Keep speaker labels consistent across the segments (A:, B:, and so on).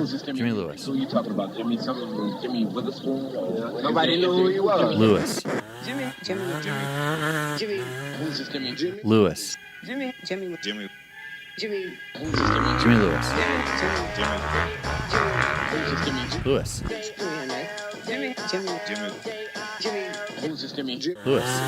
A: Who's this Jimmy?
B: Jimmy Lewis.
A: Who are you talking about? Jimmy something? Jimmy Witherspoon?
C: Nobody knew who he was.
B: Lewis.
C: Jimmy.
A: Who's this Jimmy? Jimmy?
B: Lewis.
C: Jimmy.
A: Who's this Jimmy?
B: Jimmy Lewis.
A: Jimmy?
B: Lewis.
A: Who's this Jimmy?
B: Lewis.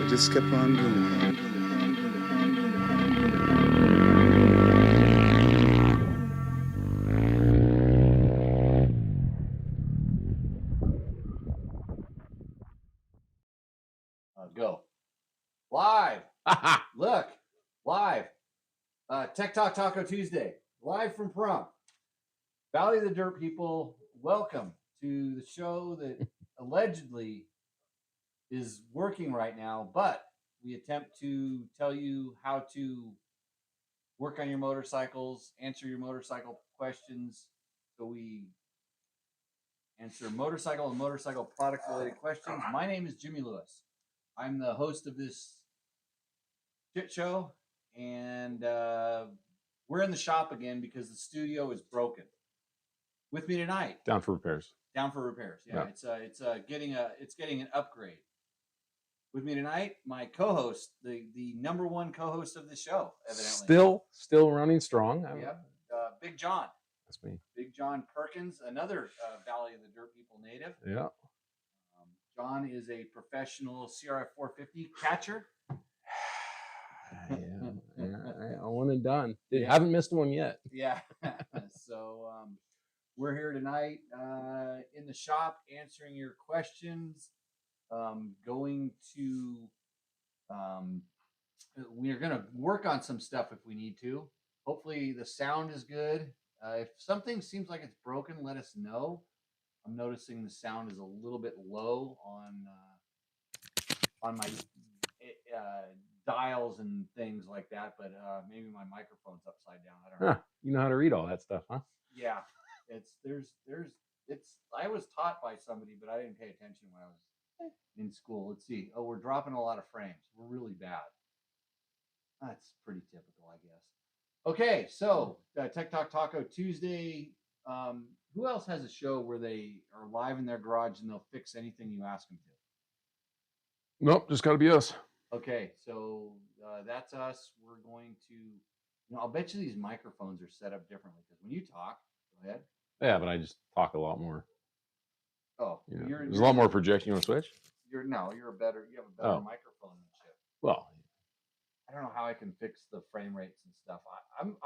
D: Just kept on going.
B: Go. Live. Look. Live. Tech Talk Taco Tuesday. Live from Pahrump. Valley of the Dirt people, welcome to the show that allegedly is working right now, but we attempt to tell you how to work on your motorcycles, answer your motorcycle questions. So we answer motorcycle and motorcycle product related questions. My name is Jimmy Lewis. I'm the host of this shit show, and we're in the shop again because the studio is broken. With me tonight,
E: Down for repairs.
B: Yeah, it's getting an upgrade. With me tonight, my co-host, the number one co-host of the show, evidently.
E: Still running strong.
B: Yep. Big John.
E: That's me.
B: Big John Perkins, another Valley of the Dirt People native.
E: Yeah.
B: John is a professional CRF 450 catcher.
E: I one and done.
B: Yeah.
E: Haven't missed one yet.
B: Yeah. So we're here tonight in the shop answering your questions. We're going to work on some stuff if we need to. Hopefully the sound is good. If something seems like it's broken, let us know. I'm noticing the sound is a little bit low on my dials and things like that, but maybe my microphone's upside down. I don't know.
E: You know how to read all that stuff, huh?
B: Yeah, I was taught by somebody, but I didn't pay attention when I was in school. Let's see. Oh, we're dropping a lot of frames. We're really bad. That's pretty typical, I guess. Okay, so Tech Talk Taco Tuesday. Who else has a show where they are live in their garage and they'll fix anything you ask them to?
E: Nope, just got to be us.
B: Okay, so that's us. We're going to, I'll bet you these microphones are set up differently because when you talk, go ahead.
E: Yeah, but I just talk a lot more.
B: Oh,
E: there's a lot more projection. You want to switch?
B: You have a better microphone than Chip.
E: Well,
B: I don't know how I can fix the frame rates and stuff.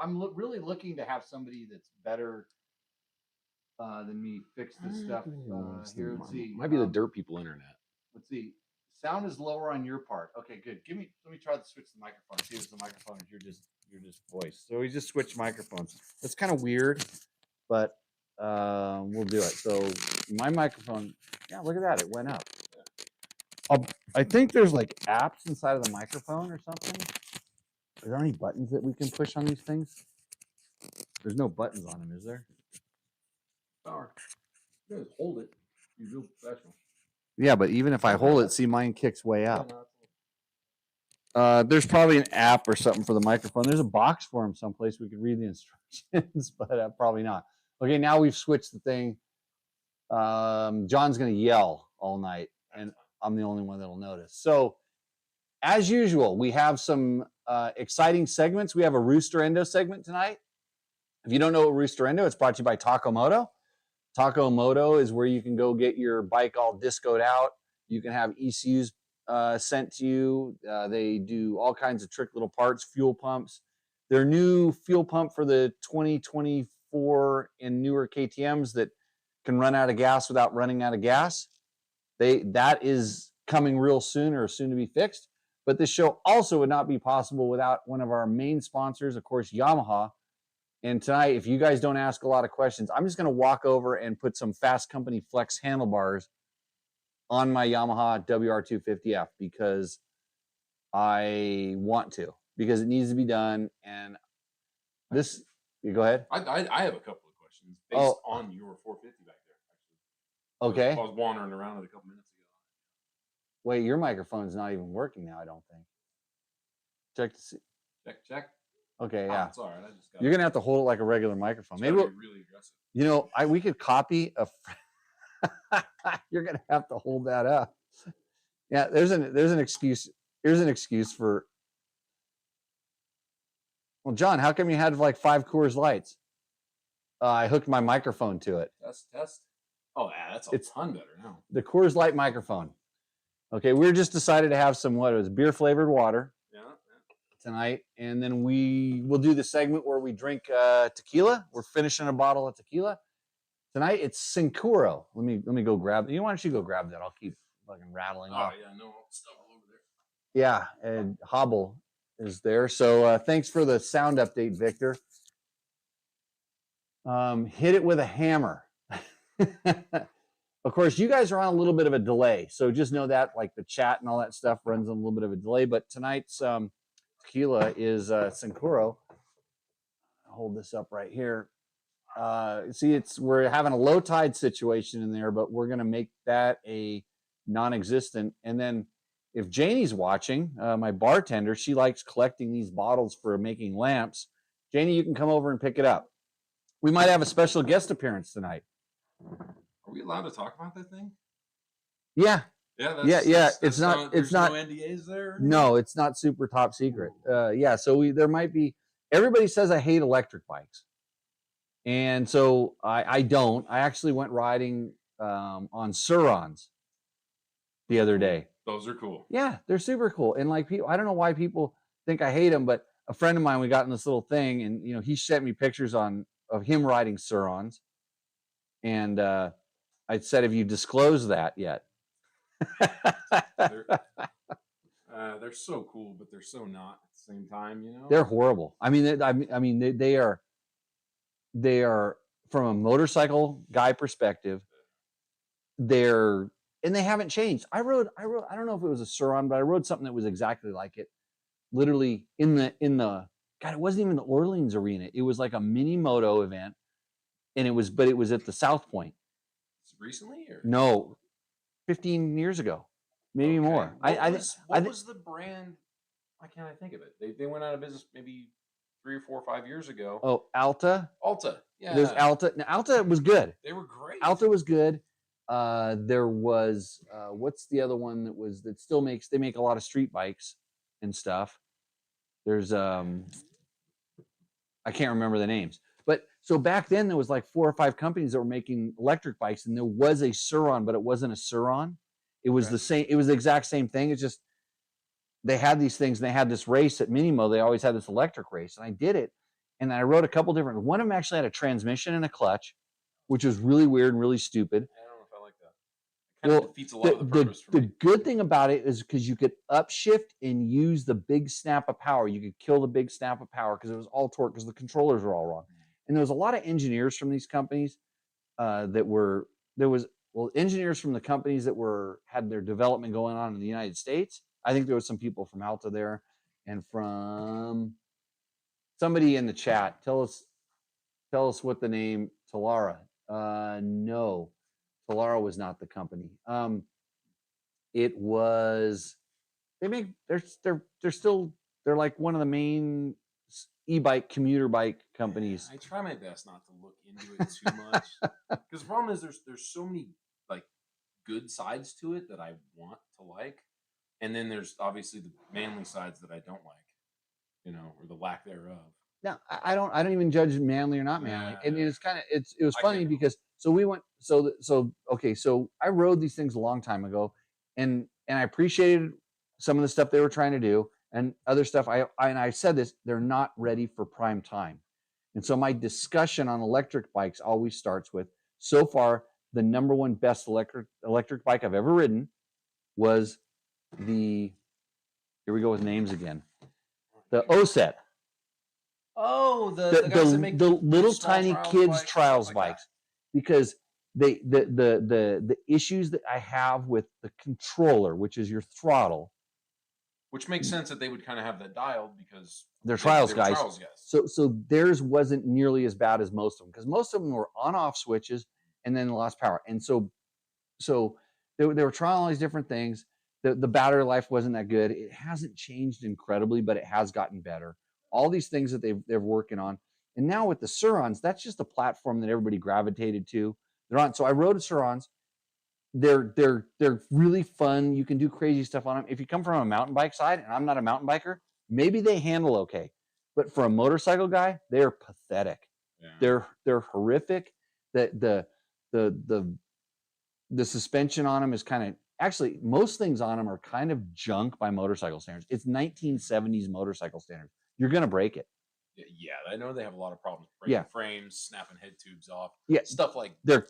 B: I'm really looking to have somebody that's better than me fix this stuff. Here, let's see.
E: Might be the Dirt People internet.
B: Let's see. Sound is lower on your part. Okay, good. Let me try to switch the microphone. See if it's the microphone. You're just voice. So we just switched microphones. That's kind of weird, but we'll do it. So my microphone. Yeah, look at that. It went up. I think there's like apps inside of the microphone or something. Are there any buttons that we can push on these things? There's no buttons on them, is there?
E: Power. Just hold it. You're real professional.
B: Yeah, but even if I hold it, see, mine kicks way up. There's probably an app or something for the microphone. There's a box for them someplace we could read the instructions, but probably not. Okay, now we've switched the thing. John's going to yell all night, and I'm the only one that'll notice. So, as usual, we have some exciting segments. We have a Rooster Endo segment tonight. If you don't know what Rooster Endo, it's brought to you by Taco Moto. Taco Moto is where you can go get your bike all discoed out. You can have ECUs sent to you. They do all kinds of trick little parts, fuel pumps. Their new fuel pump for the 2024 and newer KTMs that can run out of gas without running out of gas. That is coming real soon or soon to be fixed. But this show also would not be possible without one of our main sponsors, of course, Yamaha. And tonight, if you guys don't ask a lot of questions, I'm just going to walk over and put some Fasst Company Flex handlebars on my Yamaha WR250F because I want to, because it needs to be done. And this, you go ahead.
F: I have a couple of questions based on your 450 back there, actually.
B: Okay.
F: I was wandering around it a couple minutes ago.
B: Wait, your microphone's not even working now, I don't think. Check to see.
F: Check.
B: Okay, yeah.
F: It's all right. I just got
B: You're going to have to hold it like a regular microphone. Maybe
F: be really aggressive.
B: we could copy a you're going to have to hold that up. Yeah, there's an excuse. Here's an excuse for. Well, John, how come you had like 5 Coors Lights? I hooked my microphone to it.
F: Test. Oh, yeah, that's a ton better now.
B: The Coors Light microphone. Okay, we just decided to have some beer flavored water.
F: Yeah.
B: Tonight, and then we will do the segment where we drink tequila. We're finishing a bottle of tequila tonight. It's Sincuro. Let me go grab. Why don't you go grab that? I'll keep fucking rattling off.
F: Oh yeah, no stuff all over there.
B: Yeah, and Hobble is there. So thanks for the sound update, Victor. Hit it with a hammer. Of course, you guys are on a little bit of a delay, so just know that like the chat and all that stuff runs on a little bit of a delay. But tonight's tequila is Sincuro. Hold this up right here. See, we're having a low tide situation in there, but we're going to make that a non-existent. And then if Janie's watching, my bartender, she likes collecting these bottles for making lamps. Janie, you can come over and pick it up. We might have a special guest appearance tonight.
F: Are we allowed to talk about that thing?
B: Yeah,
F: Yeah,
B: it's not. It's not.
F: No NDAs there.
B: No, it's not super top secret. Yeah, so there might be. Everybody says I hate electric bikes, and so I don't. I actually went riding on Surons the other day.
F: Those are cool.
B: Yeah, they're super cool. And like people, I don't know why people think I hate them, but a friend of mine, we got in this little thing, and he sent me pictures of him riding Surons, and I said, "Have you disclosed that yet?"
F: They're so cool, but they're so not at the same time.
B: They're horrible. I mean, they are from a motorcycle guy perspective. And they haven't changed. I rode. I don't know if it was a Suron, but I rode something that was exactly like it. Literally in the God, it wasn't even the Orleans arena. It was like a mini moto event, and it was at the South Point.
F: Recently, or
B: no, 15 years ago, maybe more.
F: What was the brand? Why can't I think of it? They went out of business maybe 3 or 4 or 5 years ago.
B: Oh, Alta.
F: Yeah.
B: There's Alta. Now, Alta was good.
F: They were great.
B: Alta was good. There was what's the other one that still makes? They make a lot of street bikes and stuff. There's I can't remember the names. But so back then there was like 4 or 5 companies that were making electric bikes, and there was a Suron, but it wasn't a Suron. It was the same. It was the exact same thing. It's just they had these things, and they had this race at Minimo. They always had this electric race, and I did it. And I rode a couple different. One of them actually had a transmission and a clutch, which was really weird and really stupid.
F: I don't know if I like that. It kind of defeats a lot of the purpose for me.
B: The good thing about it is because you could upshift and use the big snap of power. You could kill the big snap of power because it was all torque because the controllers were all wrong. And there was a lot of engineers from these companies engineers from the companies that had their development going on in the United States. I think there was some people from Alta there, and from somebody in the chat. Tell us what the name Talara. No, Talara was not the company. It was. They're like one of the main e-bike commuter bike companies.
F: I try my best not to look into it too much because the problem is there's so many like good sides to it that I want to like, and then there's obviously the manly sides that I don't like, or the lack thereof.
B: Now I don't even judge manly or not manly, and it's kind of it was funny because we went so I rode these things a long time ago, and I appreciated some of the stuff they were trying to do. And other stuff, I said this, they're not ready for prime time. And so my discussion on electric bikes always starts with, so far, the number one best electric bike I've ever ridden was here we go with names again, the OSET.
F: Oh, the guys that make
B: the little tiny kids trials bikes. Because the issues that I have with the controller, which is your throttle,
F: which makes sense that they would kind of have that dialed because
B: they're trials guys. So theirs wasn't nearly as bad as most of them because most of them were on-off switches and then lost power. And so they were trying all these different things. The battery life wasn't that good. It hasn't changed incredibly, but it has gotten better. All these things that they're working on. And now with the Surons, that's just a platform that everybody gravitated to. They're on. So I rode Surons. They're really fun. You can do crazy stuff on them. If you come from a mountain bike side, and I'm not a mountain biker, maybe they handle okay. But for a motorcycle guy, they're pathetic. Yeah. They're horrific. The suspension on them is kind of actually most things on them are kind of junk by motorcycle standards. It's 1970s motorcycle standards. You're gonna break it.
F: Yeah, I know they have a lot of problems breaking frames, snapping head tubes off.
B: Yeah,
F: stuff like
B: they're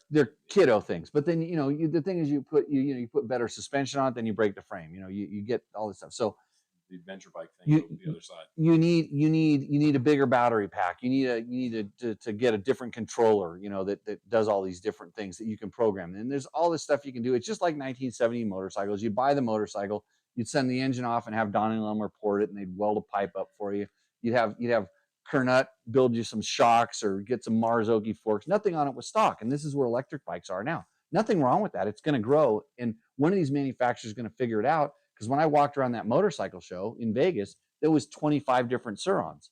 B: kiddo things. But then the thing is you put better suspension on it, then you break the frame. You get all this stuff. So
F: the adventure bike thing on the other side.
B: You need a bigger battery pack. You need to get a different controller. That does all these different things that you can program. And there's all this stuff you can do. It's just like 1970 motorcycles. You buy the motorcycle, you'd send the engine off and have Donnie Lumber port it, and they'd weld a pipe up for you. You'd have Kernut build you some shocks or get some Marzocchi forks. Nothing on it was stock. And this is where electric bikes are now. Nothing wrong with that. It's going to grow. And one of these manufacturers is going to figure it out. Because when I walked around that motorcycle show in Vegas, there was 25 different Surons.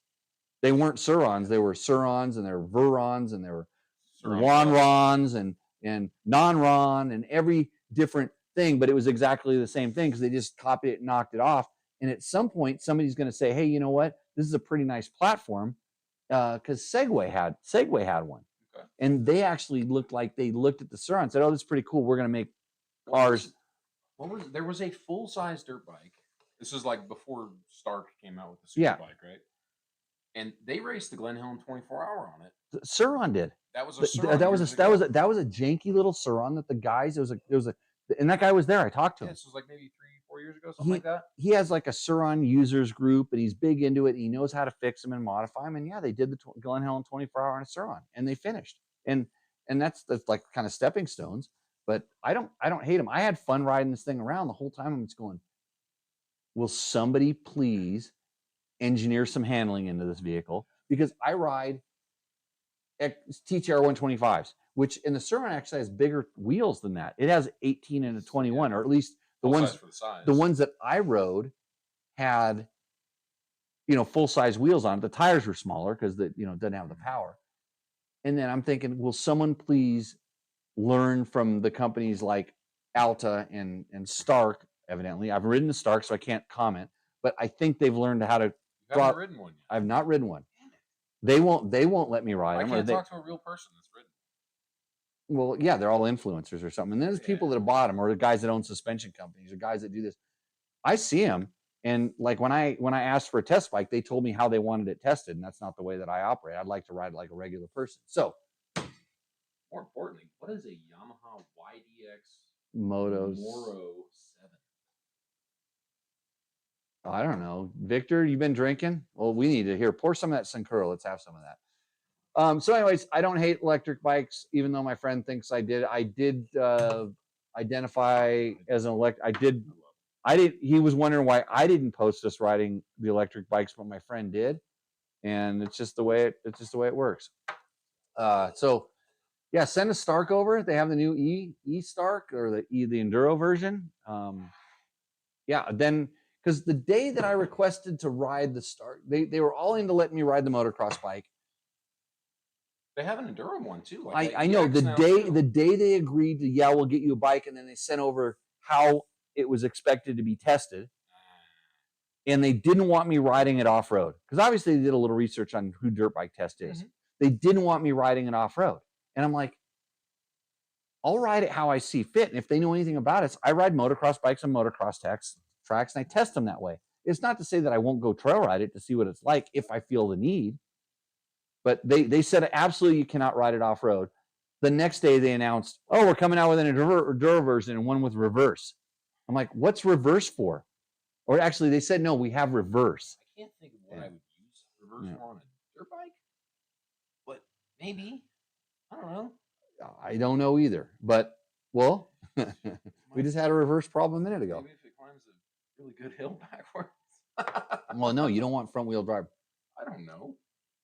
B: They weren't Surons. They were Surons, and there were Verons, and there were Wanrons and Non-Ron, and every different
G: thing, but it was exactly the same thing because they just copied it and knocked it off. And at some point, somebody's going to say, "Hey, you know what? This is a pretty nice platform," because Segway had one,
F: Okay.
G: and they actually looked like they looked at the Sur and said, "Oh, this is pretty cool. We're going to make cars."
F: There was a full size dirt bike. This was like before Stark came out with the
G: Yeah.
F: super bike, right? And they raced the Glen Helen 24-hour on it.
G: Suron did.
F: That was a
G: Th-
F: Suron
G: that was
F: years
G: a that was
F: ago.
G: a that was a janky little Suron that the guys and that guy was there. I talked to
F: Yeah,
G: him.
F: this was like maybe 3-4 years ago, something like that.
G: He has like a Suron users group, and he's big into it. And he knows how to fix them and modify them. And yeah, they did the Glen Helen 24-hour on a Suron, and they finished. And that's like kind of stepping stones. But I don't hate them. I had fun riding this thing around the whole time. I'm just going, will somebody please engineer some handling into this vehicle? Because I ride TTR 125s, which in the Suron actually has bigger wheels than that. It has 18 and a 21, or at least the
F: Full
G: ones
F: size for the size.
G: the ones that I rode had, full size wheels on it. The tires were smaller because it doesn't have the power. And then I'm thinking, will someone please learn from the companies like Alta and Stark? Evidently, I've ridden the Stark, so I can't comment. But I think they've learned how to.
F: You haven't ridden one yet.
G: I've not ridden one. They won't let me ride.
F: I can't talk to a real person that's ridden.
G: Well, yeah, they're all influencers or something. And then there's people that have bought them, or the guys that own suspension companies, or guys that do this. I see them, and like when I asked for a test bike, they told me how they wanted it tested, and that's not the way that I operate. I'd like to ride like a regular person. So,
F: more importantly, what is a Yamaha YDX
G: Moro
F: 7?
G: I don't know. Victor, you been drinking? Well, we need to pour some of that Sincuro. Let's have some of that. So anyways, I don't hate electric bikes, even though my friend thinks I did. I did identify as an electric. He was wondering why I didn't post us riding the electric bikes, but my friend did. And it's just the way it works. So yeah, send a Stark over. They have the new E Stark, or the Enduro version. Yeah, then because the day that I requested to ride the Stark, they were all into letting me ride the motocross bike.
F: They have an Enduro one too. Like
G: I know the day they agreed to, yeah, we'll get you a bike, and then they sent over how it was expected to be tested. And they didn't want me riding it off-road, because obviously they did a little research on who Dirt Bike Test is. Mm-hmm. They didn't want me riding it off-road. And I'm like, I'll ride it how I see fit. And if they know anything about it, I ride motocross bikes on motocross tracks, and I test them that way. It's not to say that I won't go trail ride it to see what it's like if I feel the need. But they said absolutely you cannot ride it off-road. The next day they announced, oh, we're coming out with an Enduro version and one with reverse. I'm like, what's reverse for? Or actually, they said, no, we have reverse.
F: I can't think of what I would use reverse for on a dirt bike. But maybe. I don't know.
G: I don't know either. But, well, we just had a reverse problem a minute ago.
F: Maybe if it climbs a really good hill backwards.
G: Well, no, you don't want front wheel drive.
F: I don't know.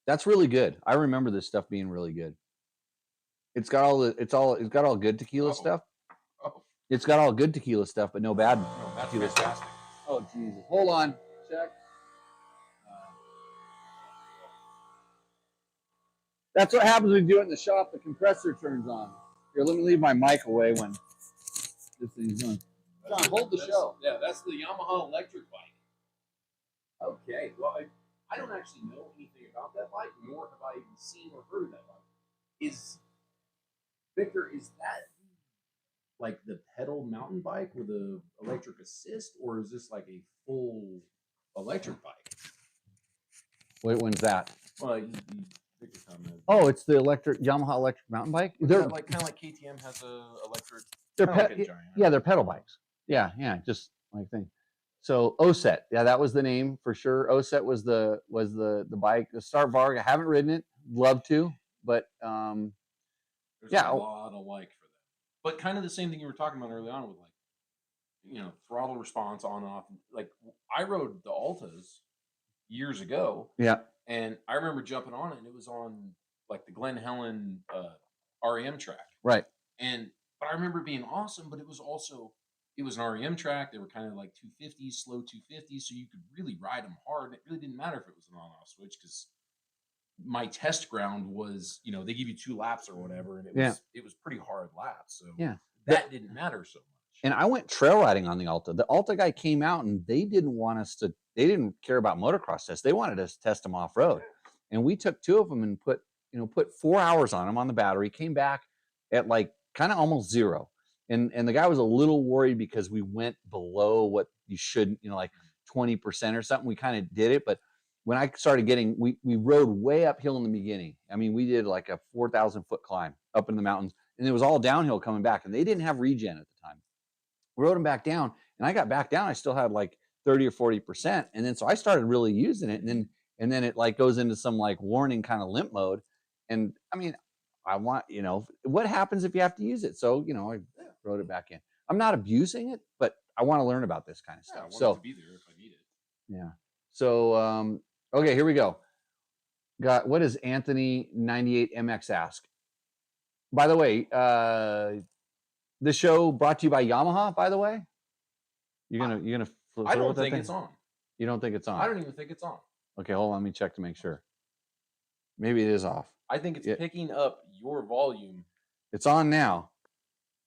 G: That's really good. I remember this stuff being really good. It's got all good tequila stuff.
F: Oh.
G: It's got all good tequila stuff, but no bad tequila
F: fantastic
G: stuff. Oh, Jesus. Hold on. Check. That's what happens when you do it in the shop. The compressor turns on. Here, let me leave my mic away when this thing's done. John, hold the show.
F: Yeah, that's the Yamaha electric bike. Okay. Well, I don't actually know anything about that bike, nor have I even seen or heard of that bike. Victor, is that like the pedal mountain bike with a electric assist, or is this like a full electric bike?
G: Wait, when's that?
F: Well,
G: oh, it's the Yamaha electric mountain bike.
F: They're like kind of like KTM has a electric.
G: They're pedal bikes. Yeah, just like thing. So OSET, yeah, that was the name for sure. OSET was the bike. The Start Varg, I haven't ridden it. Love to, but
F: there's a lot of like for them. But kind of the same thing you were talking about early on with like, throttle response on and off. Like I rode the Altas years ago.
G: Yeah.
F: And I remember jumping on it, and it was on like the Glen Helen REM track.
G: Right.
F: But I remember it being awesome, but it was an REM track. They were kind of like 250s, slow 250s, so you could really ride them hard. It really didn't matter if it was an on-off switch, because my test ground was, they give you 2 laps or whatever, and it was pretty hard laps. So that didn't matter so much.
G: And I went trail riding on the Alta. The Alta guy came out and they didn't want us to. They didn't care about motocross tests. They wanted us to test them off road, and we took 2 of them and put 4 hours on them on the battery. Came back at like kind of almost 0, and the guy was a little worried because we went below what you shouldn't, like 20% or something. We kind of did it, but when I started getting, we rode way uphill in the beginning. I mean, we did like a 4,000 foot climb up in the mountains, and it was all downhill coming back, and they didn't have regen at the time. We rode them back down, and I got back down. I still had like 30 or 40%, and then so I started really using it, and then it like goes into some like warning kind of limp mode. And I mean, I want what happens if you have to use it. So I wrote it back in. I'm not abusing it, but I want to learn about this kind of
F: Yeah, I
G: stuff.
F: want it
G: So
F: to be there if I need it.
G: yeah. So okay, here we go. Got what does Anthony 98 MX ask? By the way, the show brought to you by Yamaha. By the way, you're gonna.
F: I don't think it's on.
G: You don't think it's on?
F: I don't even think it's on.
G: Okay, hold on. Let me check to make sure. Maybe it is off.
F: I think it's picking up your volume.
G: It's on now.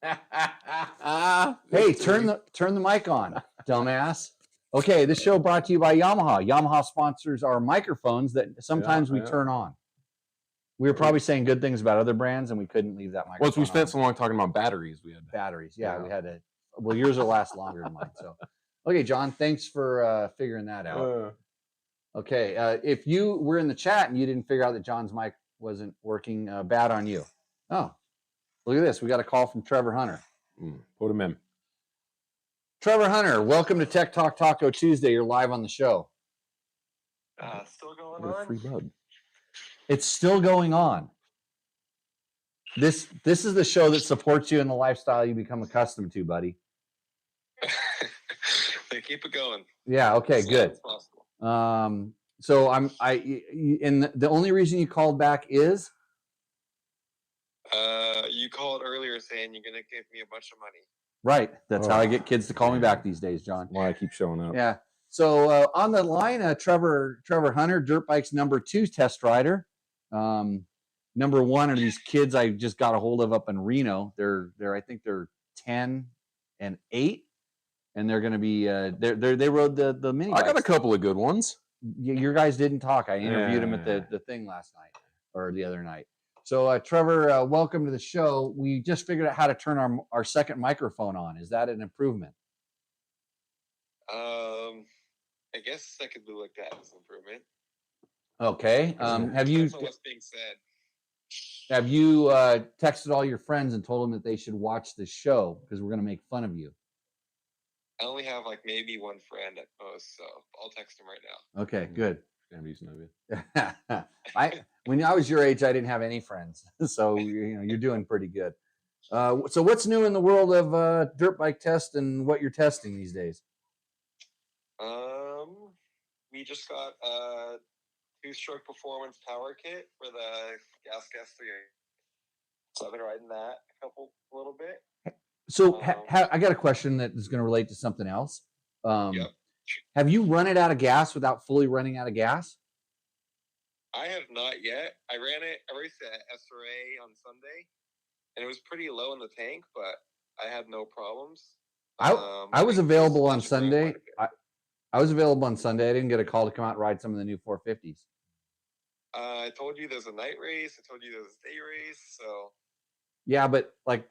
G: Hey, turn the mic on, dumbass. Okay, this show brought to you by Yamaha. Yamaha sponsors our microphones that sometimes we turn on. We were probably saying good things about other brands, and we couldn't leave that microphone.
H: Once we spent so long talking about batteries, we had
G: batteries. Yeah, we had to. Well, yours will last longer than mine. So, okay, John, thanks for figuring that out. Okay, if you were in the chat and you didn't figure out that John's mic wasn't working, bad on you. Oh, look at this. We got a call from Trevor Hunter.
H: Put him in.
G: Trevor Hunter, welcome to Tech Talk Taco Tuesday. You're live on the show.
C: Still going
H: What a
C: on?
H: free bug.
G: It's still going on. This is the show that supports you in the lifestyle you become accustomed to, buddy.
C: They keep it going.
G: Yeah. Okay.
C: As
G: Good.
C: long as possible.
G: So and the only reason you called back is.
C: You called earlier saying you're gonna give me a bunch of money.
G: Right. That's how I get kids to call me back these days, John.
H: Why I keep showing up.
G: Yeah. So on the line, Trevor Hunter, Dirt Bike's #2 test rider. Number 1 are these kids I just got a hold of up in Reno. I think they're 10 and 8, and they're going to be they rode the mini.
H: I got a couple of good ones.
G: Your guys didn't talk. I interviewed them at the thing last night or the other night. So Trevor, welcome to the show. We just figured out how to turn our second microphone on. Is that an improvement?
C: I guess I could do like that as an improvement.
G: Okay. Have you
C: Depends on what's being said.
G: Have you texted all your friends and told them that they should watch the show because we're going to make fun of you?
C: I only have like maybe one friend at most, so I'll text him right now.
G: Okay, good.
H: Gonna be using of you.
G: When I was your age, I didn't have any friends, so you're doing pretty good. So what's new in the world of dirt bike test and what you're testing these days?
C: We just got a 2-stroke performance power kit for the Gas 3. So I've been riding that a little bit.
G: So I got a question that is going to relate to something else.
C: Yep.
G: Have you run it out of gas without fully running out of gas?
C: I have not yet. I raced at SRA on Sunday, and it was pretty low in the tank, but I had no problems.
G: I was available on Sunday. I was available on Sunday. I didn't get a call to come out and ride some of the new 450s.
C: I told you there's a night race. I told you there's a day race. So
G: yeah, but like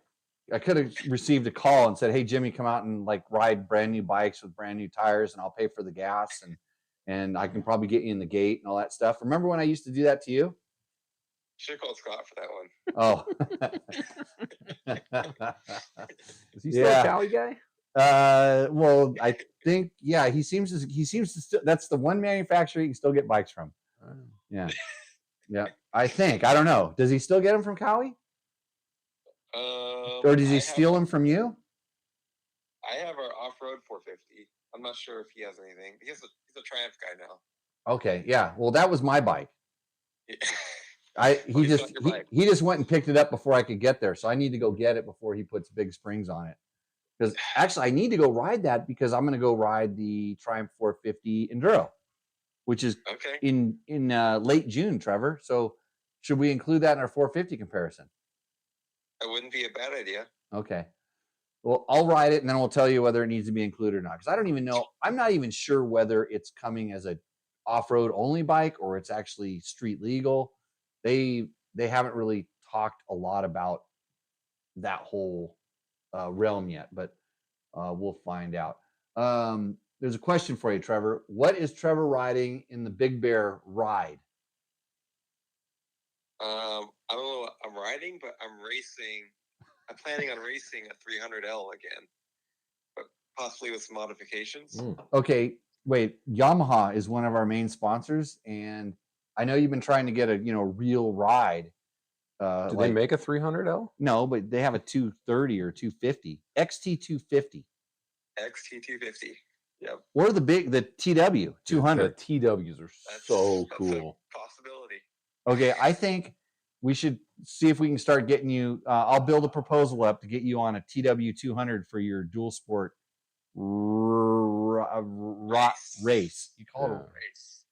G: I could have received a call and said, "Hey, Jimmy, come out and like ride brand new bikes with brand new tires, and I'll pay for the gas, and I can probably get you in the gate and all that stuff." Remember when I used to do that to you?
C: Should have called Scott for that one.
G: Oh,
H: Is he still a Cali guy?
G: Well, I think he seems to still. That's the one manufacturer you can still get bikes from. Yeah, yeah. I don't know. Does he still get them from Cowie? Or does he steal them from you?
C: I have our off-road 450. I'm not sure if he has anything. He's a Triumph guy now.
G: Okay, yeah. Well, that was my bike.
C: Yeah.
G: He just went and picked it up before I could get there, so I need to go get it before he puts big springs on it. Because actually, I need to go ride that because I'm going to go ride the Triumph 450 Enduro, which is in late June, Trevor. So should we include that in our 450 comparison?
C: That wouldn't be a bad idea.
G: Okay. Well, I'll ride it and then we'll tell you whether it needs to be included or not. Because I don't even know. I'm not even sure whether it's coming as a off-road only bike or it's actually street legal. They haven't really talked a lot about that whole realm yet, but we'll find out. There's a question for you, Trevor. What is Trevor riding in the Big Bear ride?
C: I don't know what I'm riding, but I'm racing. I'm planning on racing a 300L again, but possibly with some modifications.
G: Okay, wait. Yamaha is one of our main sponsors, and I know you've been trying to get a real ride.
H: Do they make a 300L?
G: No, but they have a 230 or 250 XT 250.
C: XT 250. Yep.
G: Or the TW 200.
H: The TWs are so cool.
C: A possibility.
G: Okay, I think we should see if we can start getting you. I'll build a proposal up to get you on a TW 200 for your dual sport race. You call it a
C: race.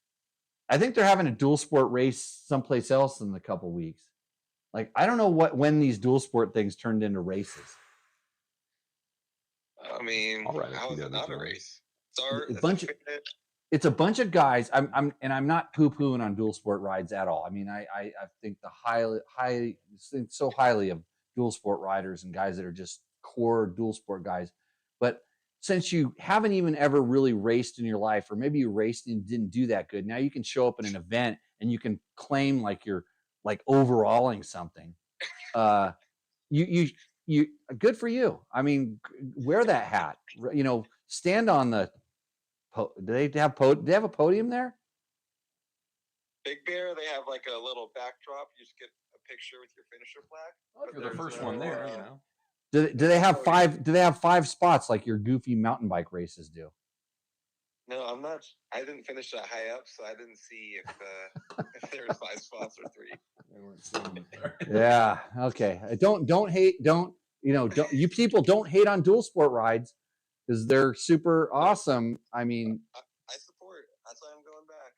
G: I think they're having a dual sport race someplace else in a couple weeks. Like I don't know when these dual sport things turned into races.
C: I mean, how is it not a race?
G: It's a bunch of guys. I'm not poo-pooing on dual sport rides at all. I mean, I think think so highly of dual sport riders and guys that are just core dual sport guys. But since you haven't even ever really raced in your life, or maybe you raced and didn't do that good, now you can show up in an event and you can claim like you're like overalling something. You good for you. I mean, wear that hat. Stand on the. Do they have a podium there?
C: Big Bear, they have like a little backdrop. You just get a picture with your finisher flag.
F: Oh, if you're the first one there,
G: Do they have five? Do they have 5 spots like your goofy mountain bike races do?
C: No, I'm not. I didn't finish that high up, so I didn't see if there was 5 spots or 3.
F: They weren't seeing it there.
G: Yeah. Okay. Don't hate. You people don't hate on dual sport rides because they're super awesome. I mean,
C: I support. That's why I'm going back.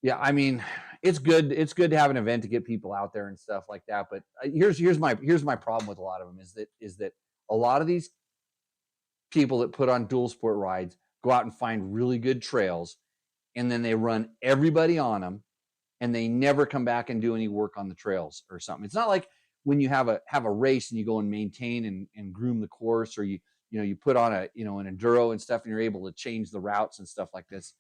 G: Yeah, I mean, it's good. It's good to have an event to get people out there and stuff like that. But here's my problem with a lot of them is that a lot of these people that put on dual sport rides go out and find really good trails, and then they run everybody on them, and they never come back and do any work on the trails or something. It's not like when you have a race and you go and maintain and groom the course, or you put on an enduro and stuff, and you're able to change the routes and stuff like this.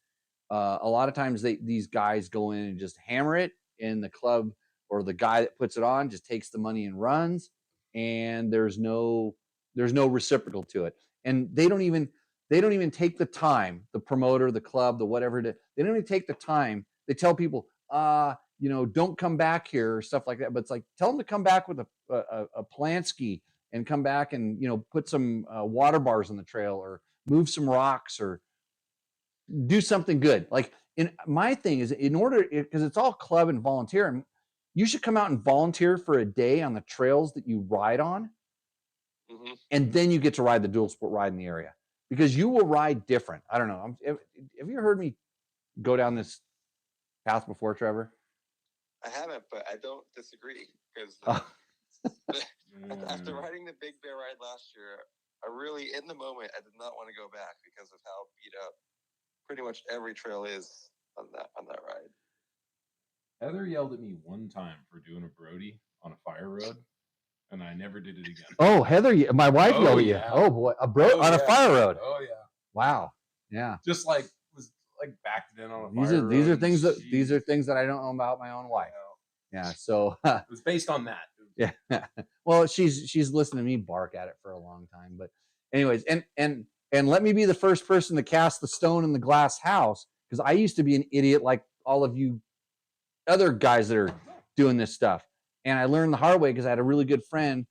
G: A lot of times these guys go in and just hammer it, and the club or the guy that puts it on just takes the money and runs, and there's no reciprocal to it. And they don't even take the time, the promoter, the club, the whatever, they don't even take the time. They tell people, don't come back here or stuff like that. But it's like, tell them to come back with a Polanski and come back and, put some water bars on the trail or move some rocks or do something good. Like my thing is because it's all club and volunteer, and you should come out and volunteer for a day on the trails that you ride on. Mm-hmm. And then you get to ride the dual sport ride in the area because you will ride different. I don't know. Have you heard me go down this path before, Trevor?
C: I haven't, but I don't disagree because after riding the Big Bear ride last year, I really, in the moment, I did not want to go back because of how beat up pretty much every trail is on that ride.
F: Heather yelled at me one time for doing a Brody on a fire road, and I never did it again.
G: Oh, Heather, my wife yelled at you. Oh boy, a fire road.
F: Oh yeah.
G: Wow. Yeah.
F: Just was backed in on a fire road.
G: These are things that I don't know about my own wife. Yeah. So
F: it was based on that.
G: Yeah. Well, she's listened to me bark at it for a long time, but anyways, and let me be the first person to cast the stone in the glass house, because I used to be an idiot like all of you other guys that are doing this stuff. And I learned the hard way because I had a really good friend,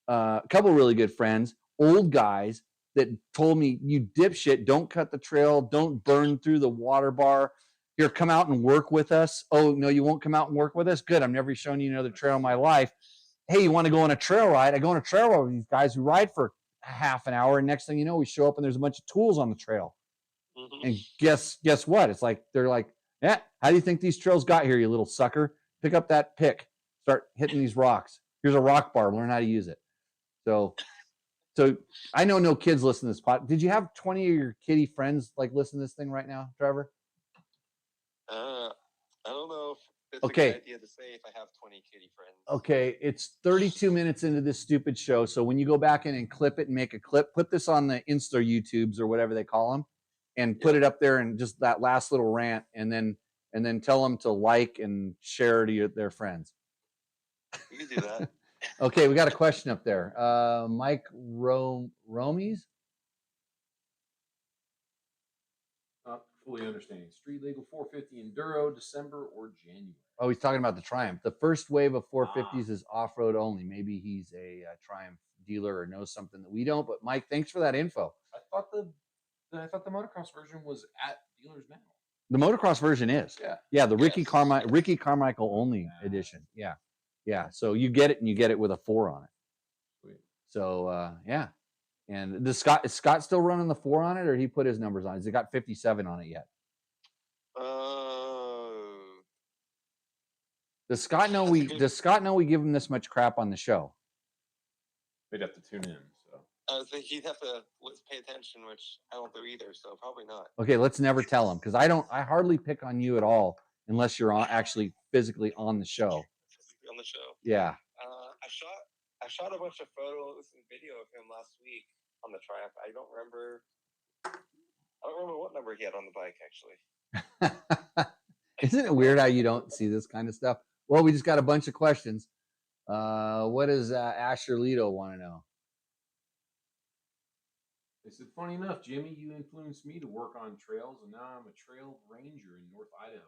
G: a couple of really good friends, old guys that told me, you dipshit, don't cut the trail, don't burn through the water bar. Here, come out and work with us. Oh, no, you won't come out and work with us? Good, I'm never showing you another trail in my life. Hey, you want to go on a trail ride? I go on a trail ride with these guys who ride for half an hour, and next thing you know, we show up and there's a bunch of tools on the trail. Mm-hmm. And guess what? It's like they're like, yeah, how do you think these trails got here, you little sucker? Pick up that pick, start hitting these rocks. Here's a rock bar, learn how to use it. So So I know no kids listen to this pod. Did you have 20 of your kitty friends like listen to this thing right now, Trevor?
C: I don't know if it's
G: Okay.
C: a good idea to say if I have 20 kitty friends.
G: Okay, it's 32 minutes into this stupid show. So when you go back in and clip it and make a clip, put this on the Insta YouTubes or whatever they call them, and put it up there and just that last little rant, and then tell them to like and share to their friends.
C: You can do that.
G: Okay, we got a question up there. Mike Romies.
F: Not fully understanding. Street legal 450 Enduro, December or January.
G: Oh, he's talking about the Triumph. The first wave of 450s is off-road only. Maybe he's a Triumph dealer or knows something that we don't. But Mike, thanks for that info.
F: I thought the motocross version was at dealers now.
G: The motocross version is. Yeah, the Ricky Carmichael only edition. Yeah. Yeah. So you get it, and you get it with a 4 on it.
F: Sweet.
G: So yeah. And is Scott still running the 4 on it, or he put his numbers on it? Has he got 57 on it yet? Does Scott know we give him this much crap on the show?
F: They'd have to tune in. So
C: I think he'd have to pay attention, which I don't do either. So probably not.
G: Okay, let's never tell him, because I hardly pick on you at all unless you're actually physically on the show.
C: On the show.
G: Yeah.
C: I shot a bunch of photos and video of him last week on the Triumph. I don't remember what number he had on the bike actually.
G: Isn't it weird how you don't see this kind of stuff? Well, we just got a bunch of questions. What does Asher Leto want to know?
F: they said, funny enough, Jimmy, you influenced me to work on trails, and now I'm a trail ranger in North Idaho,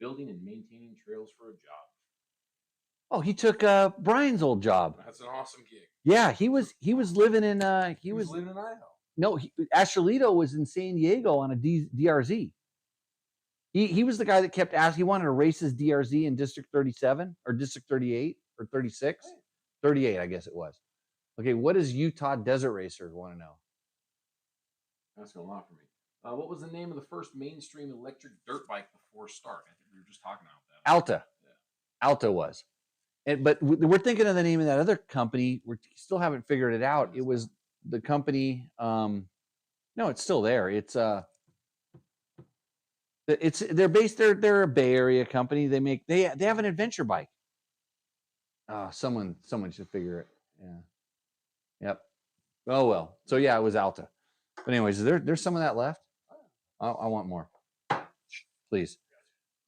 F: building and maintaining trails for a job.
G: Oh, he took Brian's old job.
F: That's an awesome gig.
G: Yeah, he was living in
F: he was living in Idaho.
G: No, Asher Leto was in San Diego on a DRZ. He was the guy that kept asking. He wanted to race his DRZ in District 37 or District 38 or 36, 38, I guess it was. Okay, what does Utah Desert Racer want to know?
F: That's a lot for me. What was the name of the first mainstream electric dirt bike before start? I think we were just talking about that.
G: Alta. Yeah. Alta was. But we're thinking of the name of that other company. We still haven't figured it out. It was the company. No, it's still there. They're based. They're a Bay Area company. They have an adventure bike. Someone should figure it. Yeah. Yep. Oh well. So yeah, it was Alta. But anyways, there's some of that left. I want more, please.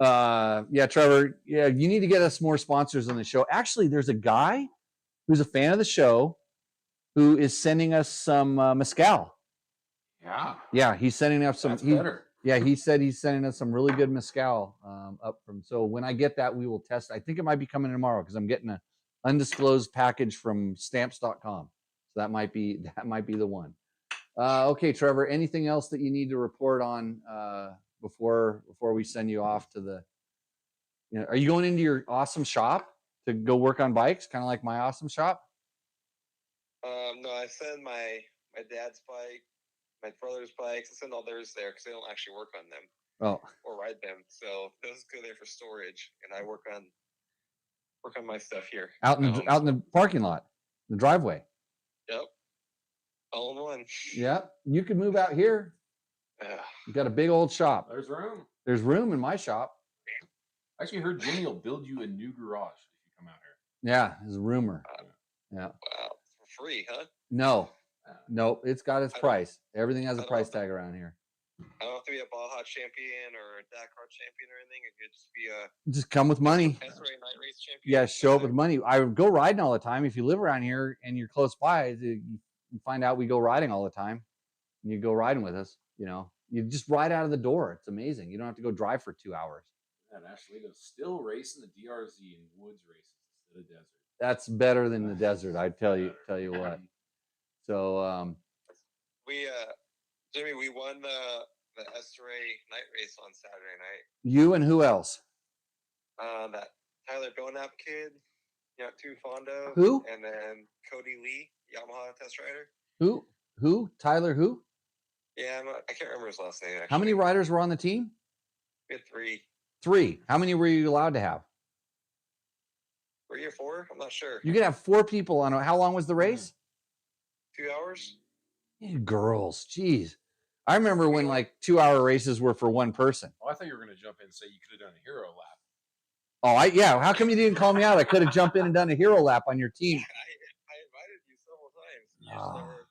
G: Yeah, Trevor. Yeah, you need to get us more sponsors on the show. Actually, there's a guy who's a fan of the show who is sending us some mezcal.
F: Yeah.
G: Yeah, he's sending us some.
F: That's better.
G: Yeah, he said he's sending us some really good mezcal up from. So when I get that, we will test. I think it might be coming tomorrow because I'm getting an undisclosed package from stamps.com. So that might be the one. Okay, Trevor. Anything else that you need to report on before we send you off to the? Are you going into your awesome shop to go work on bikes, kind of like my awesome shop?
C: No, I send my dad's bike, my brother's bikes. I send all theirs there because they don't actually work on them. Or ride them. So those go there for storage, and I work on my stuff here.
G: Out in the parking lot, the driveway.
C: Yep. All in one.
G: Yep. You could move out here. You got a big old shop.
F: There's room.
G: There's room in my shop.
F: I actually heard Jimmy will build you a new garage if you come out here.
G: Yeah, there's a rumor. Yeah.
C: Wow. For free, huh?
G: No. Nope. It's got its price. Everything has a price tag around here.
C: I don't have to be a Baja champion or a Dakar champion or anything. It could just be
G: Just come with money.
C: SRA night race champion.
G: Yeah, show up with money. I would go riding all the time. If you live around here and you're close by, you find out we go riding all the time. And you go riding with us. You just ride out of the door. It's amazing. You don't have to go drive for 2 hours.
F: And Ashley is still racing the DRZ in woods races instead of desert.
G: That's better than the desert, I tell you what. So
C: Jimmy, we won the SRA night race on Saturday night.
G: You and who else?
C: That Tyler Belknap kid, Fondo.
G: Who?
C: And then Cody Lee, Yamaha test rider.
G: Who? Tyler who?
C: Yeah, I can't remember his last name. Actually.
G: How many riders were on the team?
C: We had three.
G: 3. How many were you allowed to have?
C: 3 or 4? I'm not sure.
G: You could have 4 people on. How long was the race?
C: 2 hours.
G: You girls, jeez. I remember when like 2-hour races were for one person.
F: Oh, I thought you were going to jump in and say you could have done a hero lap.
G: Oh, yeah. How come you didn't call me out? I could have jumped in and done a hero lap on your team.
C: I invited you several times. You just never.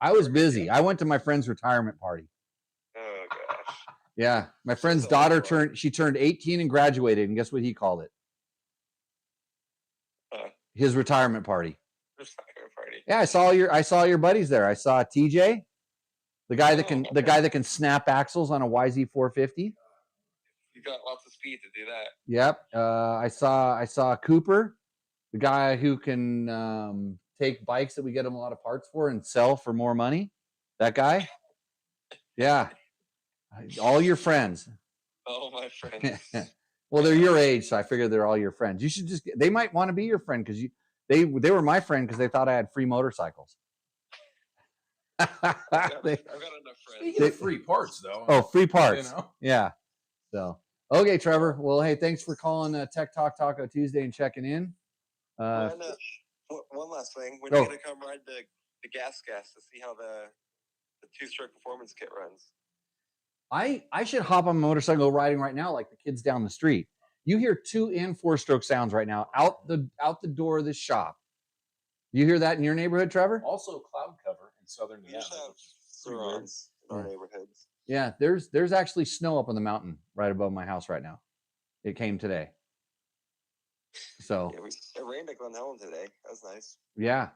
G: I was busy. I went to my friend's retirement party.
C: Oh gosh.
G: Yeah, my friend's daughter turned 18 and graduated, and guess what he called it? His retirement party.
C: Retirement party.
G: Yeah, I saw your buddies there. I saw TJ, the guy that can snap axles on a YZ450.
C: You got lots of speed to do that.
G: Yep. I saw Cooper, the guy who can take bikes that we get him a lot of parts for and sell for more money. That guy. Yeah. All your friends.
C: Oh, my friends.
G: Well, they're your age, so I figured they're all your friends. You should they might want to be your friend because they were my friend because they thought I had free motorcycles.
C: I've got enough friends.
F: Speaking of free parts, though.
G: Oh, free parts.
F: You know?
G: Yeah. So, okay, Trevor. Well, hey, thanks for calling Tech Talk Taco Tuesday and checking in.
C: One last thing. When are you going to come ride the gas to see how the two-stroke performance kit runs?
G: I should hop on a motorcycle riding right now like the kids down the street. You hear 2 and 4-stroke sounds right now out the door of this shop. You hear that in your neighborhood, Trevor?
F: Also cloud cover in southern Nevada.
C: Surrounds in our neighborhoods.
G: Yeah, there's actually snow up on the mountain right above my house right now. It came today. So
C: it rained at Glen Helen today. That was nice.
G: Yeah.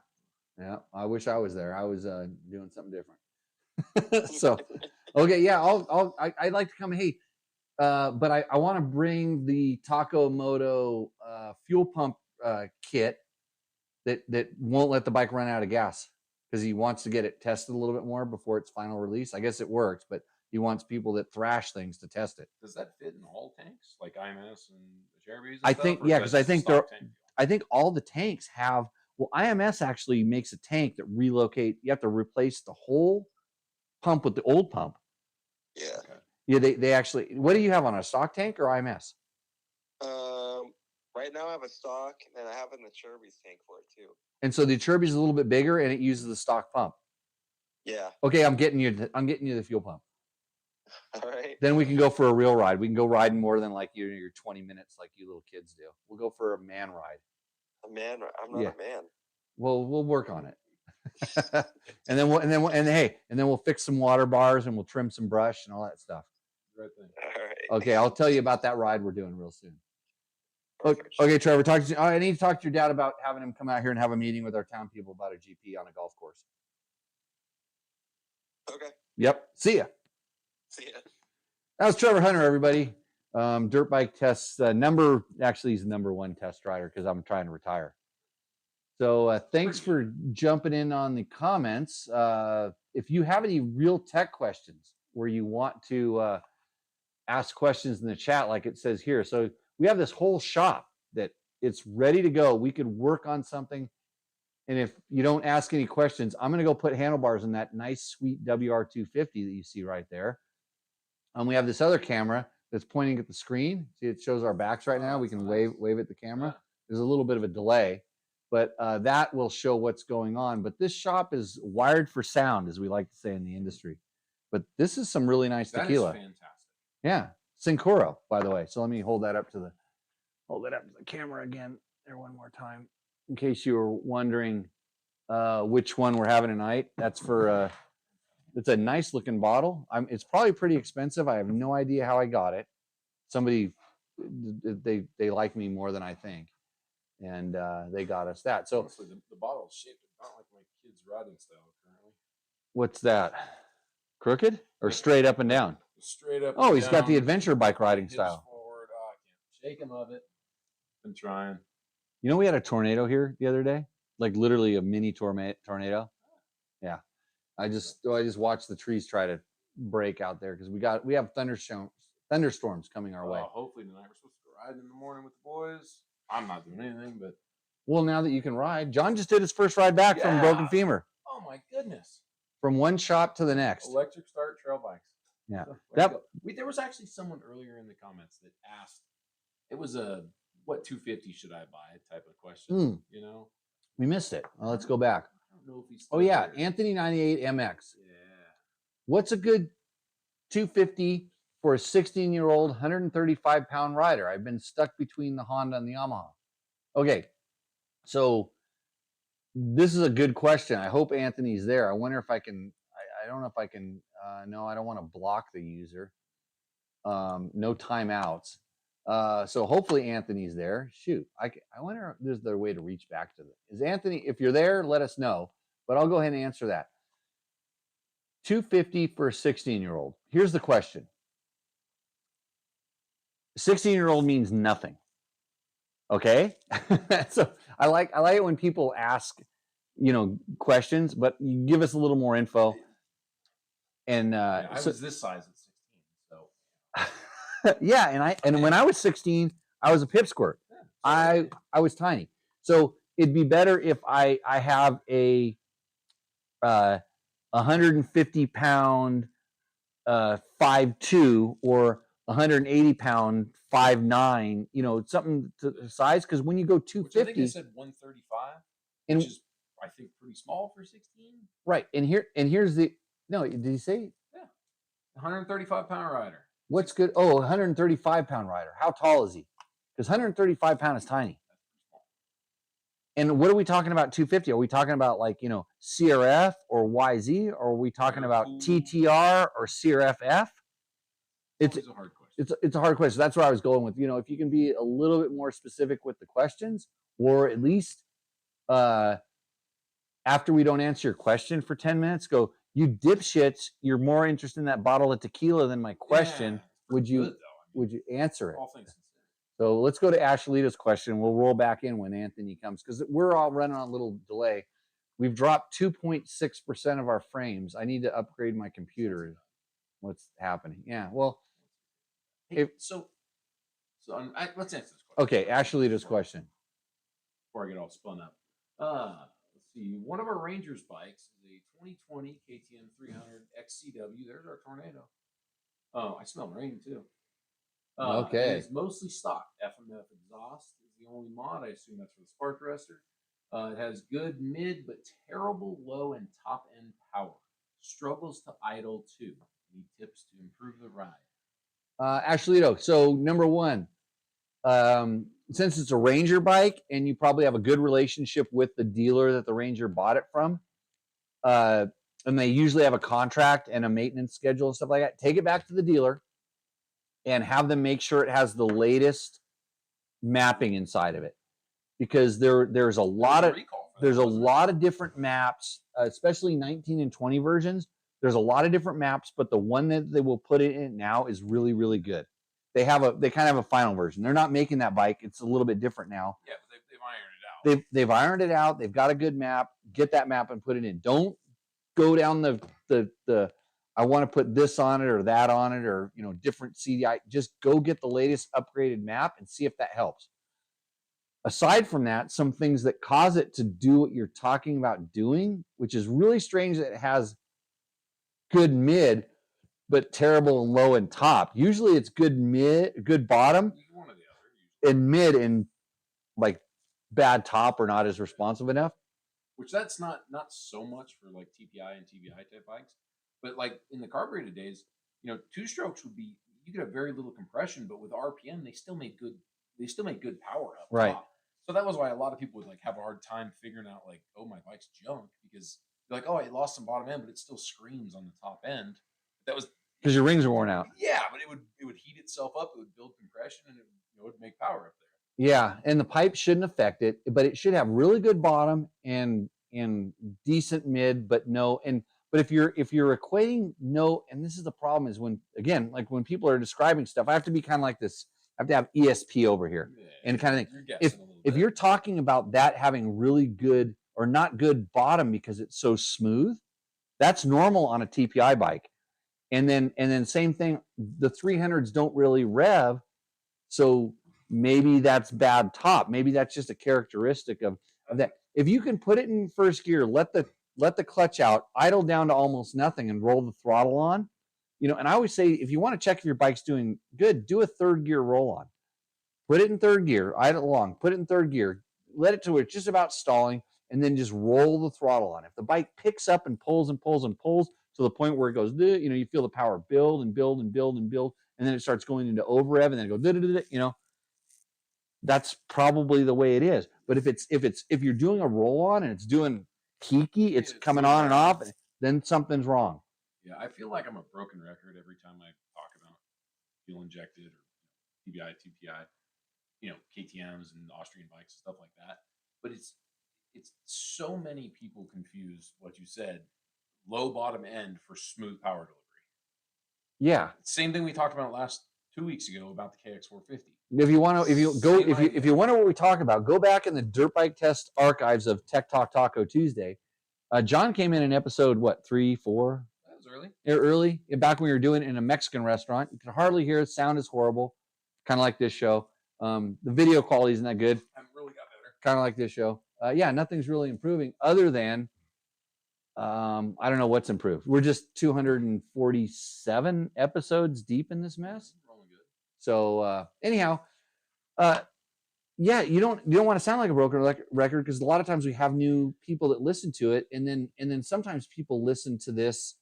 G: I wish I was there. I was doing something different. So, okay, yeah, I'd like to come. Hey, but I want to bring the Taco Moto fuel pump kit that won't let the bike run out of gas because he wants to get it tested a little bit more before its final release. I guess it works, but he wants people that thrash things to test it.
F: Does that fit in all tanks, like IMS and Chevrys?
G: I think, yeah, because I think all the tanks have. Well, IMS actually makes a tank that relocate. You have to replace the whole pump with the old pump.
C: Yeah.
F: Okay.
G: Yeah, they actually. What do you have on a stock tank or IMS?
C: Right now I have a stock, and I have in the Chevrys tank for it too.
G: And so the Chevrys is a little bit bigger, and it uses the stock pump.
C: Yeah.
G: Okay, I'm getting you the fuel pump.
C: All right.
G: Then we can go for a real ride. We can go riding more than like your 20 minutes like you little kids do. We'll go for a man ride.
C: A man? I'm not a man.
G: Well, we'll work on it. and then we'll fix some water bars and we'll trim some brush and all that stuff.
F: Right thing.
C: All right.
G: Okay, I'll tell you about that ride we're doing real soon. Okay, Trevor, I need to talk to your dad about having him come out here and have a meeting with our town people about a GP on a golf course.
C: Okay.
G: Yep. See ya.
C: See ya.
G: That was Trevor Hunter, everybody. Dirt bike tests. He's the number 1 test rider because I'm trying to retire. So thanks for jumping in on the comments. If you have any real tech questions where you want to ask questions in the chat, like it says here. So we have this whole shop that it's ready to go. We could work on something. And if you don't ask any questions, I'm going to go put handlebars in that nice, sweet WR250 that you see right there. We have this other camera that's pointing at the screen. See, it shows our backs right now. We can wave at the camera. There's a little bit of a delay, but that will show what's going on. But this shop is wired for sound, as we like to say in the industry. But this is some really nice tequila.
F: That is fantastic.
G: Yeah, Sincoro, by the way. So let me hold that up to the camera again there one more time, in case you were wondering which one we're having tonight. That's for it's a nice looking bottle. It's probably pretty expensive. I have no idea how I got it. Somebody they like me more than I think, and they got us that. So
F: honestly, the bottle is shaped not like my kid's riding style currently.
G: What's that? Crooked or straight up and down?
F: Straight up.
G: Oh, he's got the adventure bike riding style.
F: Forward. Oh, I can't shake him of it. Been trying.
G: You know, we had a tornado here the other day, like literally a mini tornado. Yeah, I just watched the trees try to break out there because we have thunderstorms coming our way.
F: Hopefully tonight we're supposed to go ride in the morning with the boys. I'm not doing anything, but
G: well, now that you can ride, John just did his first ride back from broken femur.
F: Oh my goodness!
G: From one shop to the next.
F: Electric start trail bikes.
G: Yeah.
F: There was actually someone earlier in the comments that asked. It was a what 250 should I buy type of question. You know,
G: we missed it. Well, let's go back.
F: I don't know if he's.
G: Oh yeah,
F: there.
G: Anthony 98 MX.
F: Yeah.
G: What's a good 250 for a 16-year-old 135-pound rider? I've been stuck between the Honda and the Yamaha. Okay, so this is a good question. I hope Anthony's there. I wonder if I can. I don't know if I can. No, I don't want to block the user. No timeouts. So hopefully Anthony's there. Shoot, I wonder if there's a way to reach back to them. Is Anthony? If you're there, let us know. But I'll go ahead and answer that. 250 for a 16-year-old. Here's the question. 16-year-old means nothing. Okay? So I like it when people ask, questions, but you give us a little more info. And
F: I was this size at 16, so
G: yeah, and when I was 16, I was a pipsqueak. I was tiny. So it'd be better if I have a 150-pound 5'2" or 180-pound 5'9", something to size. Because when you go 250,
F: I think I said 135, which is I think pretty small for 16.
G: Right, and here's the Did he say?
F: Yeah, 135-pound rider.
G: What's good? Oh, 135-pound rider. How tall is he? Because 135 pound is tiny. And what are we talking about 250? Are we talking about CRF or YZ? Or are we talking about TTR or CRFF? It's
F: a hard question.
G: It's a hard question. That's where I was going with. If you can be a little bit more specific with the questions, or at least after we don't answer your question for 10 minutes, go, you dipshits, you're more interested in that bottle of tequila than my question. Would you answer it?
F: All things considered.
G: So let's go to Ashlita's question. We'll roll back in when Anthony comes because we're all running on a little delay. We've dropped 2.6% of our frames. I need to upgrade my computer. What's happening? Yeah, well.
F: Let's answer this question.
G: Okay, Ashlita's question.
F: Before I get all spun up. Let's see. One of our Rangers bikes is a 2020 KTM 300 XCW. There's our Tornado. Oh, I smell rain too.
G: Okay.
F: It's mostly stock. FMF exhaust is the only mod. I assume that's for the spark arrestor. It has good mid but terrible low and top end power. Struggles to idle too. Need tips to improve the ride.
G: Ashlito, so number one, since it's a Ranger bike and you probably have a good relationship with the dealer that the Ranger bought it from, and they usually have a contract and a maintenance schedule and stuff like that, take it back to the dealer and have them make sure it has the latest mapping inside of it, because there's a lot of different maps, especially 19 and 20 versions. There's a lot of different maps, but the one that they will put it in now is really, really good. They kind of have a final version. They're not making that bike. It's a little bit different now.
F: Yeah, but they've ironed it out.
G: They've ironed it out. They've got a good map. Get that map and put it in. Don't go down the I want to put this on it or that on it or different CDI. Just go get the latest upgraded map and see if that helps. Aside from that, some things that cause it to do what you're talking about doing, which is really strange that it has good mid, but terrible and low and top. Usually it's good mid, good bottom,
F: One or the other.
G: and mid and bad top or not as responsive enough.
F: Which that's not so much for TPI and TBI type bikes, but in the carbureted days, 2 strokes would be, you could have very little compression, but with RPM they still make good power up top. So that was why a lot of people would have a hard time figuring out oh, my bike's junk, because they're oh, it lost some bottom end, but it still screams on the top end. That was
G: because your rings are worn out.
F: Yeah, but it would heat itself up, it would build compression, and it would make power up there.
G: Yeah, and the pipe shouldn't affect it, but it should have really good bottom and decent mid, but no. But if you're equating no, and this is the problem, is when people are describing stuff, I have to be kind of like this. I have to have ESP over here and kind of thing. If you're talking about that having really good or not good bottom because it's so smooth, that's normal on a TPI bike. And then same thing, the 300s don't really rev, so maybe that's bad top. Maybe that's just a characteristic of that. If you can put it in first gear, let the clutch out, idle down to almost nothing, and roll the throttle on. And I always say, if you want to check if your bike's doing good, do a third gear roll on. Put it in third gear, idle along, put it in third gear, let it to where it's just about stalling, and then just roll the throttle on. If the bike picks up and pulls and pulls and pulls to the point where it goes, you know, you feel the power build and build and build and build, and then it starts going into over rev, and then it goes, you know, that's probably the way it is. But if you're doing a roll on and it's doing peaky, it's coming on and off, then something's wrong.
F: Yeah, I feel like I'm a broken record every time I talk about fuel injected or TBI, TPI, you know, KTMs and Austrian bikes and stuff like that. But it's so many people confuse what you said, low bottom end for smooth power delivery.
G: Yeah.
F: Same thing we talked about 2 weeks ago about the KX450.
G: If you want to what we talk about, go back in the dirt bike test archives of Tech Talk Taco Tuesday. John came in episode 3, 4.
F: That was early.
G: Early, back when we were doing it in a Mexican restaurant. You can hardly hear it. Sound is horrible, kind of like this show. The video quality isn't that good.
F: Haven't really got better.
G: Kind of like this show. Yeah, nothing's really improving other than I don't know what's improved. We're just 247 episodes deep in this mess. So anyhow, yeah, you don't want to sound like a broken record, because a lot of times we have new people that listen to it, and then sometimes people listen to this,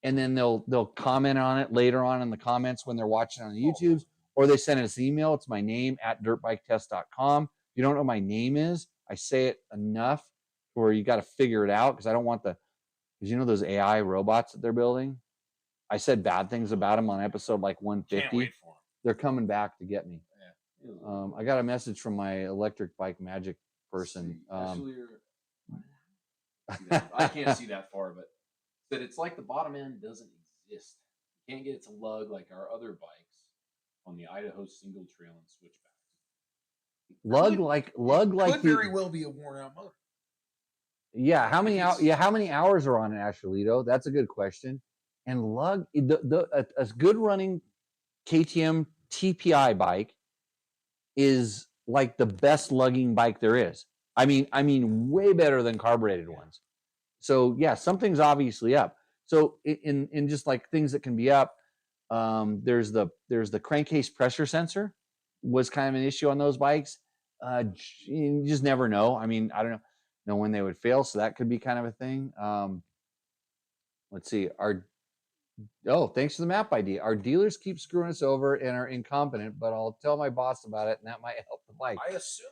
G: and then they'll comment on it later on in the comments when they're watching on the YouTubes, or they send us an email. It's my name @dirtbiketest.com. If you don't know what my name is, I say it enough where you got to figure it out, because I don't want because you know those AI robots that they're building. I said bad things about them on episode 150.
F: Can't wait for them.
G: They're coming back to get me.
F: Yeah.
G: I got a message from my electric bike magic person.
F: I can't see that far, but that it's like the bottom end doesn't exist. You can't get it to lug like our other bikes on the Idaho single trail and switchback.
E: Could very well be a worn out motor.
G: Yeah, how many hours are on it, Ashlito? That's a good question. And lug a good running KTM TPI bike is like the best lugging bike there is. I mean way better than carbureted ones. So yeah, something's obviously up. So in just like things that can be up, there's the crankcase pressure sensor was kind of an issue on those bikes. You just never know. I mean, I don't know when they would fail, so that could be kind of a thing. Let's see. Thanks for the map ID. Our dealers keep screwing us over and are incompetent, but I'll tell my boss about it, and that might help the bike.
F: I assume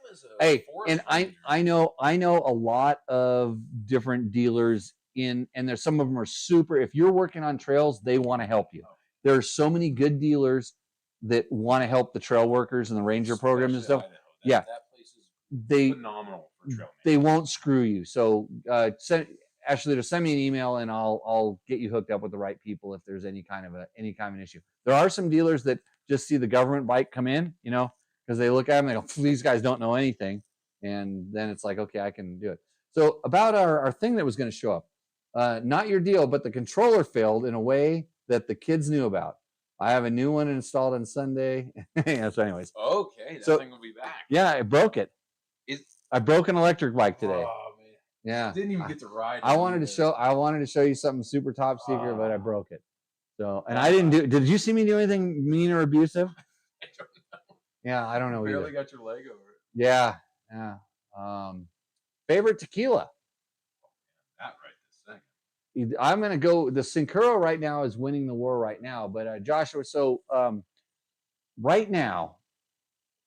G: I know a lot of different dealers and there's some of them are super. If you're working on trails, they want to help you. There are so many good dealers that want to help the trail workers and the ranger programs and stuff.
F: That place is phenomenal for trail.
G: They won't screw you. So Ashley, to send me an email and I'll get you hooked up with the right people if there's any kind of an issue. There are some dealers that just see the government bike come in, you know, because they look at them and they go, these guys don't know anything, and then it's like, okay, I can do it. So about our thing that was going to show up, not your deal, but the controller failed in a way that the kids knew about. I have a new one installed on Sunday. Yeah, so anyways.
F: Okay, that thing will be back.
G: Yeah, I broke it. I broke an electric bike today.
F: Oh, man.
G: Yeah.
F: Didn't even get to ride it.
G: I wanted to show you something super top secret, but I broke it. So, and I didn't did you see me do anything mean or abusive?
F: I don't know.
G: Yeah, I don't know.
F: You barely
G: either.
F: got your leg over it.
G: Yeah. Favorite tequila?
F: That right this second.
G: I'm going to go. The Syncuro right now is winning the war right now. But Joshua, so right now,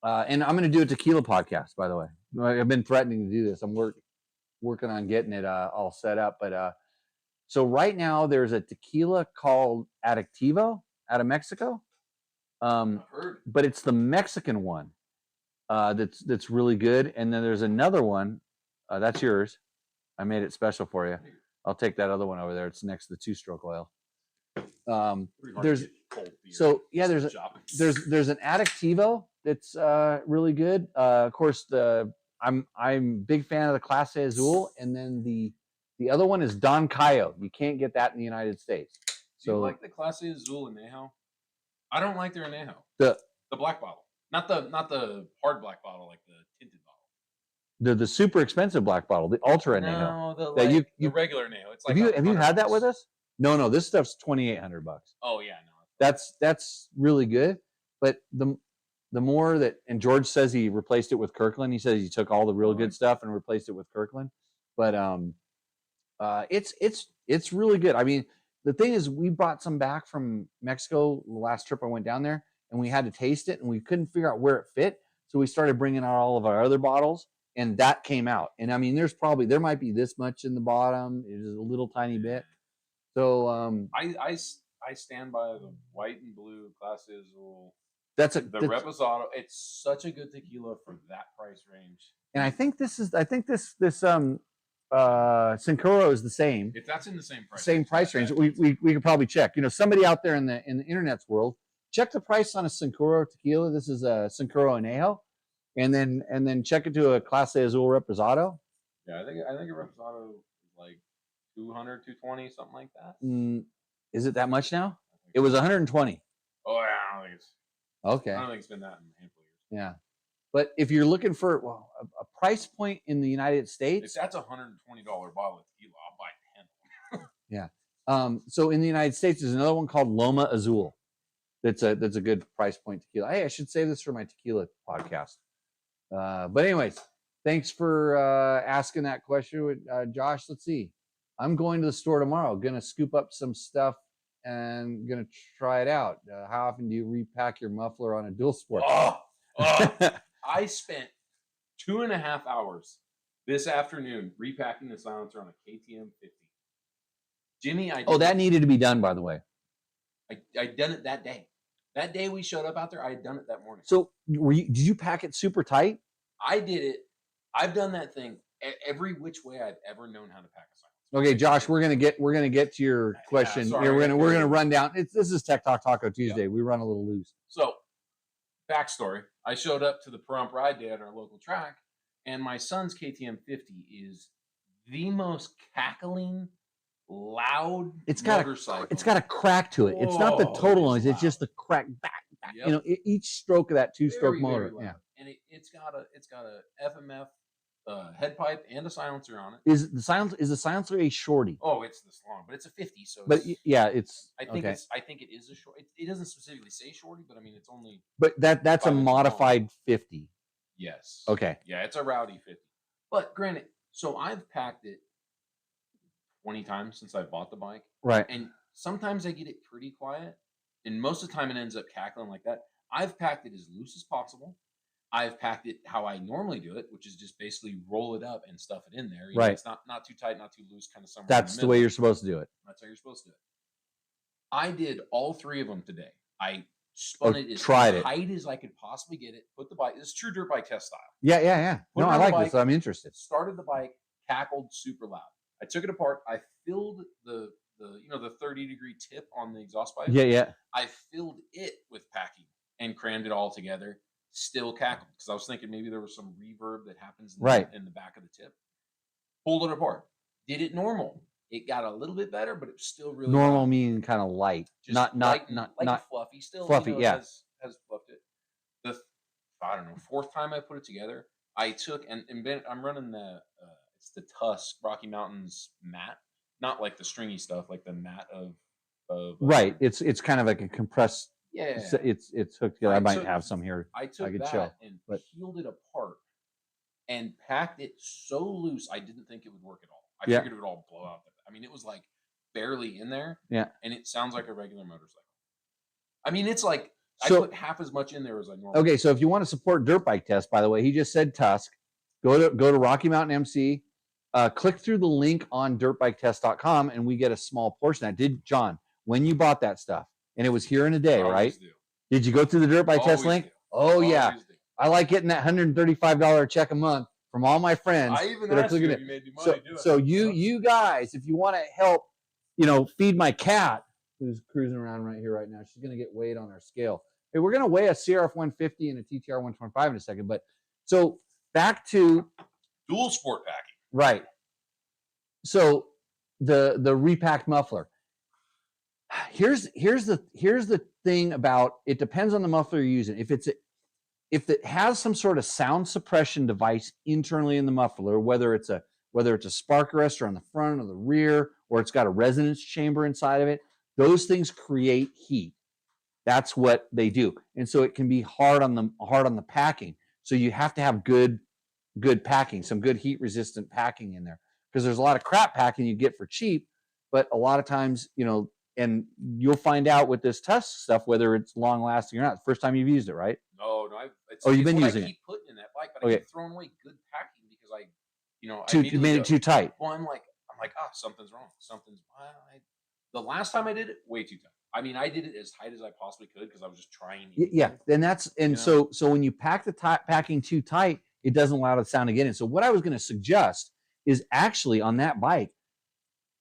G: and I'm going to do a tequila podcast, by the way. I've been threatening to do this. I'm working on getting it all set up. But so right now, there's a tequila called Adictivo out of Mexico. But it's the Mexican one that's really good. And then there's another one. That's yours. I made it special for you. I'll take that other one over there. It's next to the 2-stroke oil. There's an Adictivo that's really good. Of course, I'm a big fan of the Clase Azul, and then the other one is Don Cayo. You can't get that in the United States.
F: Do you like the Clase Azul Anejo? I don't like their Anejo.
G: The
F: black bottle, not the hard black bottle, like the tinted bottle.
G: The super expensive black bottle, the Ultra Anejo.
F: No, the regular Anejo. It's like
G: have you had that with us? No, this stuff's $2,800.
F: Oh yeah, no.
G: That's really good, but the more that, and George says he replaced it with Kirkland. He says he took all the real good stuff and replaced it with Kirkland. But it's really good. I mean, the thing is, we brought some back from Mexico the last trip I went down there, and we had to taste it, and we couldn't figure out where it fit. So we started bringing out all of our other bottles, and that came out. And I mean, there might be this much in the bottom. It is a little tiny bit. So
F: I stand by the white and blue Clase Azul.
G: The
F: Reposado. It's such a good tequila for that price range.
G: And I think this Sincuro is the same.
F: If that's in the same
G: price range, we could probably check. Somebody out there in the internet's world, check the price on a Sincuro tequila. This is a Sincuro Añejo, and then check it to a Clase Azul Reposado.
F: Yeah, I think a Reposado is like 200, 220, something like that.
G: Is it that much now? It was 120.
F: Oh yeah, I don't think it's
G: okay.
F: I don't think it's been that in a handful of years.
G: Yeah. But if you're looking for a price point in the United States,
F: if that's $120 bottle of tequila, I'll buy 10.
G: Yeah. So in the United States, there's another one called Loma Azul. That's a good price point tequila. Hey, I should save this for my tequila podcast. But anyways, thanks for asking that question, Josh. Let's see. I'm going to the store tomorrow. Gonna scoop up some stuff and gonna try it out. How often do you repack your muffler on a dual sport?
F: I spent 2.5 hours this afternoon repacking the silencer on a KTM 50. Jimmy,
G: that needed to be done, by the way.
F: I done it that day. That day we showed up out there, I had done it that morning.
G: So did you pack it super tight?
F: I did it. I've done that thing every which way I've ever known how to pack a silencer.
G: Okay, Josh, we're gonna get to your question.
F: Sorry,
G: we're gonna run down. This is Tech Talk Taco Tuesday. We run a little loose.
F: So, backstory: I showed up to the Pahrump Ride Day at our local track, and my son's KTM 50 is the most cackling, loud motorcycle.
G: It's got a crack to it. It's not the total noise. It's just the crack back.
F: Yep.
G: Each stroke of that two-stroke motor.
F: Very loud.
G: Yeah,
F: and it's got a FMF head pipe and a silencer on it.
G: Is the silencer a shorty?
F: Oh, it's this long, but it's a 50. So,
G: but yeah, it's.
F: I think it is a short. It doesn't specifically say shorty, but I mean it's only.
G: But that's a modified 50.
F: Yes.
G: Okay.
F: Yeah, it's a rowdy 50. But granted, so I've packed it 20 times since I bought the bike.
G: Right.
F: And sometimes I get it pretty quiet, and most of the time it ends up cackling like that. I've packed it as loose as possible. I've packed it how I normally do it, which is just basically roll it up and stuff it in there. You know, it's not too tight, not too loose, kind of somewhere.
G: That's the way you're supposed to do it.
F: That's how you're supposed to do it. I did all 3 of them today. I spun it as tight as I could possibly get it. Put the bike. This is true dirt bike test style.
G: Yeah. No, I like this. I'm interested.
F: Started the bike, cackled super loud. I took it apart. I filled the 30-degree tip on the exhaust pipe.
G: Yeah.
F: I filled it with packing and crammed it all together. Still cackled because I was thinking maybe there was some reverb that happens in the back of the tip. Pulled it apart. Did it normal. It got a little bit better, but it was still really
G: normal.
F: loud.
G: Meaning kind of light,
F: just
G: not
F: fluffy. Still
G: fluffy.
F: has fluffed it. The 4th time I put it together, I took and I'm running it's the Tusk Rocky Mountains mat, not like the stringy stuff, like the mat of
G: right. It's kind of like a compressed.
F: Yeah,
G: it's hooked together. I might have some here.
F: I took that and peeled it apart and packed it so loose I didn't think it would work at all. I figured it would all blow out. I mean, it was like barely in there.
G: Yeah,
F: and it sounds like a regular motorcycle. I mean, it's like I put half as much in there as I normally.
G: Okay, so if you want to support Dirt Bike Test, by the way, he just said Tusk. Go to Rocky Mountain MC. Click through the link on dirtbiketest.com and we get a small portion of that. John, when you bought that stuff, and it was here in a day, right? Did you go through the Dirt Bike Test link? Oh, yeah. I like getting that $135 check a month from all my friends.
F: I even asked you if you made me money.
G: So you guys, if you want to help, feed my cat who's cruising around right here right now, she's going to get weighed on our scale. Hey, we're going to weigh a CRF 150 and a TTR 125 in a second. But so back to
F: dual sport packing.
G: Right. So the repacked muffler. Here's the thing about it. Depends on the muffler you're using. If it has some sort of sound suppression device internally in the muffler, whether it's a spark arrestor on the front or the rear, or it's got a resonance chamber inside of it, those things create heat. That's what they do. And so it can be hard on the packing. So you have to have good packing, some good heat resistant packing in there, because there's a lot of crap packing you get for cheap, but a lot of times, and you'll find out with this Tusk stuff whether it's long lasting or not. First time you've used it, right?
F: No,
G: you've been using
F: I keep putting in that bike, but
G: Okay.
F: I keep throwing away good packing because
G: You made it too tight.
F: Well, I'm like, something's wrong. The last time I did it, way too tight. I mean, I did it as tight as I possibly could because I was just trying.
G: Yeah, and so when you pack the packing too tight, it doesn't allow the sound to get in. So what I was going to suggest is actually on that bike,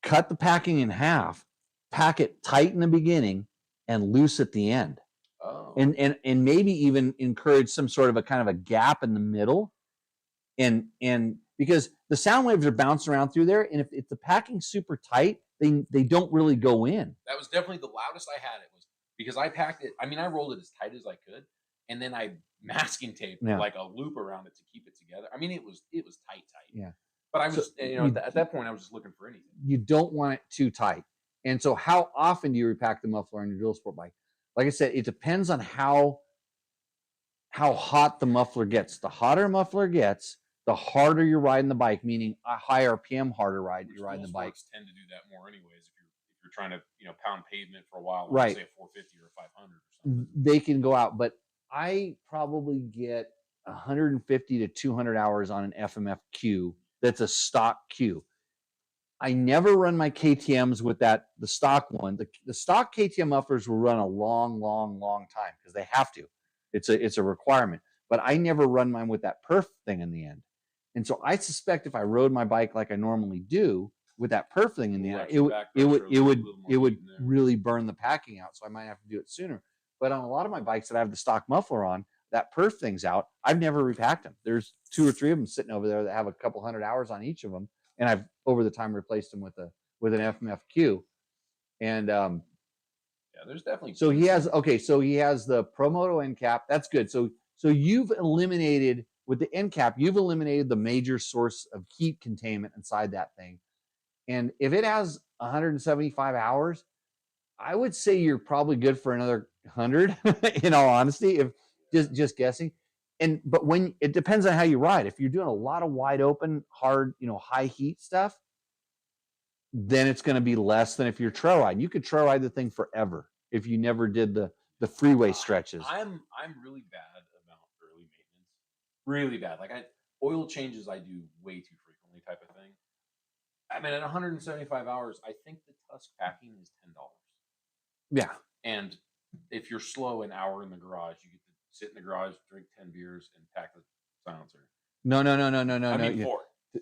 G: cut the packing in half, pack it tight in the beginning, and loose at the end.
F: Oh.
G: And maybe even encourage some sort of a kind of a gap in the middle, and because the sound waves are bouncing around through there, and if the packing's super tight, they don't really go in.
F: That was definitely the loudest I had it, was because I packed it. I mean, I rolled it as tight as I could, and then I masking taped like a loop around it to keep it together. I mean, it was tight.
G: Yeah.
F: But I was, at that point, I was just looking for anything.
G: You don't want it too tight. And so how often do you repack the muffler on your dual sport bike? Like I said, it depends on how hot the muffler gets. The hotter muffler gets, the harder you're riding the bike, meaning a high RPM harder ride you're riding the bike.
F: Tend to do that more anyways if you're trying to, pound pavement for a while, like
G: right.
F: say a 450 or a 500 or something.
G: They can go out, but I probably get 150 to 200 hours on an FMF-Q that's a stock Q. I never run my KTMs with the stock one. The stock KTM mufflers will run a long time because they have to. It's a requirement. But I never run mine with that perf thing in the end. And so I suspect if I rode my bike like I normally do with that perf thing in the end, it would really burn the packing out. So I might have to do it sooner. But on a lot of my bikes that I have the stock muffler on, that perf thing's out. I've never repacked them. There's 2 or 3 of them sitting over there that have a couple hundred hours on each of them, and I've over the time replaced them with an FMF-Q. And
F: there's definitely.
G: So he has the Pro Moto end cap. That's good. So you've eliminated with the end cap, you've eliminated the major source of heat containment inside that thing. And if it has 175 hours, I would say you're probably good for another 100. In all honesty, if just guessing. But when it depends on how you ride. If you're doing a lot of wide open, hard, high heat stuff, then it's going to be less than if you're trail riding. You could trail ride the thing forever if you never did the freeway stretches.
F: I'm really bad about early maintenance. Really bad. Like oil changes I do way too frequently type of thing. I mean, at 175 hours, I think the Tusk packing is $10.
G: Yeah.
F: And if you're slow an hour in the garage, you get to sit in the garage, drink 10 beers, and pack the silencer.
G: No.
F: I mean, 4.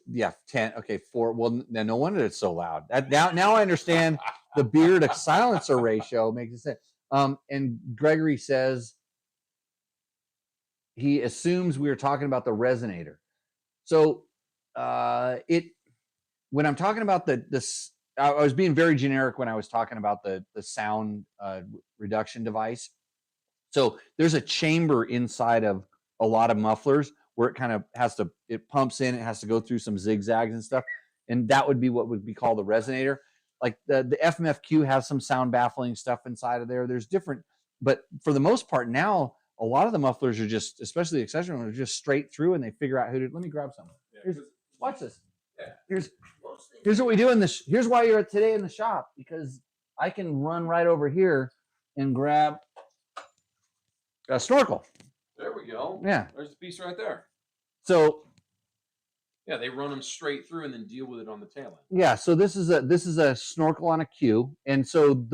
G: Yeah, 10. Okay, 4. Well, no wonder it's so loud. Now I understand the beer to silencer ratio makes sense. And Gregory says he assumes we were talking about the resonator. So when I'm talking about this, I was being very generic when I was talking about the sound reduction device. So there's a chamber inside of a lot of mufflers where it kind of it pumps in, it has to go through some zigzags and stuff. And that would be what would be called the resonator. Like the FMF-Q has some sound baffling stuff inside of there. There's different, but for the most part now, a lot of the mufflers are just, especially the accessory ones, are just straight through and they figure out let me grab some. Watch this. Yeah. Here's what we do here's why you're today in the shop, because I can run right over here and grab a snorkel.
F: There we go.
G: Yeah.
F: There's the piece right there.
G: So
F: yeah, they run them straight through and then deal with it on the tail end.
G: Yeah, so this is a snorkel on a Q, and so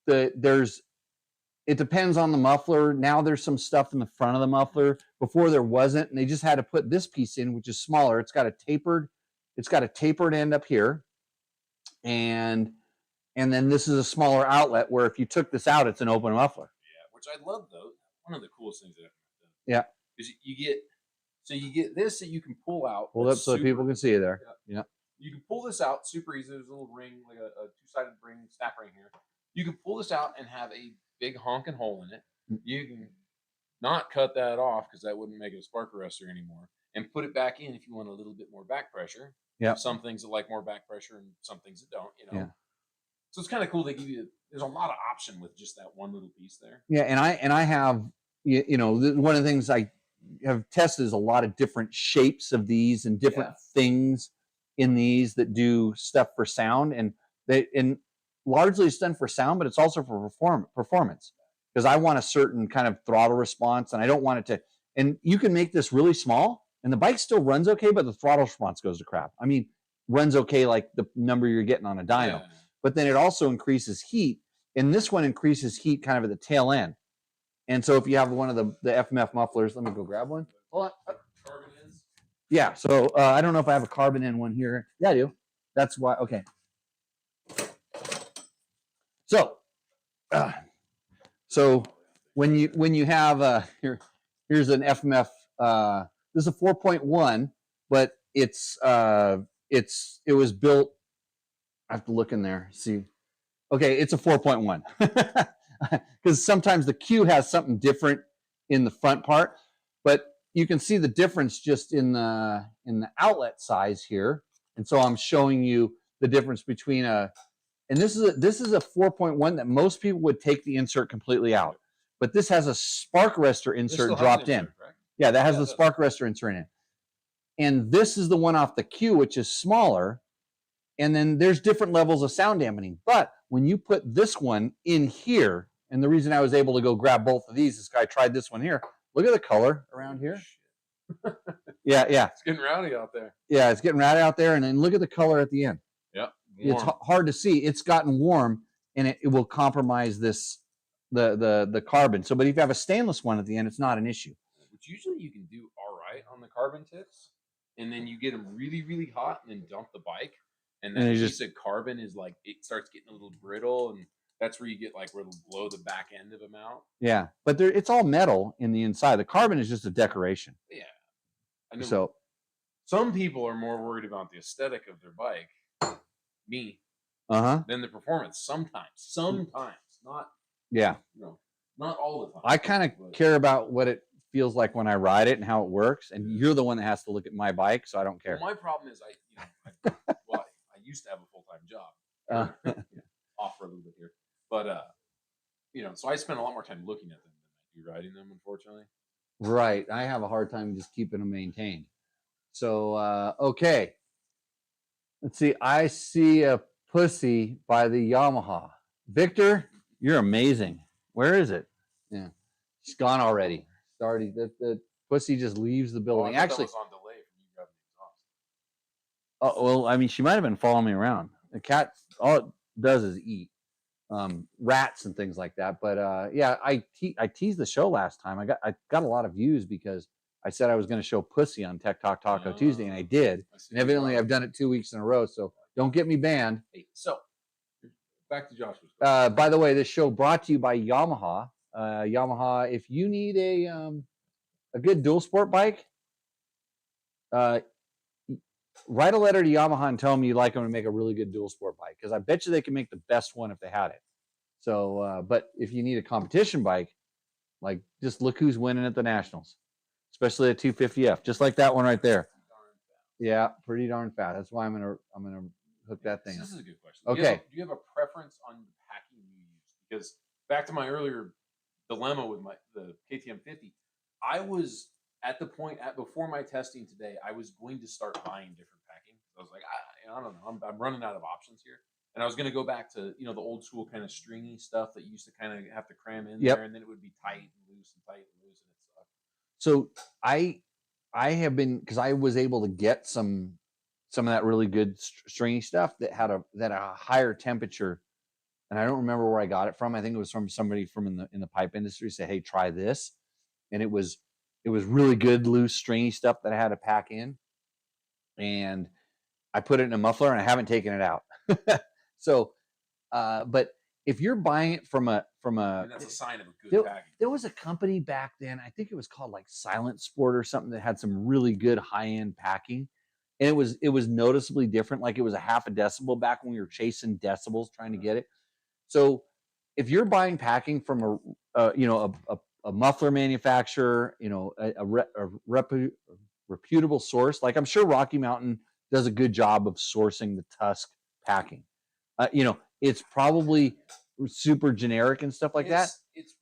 G: it depends on the muffler. Now there's some stuff in the front of the muffler. Before there wasn't, and they just had to put this piece in, which is smaller. It's got a tapered end up here, and then this is a smaller outlet where if you took this out, it's an open muffler.
F: Yeah, which I love though. One of the coolest things that I've done.
G: Yeah,
F: is you get this that you can pull out.
G: Hold up so people can see you there. Yeah.
F: You can pull this out super easy. There's a little ring, like a 2-sided ring, snap ring here. You can pull this out and have a big honking hole in it. You can not cut that off because that wouldn't make it a spark arrestor anymore, and put it back in if you want a little bit more back pressure.
G: Yeah.
F: Some things that like more back pressure and some things that don't.
G: Yeah.
F: So it's kind of cool. They give you. There's a lot of option with just that one little piece there.
G: Yeah, and I have one of the things I have tested is a lot of different shapes of these and different things in these that do stuff for sound, and largely it's done for sound, but it's also for performance, because I want a certain kind of throttle response, and I don't want it to. And you can make this really small, and the bike still runs okay, but the throttle response goes to crap. I mean, runs okay like the number you're getting on a dyno, but then it also increases heat, and this one increases heat kind of at the tail end. And so if you have one of the FMF mufflers, let me go grab one. Hold on.
F: Carbon ends.
G: Yeah, so I don't know if I have a carbon in one here. Yeah, I do. That's why. Okay. So when you have here's an FMF. This is a 4.1, but it was built. I have to look in there, see. Okay, it's a 4.1 because sometimes the Q has something different in the front part, but you can see the difference just in the outlet size here. And so I'm showing you the difference between and this is a 4.1 that most people would take the insert completely out, but this has a spark arrestor insert dropped in. Correct? Yeah, that has the spark arrestor insert in it. And this is the one off the Q, which is smaller. And then there's different levels of sound dampening. But when you put this one in here, and the reason I was able to go grab both of these is I tried this one here. Look at the color around here. Yeah.
F: It's getting rowdy out there.
G: Yeah, it's getting rowdy out there. And then look at the color at the end.
F: Yep.
G: It's hard to see. It's gotten warm, and it will compromise the carbon. So, but if you have a stainless one at the end, it's not an issue.
F: Which usually you can do all right on the carbon tips, and then you get them really, really hot, and then dump the bike. And then piece of carbon is like, it starts getting a little brittle, and that's where you get like where it'll blow the back end of them out.
G: Yeah, but it's all metal in the inside. The carbon is just a decoration.
F: Yeah. I know.
G: So
F: some people are more worried about the aesthetic of their bike, me, than the performance. Sometimes, not.
G: Yeah.
F: Not all the time.
G: I kind of care about what it feels like when I ride it and how it works, and you're the one that has to look at my bike, so I don't care.
F: Well, my problem is I used to have a full-time job. Off for a little bit here, but so I spend a lot more time looking at them than I do riding them, unfortunately.
G: Right, I have a hard time just keeping them maintained. So okay, let's see. I see a pussy by the Yamaha. Victor, you're amazing. Where is it? Yeah, she's gone already. Starting the pussy just leaves the building. Actually,
F: that was on delay from you grabbing the exhaust.
G: Oh well, I mean, she might have been following me around. The cat, all it does is eat rats and things like that. But yeah, I teased the show last time. I got a lot of views because I said I was going to show pussy on Tech Talk Taco Tuesday, and I did. And evidently, I've done it 2 weeks in a row. So don't get me banned.
F: Hey, so back to Joshua's.
G: By the way, this show brought to you by Yamaha. Yamaha, if you need a good dual sport bike, write a letter to Yamaha and tell them you like them to make a really good dual sport bike, because I bet you they can make the best one if they had it. So, but if you need a competition bike, like just look who's winning at the Nationals, especially a 250F, just like that one right there. Yeah, pretty darn fat. That's why I'm gonna hook that thing.
F: This is a good question.
G: Okay.
F: Do you have a preference on the packing you use? Because back to my earlier dilemma with the KTM 50, I was at the point before my testing today, I was going to start buying different packing. I was like, I don't know, I'm running out of options here, and I was going to go back to the old school kind of stringy stuff that you used to kind of have to cram in there, and then it would be tight and loose and tight and loose, and it sucked.
G: So I have been, because I was able to get some of that really good stringy stuff that had a higher temperature, and I don't remember where I got it from. I think it was from somebody from in the pipe industry. Said, hey, try this, and it was really good loose stringy stuff that I had to pack in, and I put it in a muffler, and I haven't taken it out. So, but if you're buying it from a
F: that's a sign of a good package.
G: There was a company back then, I think it was called like Silent Sport or something, that had some really good high-end packing, and it was noticeably different. Like it was a half a decibel back when we were chasing decibels trying to get it. So if you're buying packing from a muffler manufacturer, a reputable source, like I'm sure Rocky Mountain does a good job of sourcing the Tusk packing. it's probably super generic and stuff like that.
F: It's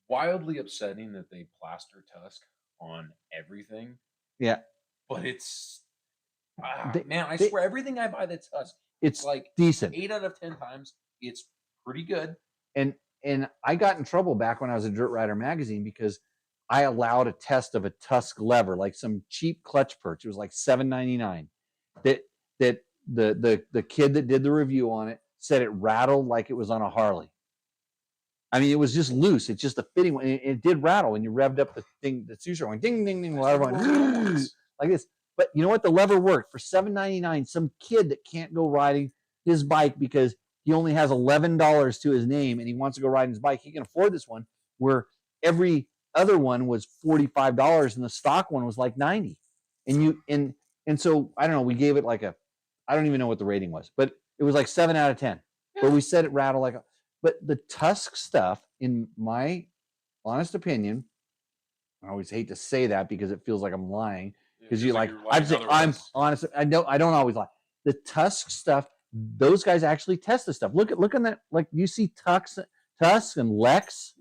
F: wildly upsetting that they plaster Tusk on everything.
G: Yeah,
F: but it's
G: They-
F: man, I
G: they-
F: swear everything I buy that's Tusk,
G: it's
F: like
G: decent.
F: 8 out of 10 times, it's pretty good.
G: And I got in trouble back when I was a Dirt Rider magazine because I allowed a test of a Tusk lever, like some cheap clutch perch. It was like $7.99. That the kid that did the review on it said it rattled like it was on a Harley. I mean, it was just loose. It's just a fitting one. It did rattle when you revved up the thing. The suture went ding ding ding. Lever went like this. But you know what? The lever worked for $7.99. Some kid that can't go riding his bike because he only has $11 to his name and he wants to go riding his bike. He can afford this one, where every other one was $45 and the stock one was like $90. And so I don't know. We gave it like I don't even know what the rating was, but it was like 7 out of 10. But we said it rattled like but the Tusk stuff, in my honest opinion, I always hate to say that because it feels like I'm lying. Because I'm honest. I don't always lie. The Tusk stuff, those guys actually test the stuff. Look on that. Like you see Tusk and Lex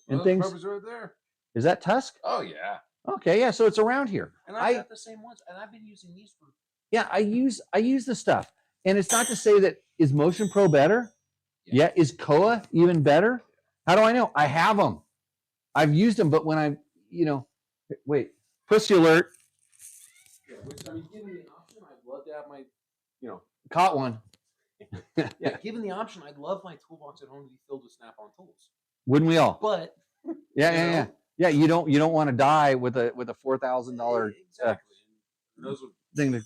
G: and things.
F: Right there.
G: Is that Tusk?
F: Oh yeah.
G: Okay, yeah. So it's around here.
F: And I've got the same ones, and I've been using these for.
G: Yeah, I use the stuff, and it's not to say that is Motion Pro better. Yeah, is Koa even better? How do I know? I have them. I've used them, but when I, wait, pussy alert.
F: Yeah, which I mean, given the option, I'd love to have my,
G: Caught one.
F: Yeah, given the option, I'd love my toolbox at home to be filled with snap-on tools.
G: Wouldn't we all?
F: But
G: yeah. You don't want to die with a $4,000
F: exactly.
G: thing.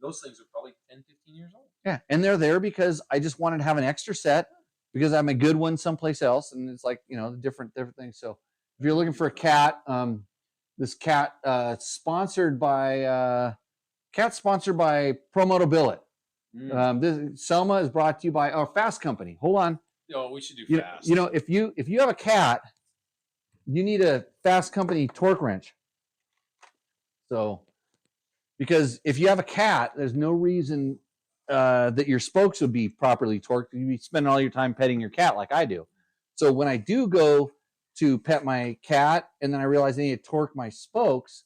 F: Those things are probably 10, 15 years old.
G: Yeah, and they're there because I just wanted to have an extra set because I'm a good one someplace else, and it's like different things. So if you're looking for a cat, this cat sponsored by Pro Moto Billet. This Selma is brought to you by Fasst Company. Hold on.
F: Oh, we should do fast.
G: If you have a cat, you need a Fasst Company torque wrench. So, because if you have a cat, there's no reason that your spokes would be properly torqued. You'd be spending all your time petting your cat like I do. So when I do go to pet my cat and then I realize I need to torque my spokes,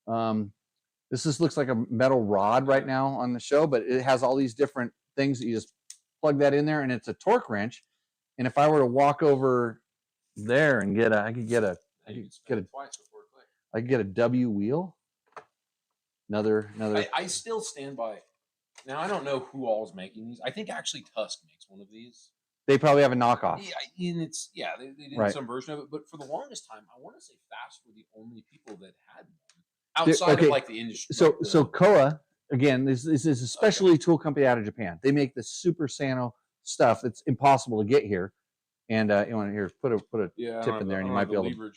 G: this just looks like a metal rod right now on the show, but it has all these different things that you just plug that in there, and it's a torque wrench. And if I were to walk over there and I could get a W wheel. Another.
F: I still stand by. Now I don't know who all is making these. I think actually Tusk makes one of these.
G: They probably have a knockoff.
F: Yeah, and it's they did some version of it, but for the longest time, I want to say Fasst were the only people that had one outside of like the industry.
G: So Koa, again, this is a specialty tool company out of Japan. They make the Super Sano stuff that's impossible to get here. And you want to here put a tip in there, and you might be able to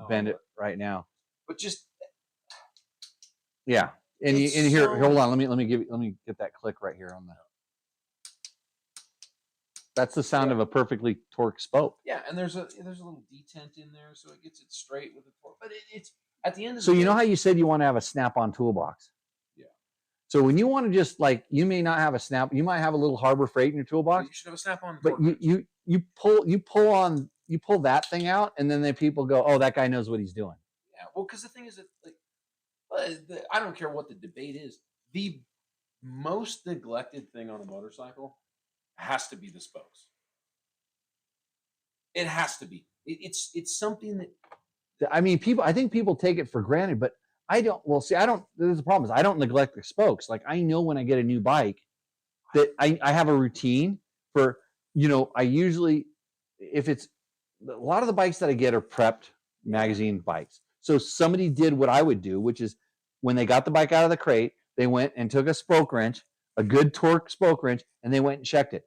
G: bend it right now.
F: But just
G: yeah, and here, hold on. Let me get that click right here on the. That's the sound of a perfectly torqued spoke.
F: Yeah, and there's a little detent in there, so it gets it straight with the torque. But it's at the end of the
G: So
F: day,
G: you know how you said you want to have a snap-on toolbox?
F: Yeah.
G: So when you want to just you may not have a snap, you might have a little Harbor Freight in your toolbox.
F: You should have a snap-on.
G: But you pull that thing out, and then people go, oh, that guy knows what he's doing.
F: Yeah, well, because the thing is that I don't care what the debate is. The most neglected thing on a motorcycle has to be the spokes. It has to be. It's something that.
G: I mean, I think people take it for granted, but I don't. Well, see, I don't. There's the problem is I don't neglect the spokes. Like I know when I get a new bike that I have a routine for. I usually, if it's a lot of the bikes that I get are prepped magazine bikes. So somebody did what I would do, which is when they got the bike out of the crate, they went and took a spoke wrench, a good torque spoke wrench, and they went and checked it.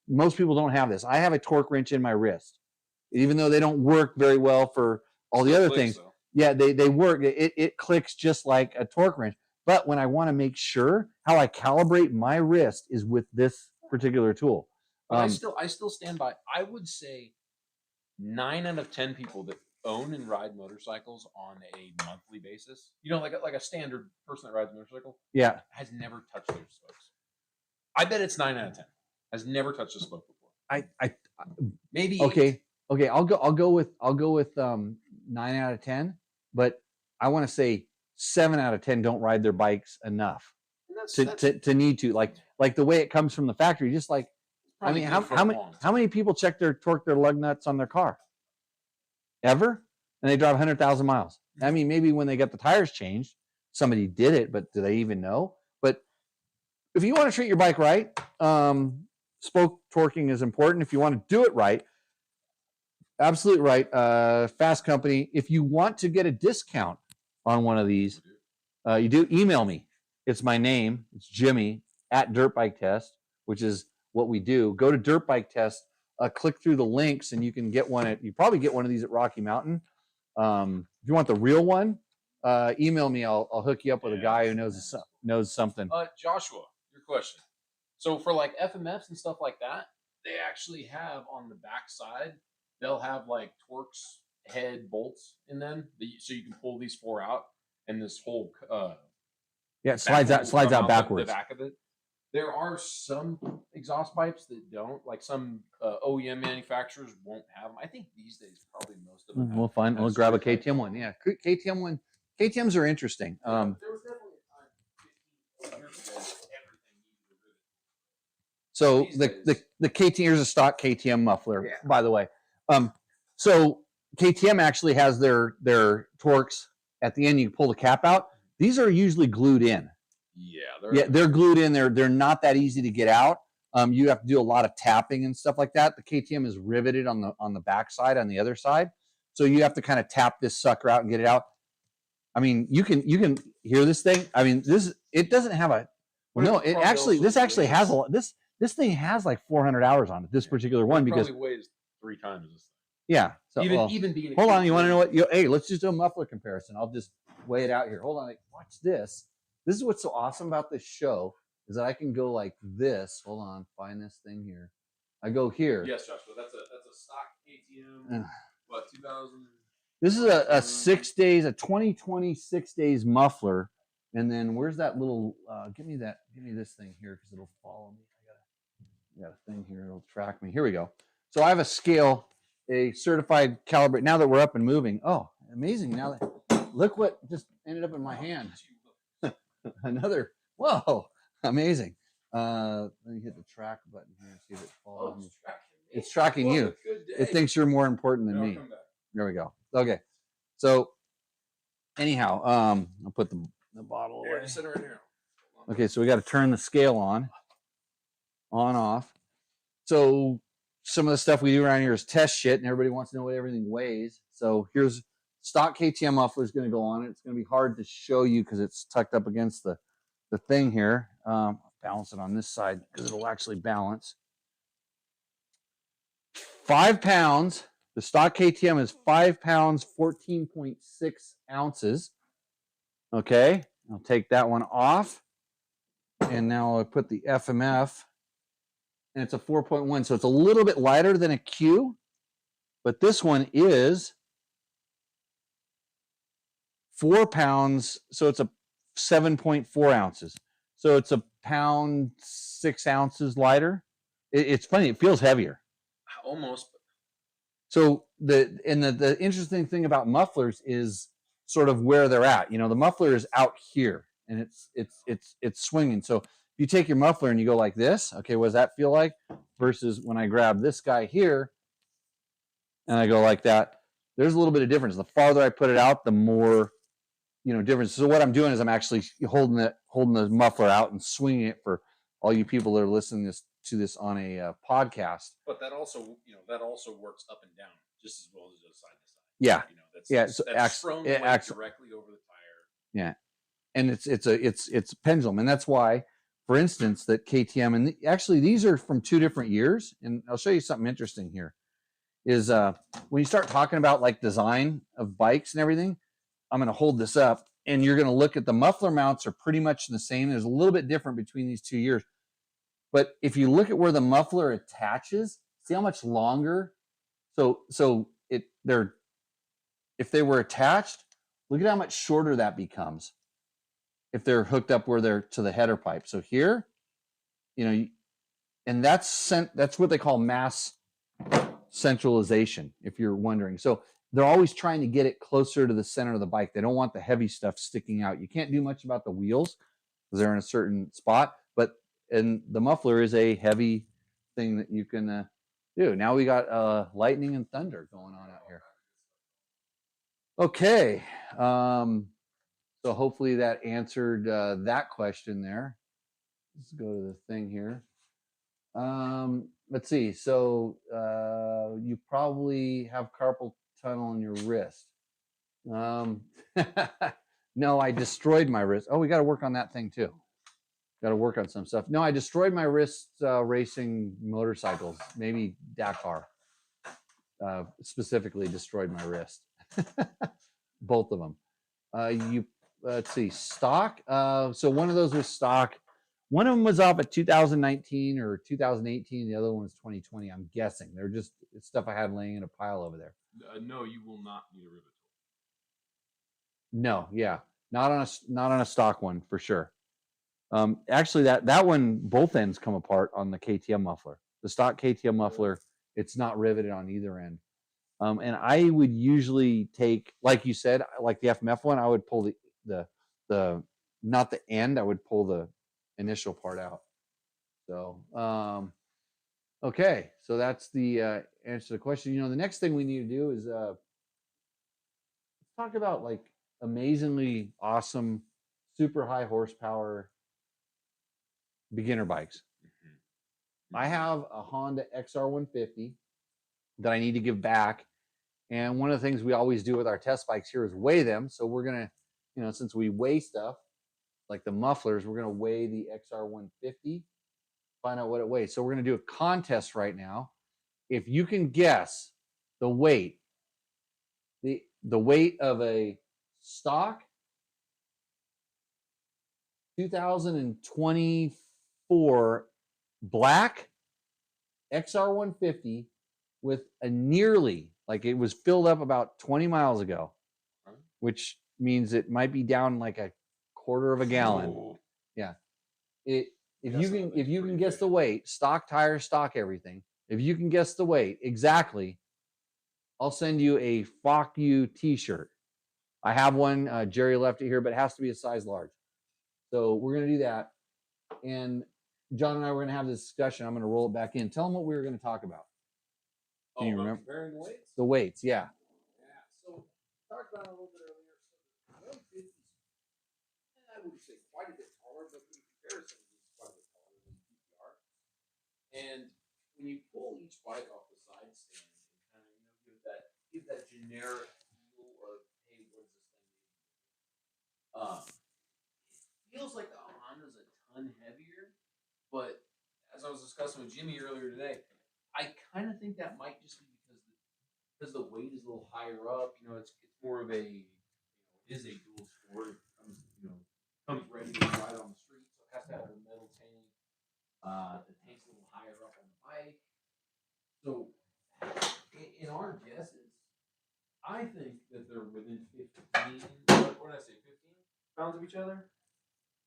G: Most people don't have this. I have a torque wrench in my wrist, even though they don't work very well for all the other things. Though. Yeah, they work. It clicks just like a torque wrench. But when I want to make sure how I calibrate my wrist is with this particular tool.
F: I still stand by. I would say 9 out of 10 people that own and ride motorcycles on a monthly basis, like a standard person that rides a motorcycle,
G: yeah,
F: has never touched their spokes. I bet it's 9 out of 10. Has never touched a spoke before.
G: I
F: Maybe
G: okay. Okay, I'll go with 9 out of 10, but I want to say 7 out of 10 don't ride their bikes enough to need to like the way it comes from the factory. Just like, I mean, how many people check their torque, their lug nuts on their car ever, and they drive 100,000 miles? I mean, maybe when they got the tires changed, somebody did it, but do they even know? But if you want to treat your bike right, spoke torquing is important. If you want to do it right, absolutely right. Fasst Company. If you want to get a discount on one of these, you do email me. It's my name. It's Jimmy at Dirt Bike Test, which is what we do. Go to Dirt Bike Test, click through the links, and you can get one you probably get one of these at Rocky Mountain. If you want the real one, email me. I'll hook you up with a guy who knows something.
F: Joshua, your question. So for like FMFs and stuff like that, they actually have on the back side, they'll have like Torx head bolts in them, so you can pull these 4 out, and this whole
G: it slides out backwards.
F: The back of it. There are some exhaust pipes that don't, like some OEM manufacturers won't have them. I think these days probably most of them.
G: We'll grab a KTM one. Yeah, KTM one. KTMs are interesting.
F: There was definitely a time 15 years ago, everything needed a rivet.
G: So the KTM, here's a stock KTM muffler, by the way. So KTM actually has their Torx at the end. You pull the cap out. These are usually glued in. They're glued in. They're not that easy to get out. You have to do a lot of tapping and stuff like that. The KTM is riveted on the back side, on the other side, so you have to kind of tap this sucker out and get it out. I mean, you can hear this thing. I mean, it doesn't have a this actually has a lot. This thing has like 400 hours on it. This particular one, because
F: probably weighs 3 times this thing.
G: Yeah. So
F: even being
G: hold on, you want to know what? Hey, let's just do a muffler comparison. I'll just weigh it out here. Hold on, watch this. This is what's so awesome about this show is that I can go like this. Hold on, find this thing here. I go here.
F: Yes, Joshua, that's a stock KTM. What 2000?
G: This is a 6 days, a 2020 6 days muffler. And then where's that little? Give me this thing here because it'll follow me. I got a thing here. It'll track me. Here we go. So I have a scale, a certified calibrate. Now that we're up and moving. Oh, amazing! Now that look what just ended up in my hand. Another. Whoa, amazing. Let me hit the track button here and see if it follows me. It's tracking you. It thinks you're more important than me. There we go. Okay. So anyhow, I'll put the bottle away.
F: Sit right here.
G: Okay, so we got to turn the scale on, off. So some of the stuff we do around here is test shit, and everybody wants to know what everything weighs. So here's stock KTM muffler is going to go on it. It's going to be hard to show you because it's tucked up against the thing here. Balance it on this side because it'll actually balance. 5 pounds. The stock KTM is 5 pounds, 14.6 ounces. Okay, I'll take that one off. And now I'll put the FMF. And it's a 4.1, so it's a little bit lighter than a Q. But this one is 4 pounds, so it's a 7.4 ounces. So it's a pound 6 ounces lighter. It's funny, it feels heavier.
F: Almost.
G: So the interesting thing about mufflers is sort of where they're at. You know, the muffler is out here and it's swinging. So if you take your muffler and you go like this, okay, what does that feel like? Versus when I grab this guy here and I go like that, there's a little bit of difference. The farther I put it out, the more, difference. So what I'm doing is I'm actually holding the muffler out and swinging it for all you people that are listening to this on a podcast.
F: But that also works up and down just as well as it does side to side.
G: Yeah.
F: It acts directly over the tire.
G: Yeah. And it's pendulum. And that's why, for instance, that KTM, and actually these are from 2 different years. And I'll show you something interesting here is when you start talking about like design of bikes and everything, I'm going to hold this up and you're going to look at the muffler mounts are pretty much the same. There's a little bit different between these 2 years. But if you look at where the muffler attaches, see how much longer. So if they were attached, look at how much shorter that becomes. If they're hooked up where they're to the header pipe. So here, and that's what they call mass centralization, if you're wondering. So they're always trying to get it closer to the center of the bike. They don't want the heavy stuff sticking out. You can't do much about the wheels because they're in a certain spot, and the muffler is a heavy thing that you can do. Now we got lightning and thunder going on out here. Okay. So hopefully that answered that question there. Let's go to the thing here. Let's see. So you probably have carpal tunnel in your wrist. No, I destroyed my wrist. Oh, we got to work on that thing too. Got to work on some stuff. No, I destroyed my wrist racing motorcycles, maybe Dakar. Specifically destroyed my wrist. Both of them. Let's see, stock. So one of those was stock. One of them was off at 2019 or 2018. The other one was 2020. I'm guessing they're just stuff I had laying in a pile over there.
F: No, you will not need a rivet tool.
G: No, yeah, not on a stock one for sure. Actually, that one, both ends come apart on the KTM muffler. The stock KTM muffler, it's not riveted on either end. And I would usually take, like you said, like the FMF one, I would pull the not the end, I would pull the initial part out. So, okay, so that's the answer to the question. The next thing we need to do is let's talk about like amazingly awesome, super high horsepower beginner bikes. I have a Honda XR150 that I need to give back. And one of the things we always do with our test bikes here is weigh them. So we're going to, since we weigh stuff like the mufflers, we're going to weigh the XR150, find out what it weighs. So we're going to do a contest right now. If you can guess the weight, the weight of a stock 2024 black XR150 with a nearly, like it was filled up about 20 miles ago, which means it might be down like a quarter of a gallon. Ooh. Yeah. If you can guess the weight, stock tires, stock everything. If you can guess the weight exactly, I'll send you a "Fuck You" t-shirt. I have one. Jerry left it here, but it has to be a size large. So we're going to do that. And John and I were going to have this discussion. I'm going to roll it back in. Tell them what we were going to talk about. Can you remember?
F: Comparing weights?
G: The weights, yeah.
F: Yeah. So talked about it a little bit earlier. So the 150s, I wouldn't say quite a bit taller, but in comparison, it's quite a bit taller than the PPR. And when you pull each bike off the side stand and kind of give that generic feel of, hey, what is this thing doing? It feels like the Honda's a ton heavier, but as I was discussing with Jimmy earlier today, I kind of think that might just be because the weight is a little higher up. It's more of it is a dual sport. It comes ready to ride on the street, so it has to have a metal tank. The tank's a little higher up on the bike. So, in our guesses, I think that they're within 15. What did I say? 15 pounds of each other.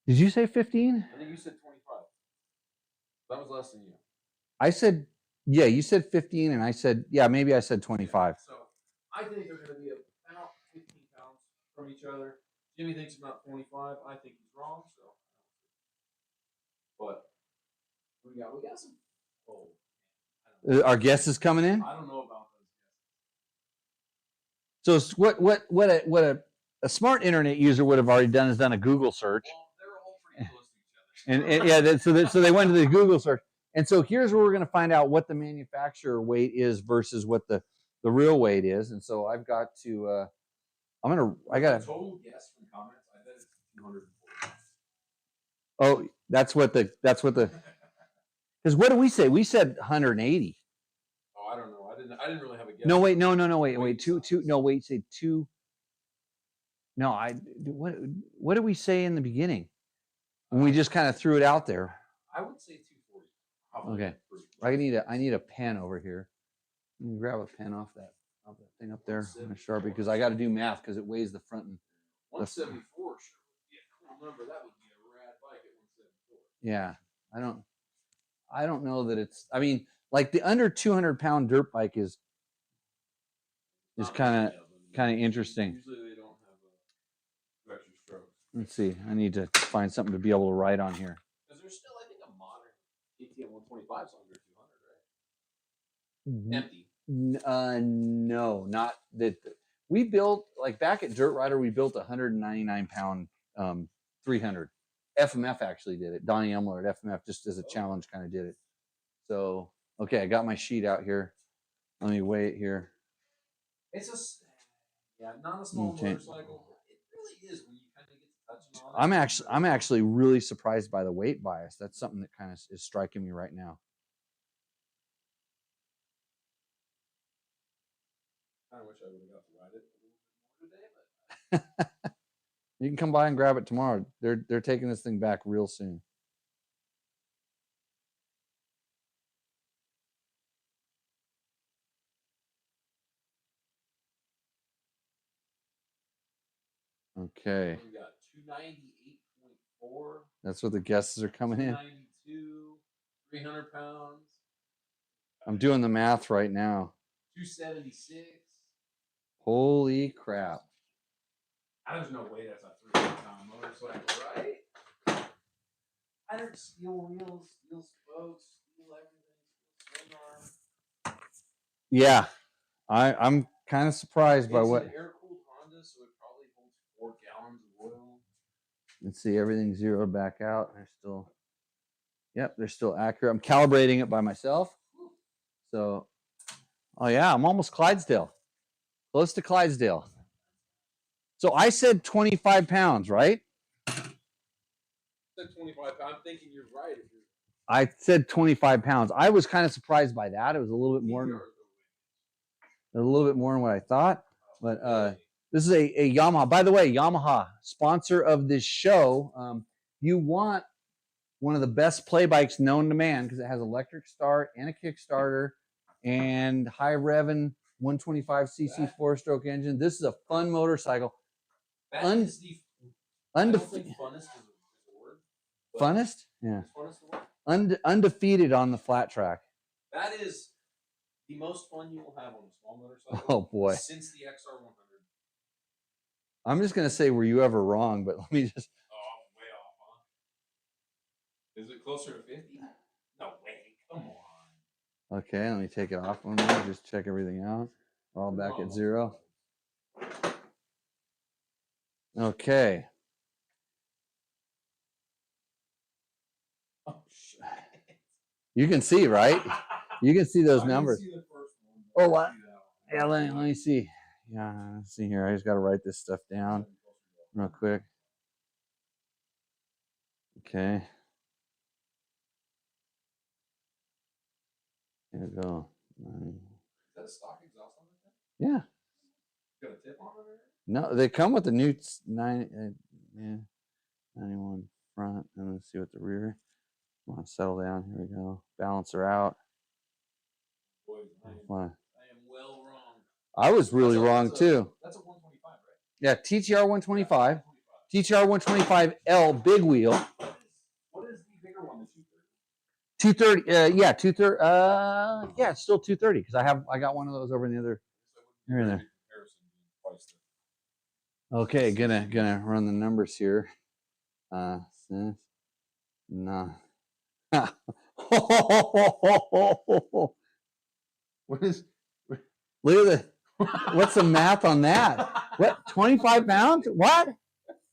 G: Did you say 15?
F: I think you said 25. That was less than you.
G: I said, yeah, you said 15, and I said, yeah, maybe I said 25.
F: So I think they're going to be about 15 pounds from each other. Jimmy thinks about 25. I think he's wrong. So, but what do we got? We got some. Oh,
G: our guest is coming in.
F: I don't know about
G: So
F: those guesses.
G: what a smart internet user would have already done is done a Google search.
F: Well, they're all pretty close to each other.
G: And yeah, so they went to the Google search. And so here's where we're going to find out what the manufacturer weight is versus what the real weight is. And so I've got to, I got to.
F: Total guess from comments, I bet it's 240.
G: Oh, that's what the, because what did we say? We said 180.
F: Oh, I don't know. I didn't really have a guess.
G: No, wait, no, wait, two, no, wait, say two. No, what did we say in the beginning? When we just kind of threw it out there.
F: I would say 240. Probably.
G: Okay. I need a pen over here. Let me grab a pen off that thing up there, and a Sharpie, because I got to do math because it weighs the front and
F: 174 sure would be a cool number. That would be a rad bike at 174.
G: Yeah, I don't know that it's. I mean, like the under 200-pound dirt bike is kind of interesting.
F: Usually they don't have extra strokes.
G: Let's see. I need to find something to be able to write on here.
F: Because there's still, I think, a modern ATM 125 is under 200, right? Empty.
G: No, not that. We built, like back at Dirt Rider, we built a 199-pound 300. FMF actually did it. Donnie Emler at FMF, just as a challenge, kind of did it. So, okay, I got my sheet out here. Let me weigh it here.
F: It's not a small motorcycle. It really is when you kind of get to touching on it.
G: I'm actually really surprised by the weight bias. That's something that kind of is striking me right now.
F: I wish I would have got to ride it a little bit more today, but
G: You can come by and grab it tomorrow. They're taking this thing back real soon. Okay.
F: we got 298.4.
G: That's what the guesses are coming in.
F: 292, 300 pounds.
G: I'm doing the math right now.
F: 276.
G: Holy crap.
F: There's no way that's a 300-pound motorcycle, right? I heard steel wheels, steel spokes, steel everything, steel swing arm.
G: Yeah. I'm kind of surprised by what.
F: It's an air-cooled Honda, so it probably holds 4 gallons of oil.
G: Let's see, everything's zeroed back out. They're still accurate. I'm calibrating it by myself. So, oh yeah, I'm almost Clydesdale. Close to Clydesdale. So I said 25 pounds, right?
F: Said 25. I'm thinking you're right.
G: I said 25 pounds. I was kind of surprised by that. It was a little bit more than what I thought. But this is a Yamaha. By the way, Yamaha, sponsor of this show. You want one of the best play bikes known to man because it has electric start and a Kickstarter and high revving 125cc 4-stroke engine. This is a fun motorcycle.
F: That is the undefeated. Funnest is a word.
G: Funnest? Yeah.
F: Funnest the word?
G: Undefeated on the flat track.
F: That is the most fun you will have on a small motorcycle.
G: Oh boy.
F: Since the XR100.
G: I'm just gonna say, were you ever wrong? But let me just.
F: Oh, way off, huh? Is it closer to 50? No way. Come on.
G: Okay, let me take it off one more. Just check everything out. We're all back at 0. Okay.
F: Oh shit.
G: You can see, right? You can see those
F: I
G: numbers.
F: didn't see the first one,
G: Oh, what?
F: Yeah,
G: let me see. Yeah, let's see here. I just got to write this stuff down real quick. Okay. Here we go.
F: Is that a stock exhaust on it?
G: Yeah.
F: Got a tip on it?
G: No, they come with the new 91 front. And let's see what the rear. Come on, settle down. Here we go. Balance her out.
F: Boys, I am well wrong.
G: I was really wrong too.
F: That's a 125, right?
G: Yeah, TTR 125. TTR 125L big wheel.
F: What is the bigger one? The
G: 230. Yeah, 230. Yeah, it's still 230 because I got one of those over in the other. Here in there. Okay, gonna run the numbers here. No. What is? Look at the. What's the math on that? What? 25 pounds? What?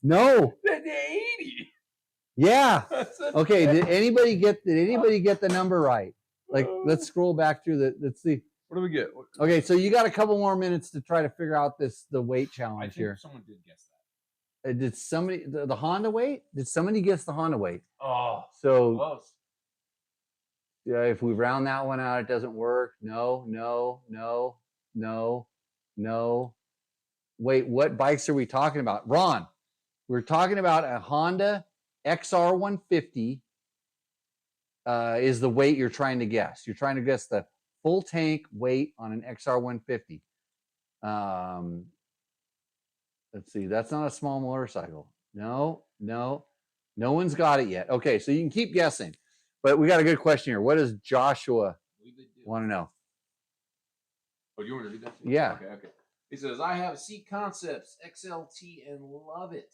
G: No.
F: 80.
G: Yeah. Okay. Did anybody get the number right? Like, let's scroll back through let's see.
H: What do we get?
G: Okay, so you got a couple more minutes to try to figure out the weight challenge
F: I think
G: here.
F: someone did guess that.
G: Did somebody the Honda weight? Did somebody guess the Honda weight?
F: Oh,
G: So
F: close.
G: yeah, if we round that one out, it doesn't work. No. Wait, what bikes are we talking about? Ron, we're talking about a Honda XR150 is the weight you're trying to guess. You're trying to guess the full tank weight on an XR150. Let's see. That's not a small motorcycle. No one's got it yet. Okay, so you can keep guessing. But we got a good question here. What does Joshua want to know?
F: Oh, you want to do that?
G: Yeah.
F: Okay. He says, I have Seat Concepts XLT and love it.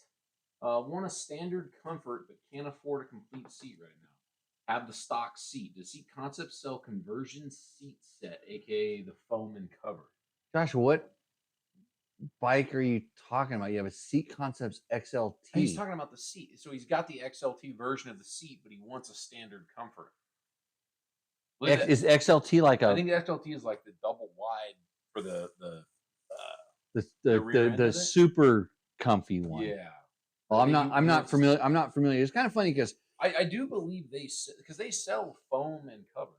F: Want a standard comfort, but can't afford a complete seat right now. Have the stock seat. Does Seat Concepts sell conversion seat set, aka the foam and cover?
G: Joshua, what bike are you talking about? You have a Seat Concepts XLT.
F: He's talking about the seat. So he's got the XLT version of the seat, but he wants a standard comfort.
G: Is XLT like
F: I think the XLT is like the double wide for
G: the super comfy one.
F: Yeah.
G: Well, I'm not familiar. I'm not familiar. It's kind of funny because
F: I do believe they sell foam and covers.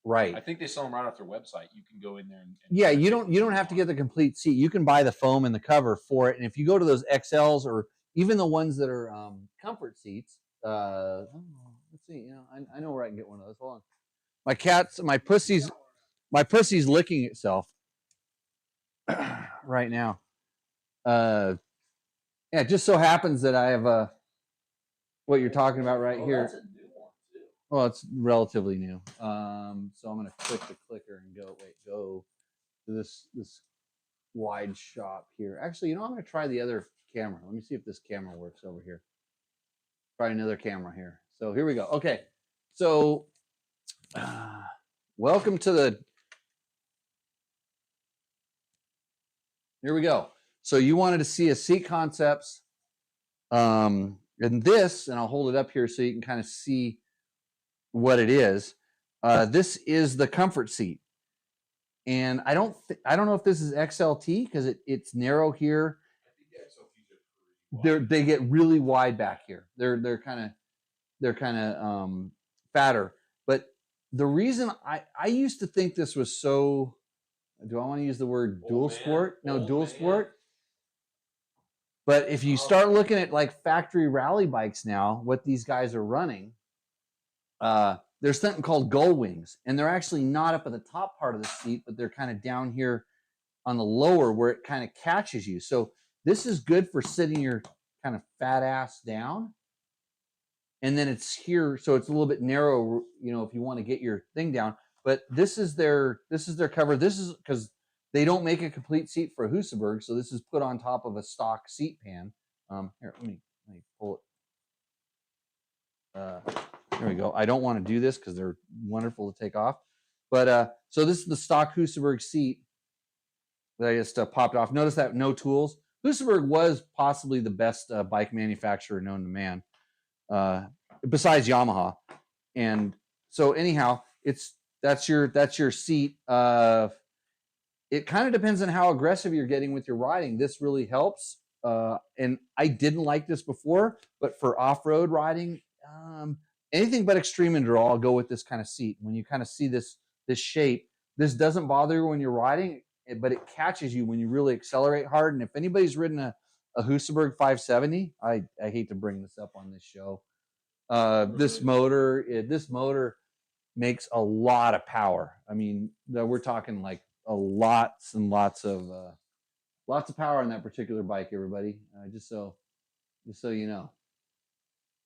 G: Right.
F: I think they sell them right off their website. You can go in there and
G: yeah, you don't have to get the complete seat. You can buy the foam and the cover for it. And if you go to those XLs or even the ones that are comfort seats, let's see. You know, I know where I can get one of those. Hold on. My pussy's licking itself right now. Yeah, it just so happens that I have what you're talking about right here.
F: That's a new one too.
G: Well, it's relatively new. So I'm gonna click the clicker and go to this wide shot here. Actually, you know, I'm gonna try the other camera. Let me see if this camera works over here. Try another camera here. So here we go. Okay, so welcome to the. Here we go. So you wanted to see a Seat Concepts, and this, and I'll hold it up here so you can kind of see what it is. This is the comfort seat, and I don't know if this is XLT because it's narrow here. They get really wide back here. They're kind of fatter. But the reason I used to think this was so. Do I want to use the word dual sport? No, dual sport. But if you start looking at like factory rally bikes now, what these guys are running, there's something called gull wings, and they're actually not up at the top part of the seat, but they're kind of down here on the lower where it kind of catches you. So this is good for sitting your kind of fat ass down. And then it's here, so it's a little bit narrow, you know, if you want to get your thing down. But this is their cover. This is because they don't make a complete seat for a Husaberg, so this is put on top of a stock seat pan. Here, let me pull it. There we go. I don't want to do this because they're wonderful to take off. But so this is the stock Husaberg seat that I just popped off. Notice that no tools. Husaberg was possibly the best bike manufacturer known to man, besides Yamaha. And so anyhow, that's your seat. It kind of depends on how aggressive you're getting with your riding. This really helps. And I didn't like this before, but for off-road riding, anything but extreme enduro, I'll go with this kind of seat. When you kind of see this shape, this doesn't bother you when you're riding, but it catches you when you really accelerate hard. And if anybody's ridden a Husaberg 570, I hate to bring this up on this show. This motor makes a lot of power. I mean, we're talking like lots and lots of power on that particular bike, everybody. Just so you know.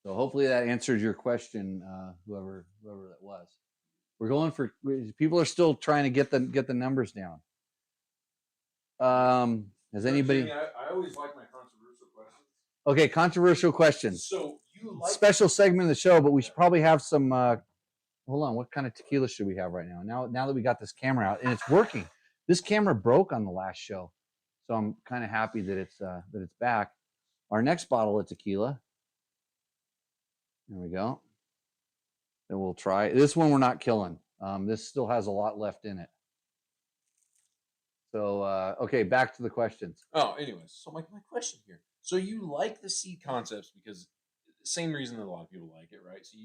G: So hopefully that answers your question, whoever that was. We're going for people are still trying to get the numbers down. Has anybody?
F: I always like my controversial questions.
G: Okay, controversial questions.
F: So you like
G: special segment of the show, but we should probably have some. Hold on, what kind of tequila should we have right now? Now that we got this camera out and it's working. This camera broke on the last show, so I'm kind of happy that it's back. Our next bottle of tequila. There we go. Then we'll try this one. We're not killing. This still has a lot left in it. So okay, back to the questions.
F: Oh, anyways, so my question here. So you like the Seat Concepts because same reason that a lot of people like it, right? So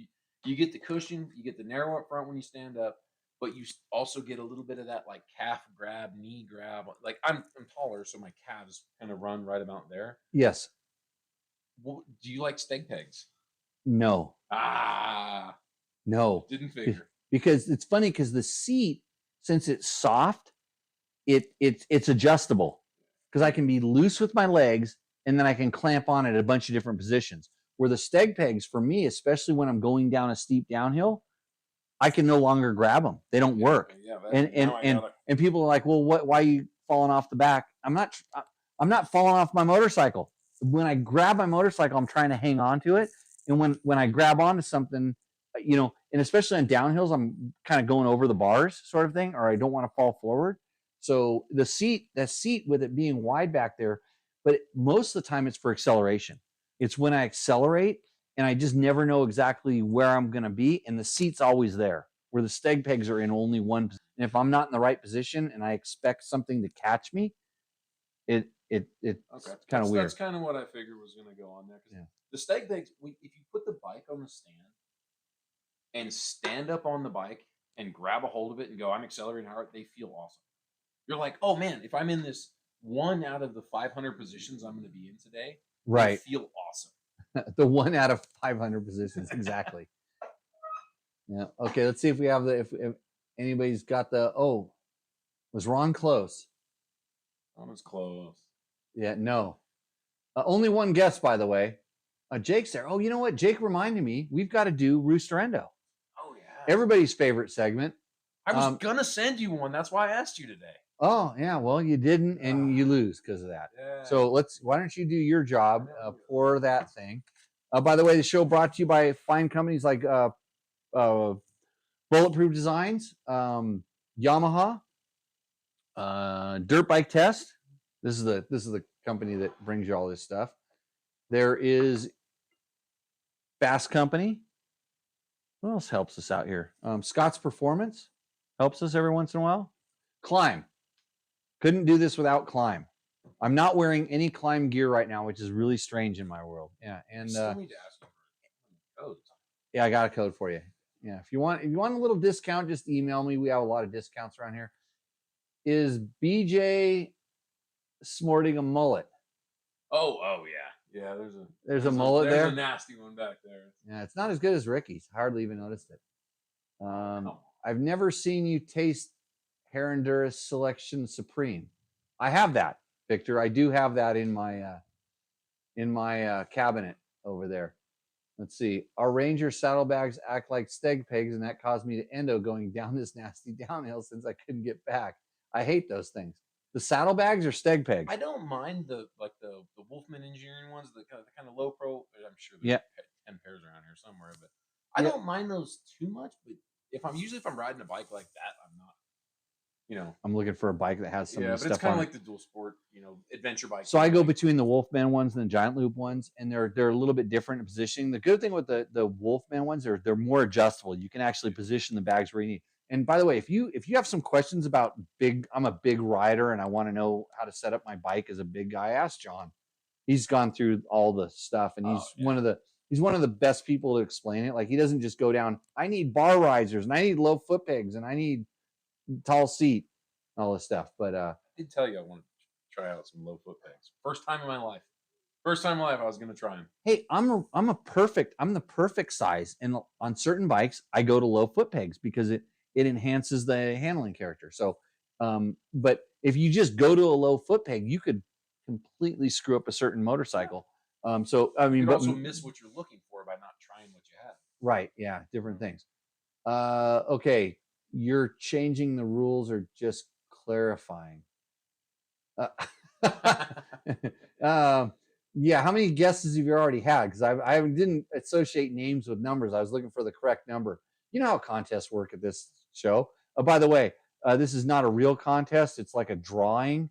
F: you get the cushion, you get the narrow up front when you stand up, but you also get a little bit of that like calf grab, knee grab. Like I'm taller, so my calves kind of run right about there.
G: Yes.
F: Well, do you like steg pegs?
G: No. No.
F: Didn't figure.
G: Because it's funny because the seat, since it's soft, it's adjustable. Because I can be loose with my legs and then I can clamp on it at a bunch of different positions. Where the steg pegs for me, especially when I'm going down a steep downhill, I can no longer grab them. They don't work.
F: Yeah,
G: and people are like, well, why are you falling off the back? I'm not falling off my motorcycle. When I grab my motorcycle, I'm trying to hang on to it. And when I grab onto something, and especially on downhills, I'm kind of going over the bars sort of thing, or I don't want to fall forward. So the seat with it being wide back there, but most of the time it's for acceleration. It's when I accelerate and I just never know exactly where I'm going to be. And the seat's always there, where the steg pegs are in only one position. And if I'm not in the right position and I expect something to catch me, it's kind of weird.
F: That's kind of what I figured was going to go on there. The steg pegs, if you put the bike on the stand and stand up on the bike and grab a hold of it and go, I'm accelerating hard, they feel awesome. You're like, oh man, if I'm in this 1 out of the 500 positions I'm going to be in today,
G: right,
F: they feel awesome.
G: The 1 out of 500 positions, exactly. Yeah. Okay. Let's see if we have if anybody's got was Ron close?
F: Ron was close.
G: Yeah. No. Only one guess, by the way. Jake's there. Oh, you know what? Jake reminded me. We've got to do Roosterendo.
F: Oh yeah.
G: Everybody's favorite segment.
F: I was gonna send you one. That's why I asked you today.
G: Oh yeah. Well, you didn't, and you lose because of that.
F: Yeah.
G: So why don't you do your job for that thing? By the way, the show brought to you by fine companies like Bulletproof Designs, Yamaha, Dirt Bike Test. This is the company that brings you all this stuff. There is Fasst Company. What else helps us out here? Scott's Performance helps us every once in a while. Climb. Couldn't do this without Climb. I'm not wearing any Climb gear right now, which is really strange in my world. Yeah, and
F: still need to ask you for codes.
G: Yeah, I got a code for you. Yeah, if you want a little discount, just email me. We have a lot of discounts around here. Is BJ sporting a mullet?
F: Oh yeah. Yeah,
G: there's a mullet there.
F: There's a nasty one back there.
G: Yeah, it's not as good as Ricky's. Hardly even noticed it. I've never seen you taste Herendurus Selection Supreme. I have that, Victor. I do have that in my cabinet over there. Let's see. Our Ranger saddlebags act like steg pegs, and that caused me to endo going down this nasty downhill since I couldn't get back. I hate those things. The saddlebags or steg pegs?
F: I don't mind the Wolfman engineering ones, the kind of low pro. I'm sure there's 10 pairs around here somewhere, but I don't mind those too much. But if I'm riding a bike like that, I'm not.
G: I'm looking for a bike that has some of the stuff on it.
F: It's kind of like the dual sport, adventure bike.
G: So I go between the Wolfman ones and the Giant Loop ones, and they're a little bit different in positioning. The good thing with the Wolfman ones, they're more adjustable. You can actually position the bags where you need. And by the way, if you have some questions about I'm a big rider and I want to know how to set up my bike as a big guy, ask John. He's gone through all the stuff, and he's one of the best people to explain it. Like, he doesn't just go down, I need bar risers and I need low foot pegs and I need tall seat, all this stuff. But
F: I did tell you I wanted to try out some low foot pegs. First time in my life I was going to try them.
G: Hey, I'm the perfect size, and on certain bikes I go to low foot pegs because it enhances the handling character. So but if you just go to a low foot peg, you could completely screw up a certain motorcycle. So I mean,
F: you also miss what you're looking for by not trying what you have.
G: Right. Yeah. Different things. Okay. You're changing the rules or just clarifying? Yeah. How many guesses have you already had? Because I didn't associate names with numbers. I was looking for the correct number. You know how contests work at this show. By the way, this is not a real contest. It's like a drawing,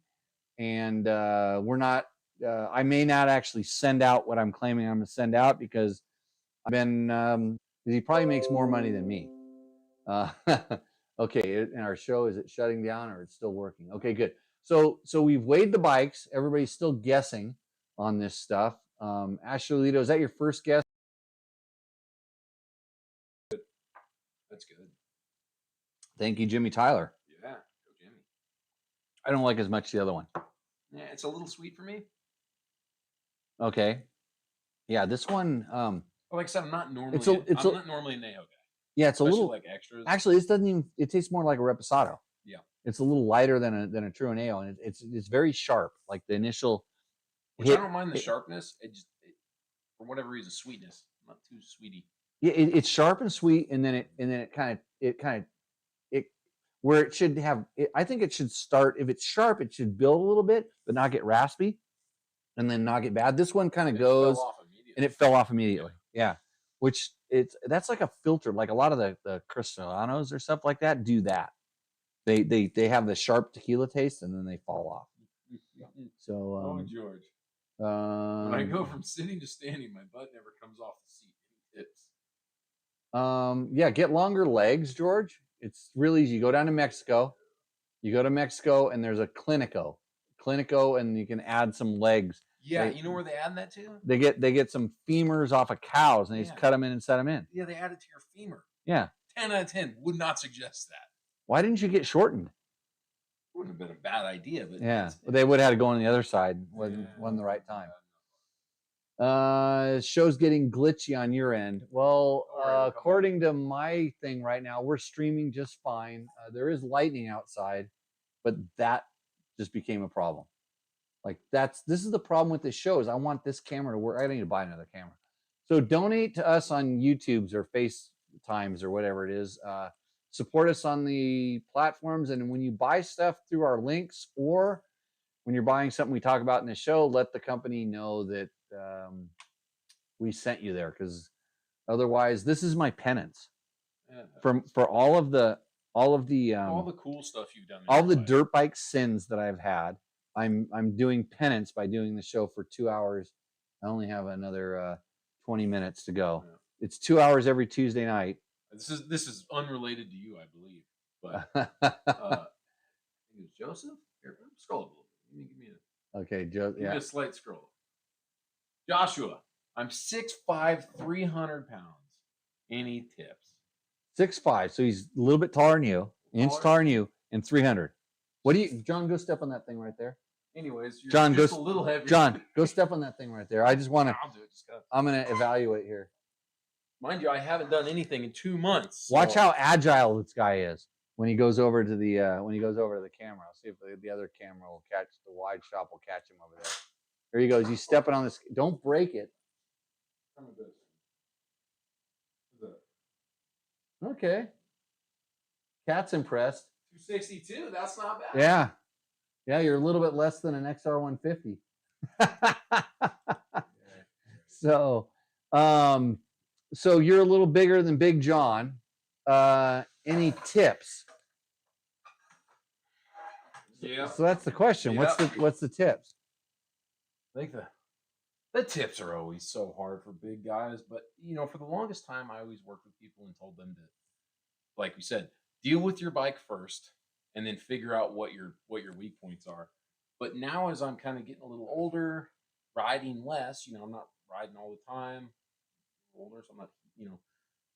G: and we're not. I may not actually send out what I'm claiming I'm going to send out because I've been. He probably makes more money than me. Okay, and our show, is it shutting down or it's still working? Okay, good. So we've weighed the bikes. Everybody's still guessing on this stuff. Ashley Lito, is that your first guess?
F: That's good.
G: Thank you, Jimmy Tyler.
F: Yeah, go Jimmy.
G: I don't like as much the other one.
F: Yeah, it's a little sweet for me.
G: Okay. Yeah, this one.
F: Like I said, I'm not normally.
G: I'm
F: not normally a Neho guy.
G: Yeah, it's a little
F: like extras.
G: Actually, this doesn't even. It tastes more like a Reposado.
F: Yeah,
G: it's a little lighter than a true Neo, and it's very sharp. Like the initial.
F: Which I don't mind the sharpness. for whatever reason, sweetness. Not too sweety.
G: Yeah, it's sharp and sweet, and then it kind of where it should have. I think it should start. If it's sharp, it should build a little bit, but not get raspy, and then not get bad. This one kind of goes, and it fell off immediately. Yeah, which that's like a filter. Like a lot of the Cristianos or stuff like that do that. They have the sharp tequila taste, and then they fall off. So,
F: oh, George. When I go from sitting to standing, my butt never comes off the seat. Any tips?
G: Yeah, get longer legs, George. It's really easy. You go down to Mexico. You go to Mexico, and there's a Clinico, and you can add some legs.
F: Yeah, you know where they add that to?
G: They get some femurs off of cows, and they just cut them in and set them in.
F: Yeah, they add it to your femur.
G: Yeah.
F: 10 out of 10 would not suggest that.
G: Why didn't you get shortened?
F: Wouldn't have been a bad idea, but
G: yeah, they would have had to go on the other side. Wasn't the right time. Show's getting glitchy on your end. Well, according to my thing right now, we're streaming just fine. There is lightning outside, but that just became a problem. Like this is the problem with this show is I want this camera to work. I need to buy another camera. So donate to us on YouTube's or FaceTimes or whatever it is. Support us on the platforms, and when you buy stuff through our links, or when you're buying something we talk about in the show, let the company know that we sent you there, because otherwise, this is my penance for all of the
F: all the cool stuff you've done,
G: all the dirt bike sins that I've had. I'm doing penance by doing the show for 2 hours. I only have another 20 minutes to go. Yeah. It's 2 hours every Tuesday night.
F: This is unrelated to you, I believe. But I think it's Joseph. Here, scroll up a little bit. Give me
G: okay, Joe.
F: Give me a slight scroll. Joshua, I'm 6'5", 300 pounds. Any tips?
G: 6'5", so he's a little bit taller than you, inch taller than you, and 300. What do you, John? Go step on that thing right there.
F: Anyways, you're
G: John,
F: just a little heavier.
G: John, go step on that thing right there. I just want to. I'm gonna evaluate here.
F: Mind you, I haven't done anything in 2 months.
G: So. Watch how agile this guy is when he goes over to the camera. I'll see if the other camera will catch, the wide shot will catch him over there. There he goes. He's stepping on this. Don't break it. Okay. Cat's impressed.
F: 262. That's not bad.
G: Yeah. Yeah, you're a little bit less than an XR150. So you're a little bigger than Big John. Any tips?
F: Yeah.
G: So that's the question.
F: Yeah.
G: What's the tips?
F: I think the tips are always so hard for big guys, but for the longest time, I always worked with people and told them to, like we said, deal with your bike first, and then figure out what your weak points are. But now, as I'm kind of getting a little older, riding less, I'm not riding all the time. Older, so I'm not,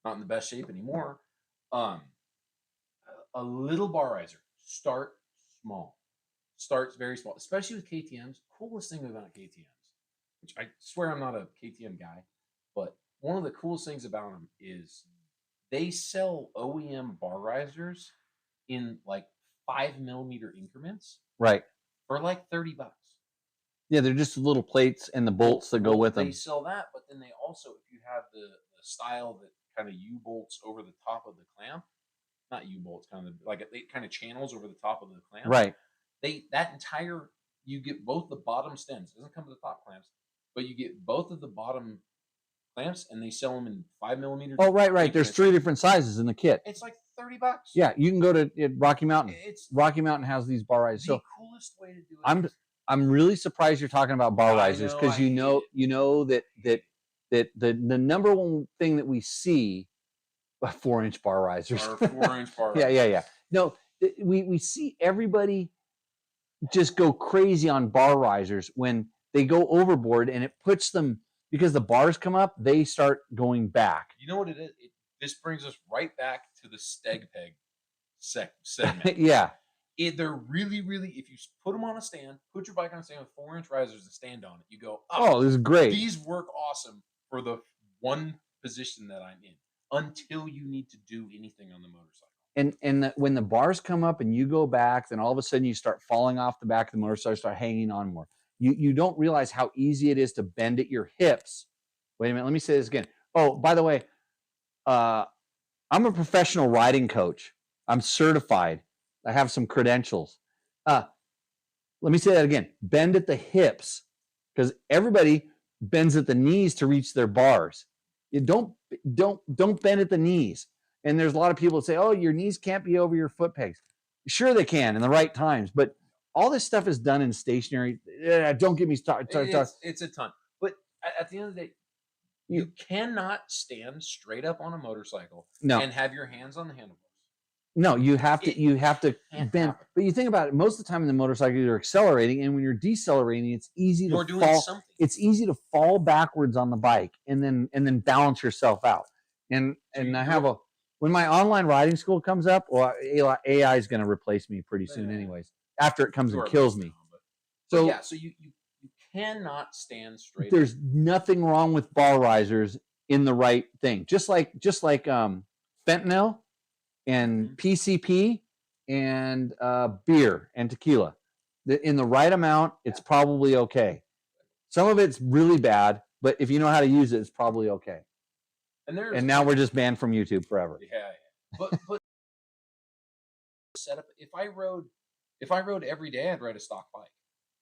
F: not in the best shape anymore. A little bar riser. Start small. Starts very small, especially with KTMs. Coolest thing about KTMs, which I swear I'm not a KTM guy, but one of the coolest things about them is they sell OEM bar risers in like 5mm increments,
G: right? For
F: like $30.
G: Yeah, they're just little plates and the bolts that go with them.
F: They sell that, but then they also, if you have the style that kind of U-bolts over the top of the clamp, not U-bolts, kind of like it kind of channels over the top of the clamp.
G: Right.
F: You get both the bottom stems. It doesn't come to the top clamps, but you get both of the bottom clamps, and they sell them in 5mm.
G: Oh, right. There's 3 different sizes in the kit.
F: It's like $30.
G: Yeah, you can go to Rocky Mountain. Rocky Mountain has these bar risers.
F: The coolest way to do it.
G: I'm really surprised you're talking about bar risers, because you know that the number one thing that we see, 4-inch bar risers.
F: 4-inch bar risers.
G: Yeah. No, we see everybody just go crazy on bar risers when they go overboard, and it puts them, because the bars come up, they start going back.
F: You know what it is? This brings us right back to the steg peg segment.
G: Yeah.
F: They're really, really, if you put them on a stand, put your bike on a stand with 4-inch risers and stand on it, you go,
G: oh, this is great.
F: These work awesome for the one position that I'm in until you need to do anything on the motorcycle.
G: And when the bars come up and you go back, then all of a sudden you start falling off the back of the motorcycle, start hanging on more. You don't realize how easy it is to bend at your hips Wait a minute. Let me say this again. Oh, by the way, I'm a professional riding coach. I'm certified. I have some credentials. Let me say that again. Bend at the hips, because everybody bends at the knees to reach their bars. You don't bend at the knees. And there's a lot of people that say, "Oh, your knees can't be over your foot pegs." Sure, they can in the right times, but all this stuff is done in stationary. Don't get me started.
F: It's a ton. But at the end of the day, you cannot stand straight up on a motorcycle and have your hands on the handlebars.
G: No, you have to bend. But you think about it, most of the time in the motorcycle, you're accelerating, and when you're decelerating, it's easy to fall. It's easy to fall backwards on the bike and then balance yourself out. And I have when my online riding school comes up, well, AI is going to replace me pretty soon, anyways. After it comes and kills me.
F: So you cannot stand straight.
G: There's nothing wrong with bar risers in the right thing. Just like fentanyl and PCP and beer and tequila. In the right amount, it's probably okay. Some of it's really bad, but if you know how to use it, it's probably okay. And now we're just banned from YouTube forever.
F: Yeah. But setup. If I rode every day, I'd ride a stock bike.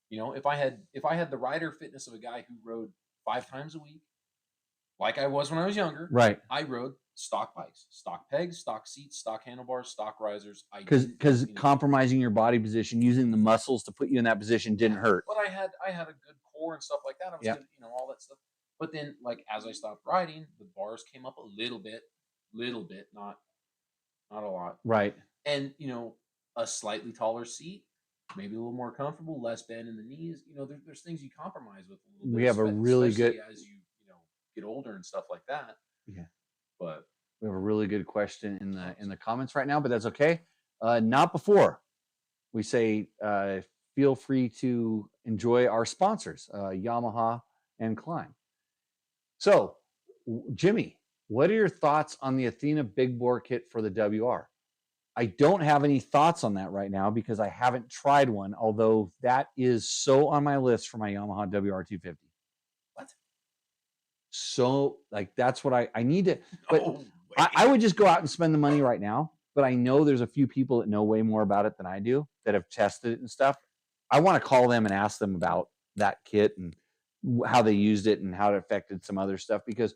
F: You know, if I had the rider fitness of a guy who rode 5 times a week, like I was when I was younger,
G: right?
F: I rode stock bikes, stock pegs, stock seats, stock handlebars, stock risers.
G: Because compromising your body position, using the muscles to put you in that position didn't hurt.
F: But I had a good core and stuff like that. I was good, all that stuff. But then, like, as I stopped riding, the bars came up a little bit, not a lot.
G: Right.
F: And, a slightly taller seat, maybe a little more comfortable, less bend in the knees. There's things you compromise with a little bit.
G: We have a really good,
F: as you get older and stuff like that.
G: Yeah.
F: But
G: we have a really good question in the comments right now, but that's okay. Not before we say, feel free to enjoy our sponsors, Yamaha and Climb. So, Jimmy, what are your thoughts on the Athena Big Bore kit for the WR? I don't have any thoughts on that right now because I haven't tried one, although that is so on my list for my Yamaha WR250.
F: What?
G: So, that's what I need to, but I would just go out and spend the money right now, but I know there's a few people that know way more about it than I do that have tested it and stuff. I want to call them and ask them about that kit and how they used it and how it affected some other stuff, because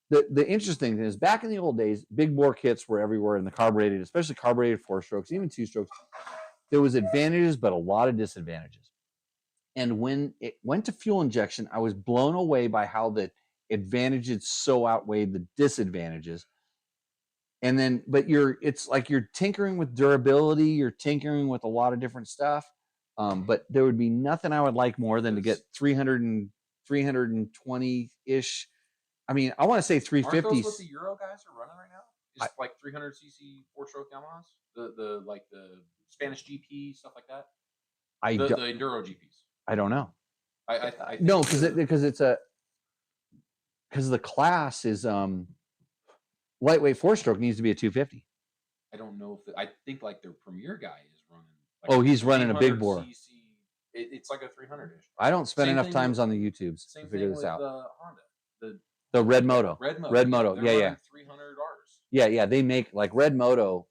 G: the interesting thing is, back in the old days, big bore kits were everywhere in the carbureted, especially carbureted 4-strokes, even 2-strokes. There was advantages, but a lot of disadvantages. And when it went to fuel injection, I was blown away by how the advantages so outweighed the disadvantages. And then, but it's like you're tinkering with durability, you're tinkering with a lot of different stuff. But there would be nothing I would like more than to get 320-ish. I mean, I want to say 350s.
F: Aren't those what the Euro guys are running right now? Is like 300cc 4-stroke Yamahas? The Spanish GP, stuff like that? The Enduro GPs.
G: I don't know.
F: I
G: no, because the class is lightweight 4-stroke needs to be a 250.
F: I don't know if I think like their premier guy is running.
G: He's running a big bore.
F: It's like a 300-ish.
G: I don't spend enough times on the YouTubes to figure this out.
F: Honda,
G: the Red Moto.
F: Red Moto.
G: Red Moto. Yeah.
F: 300 Rs.
G: Yeah. They make, like, Red Moto.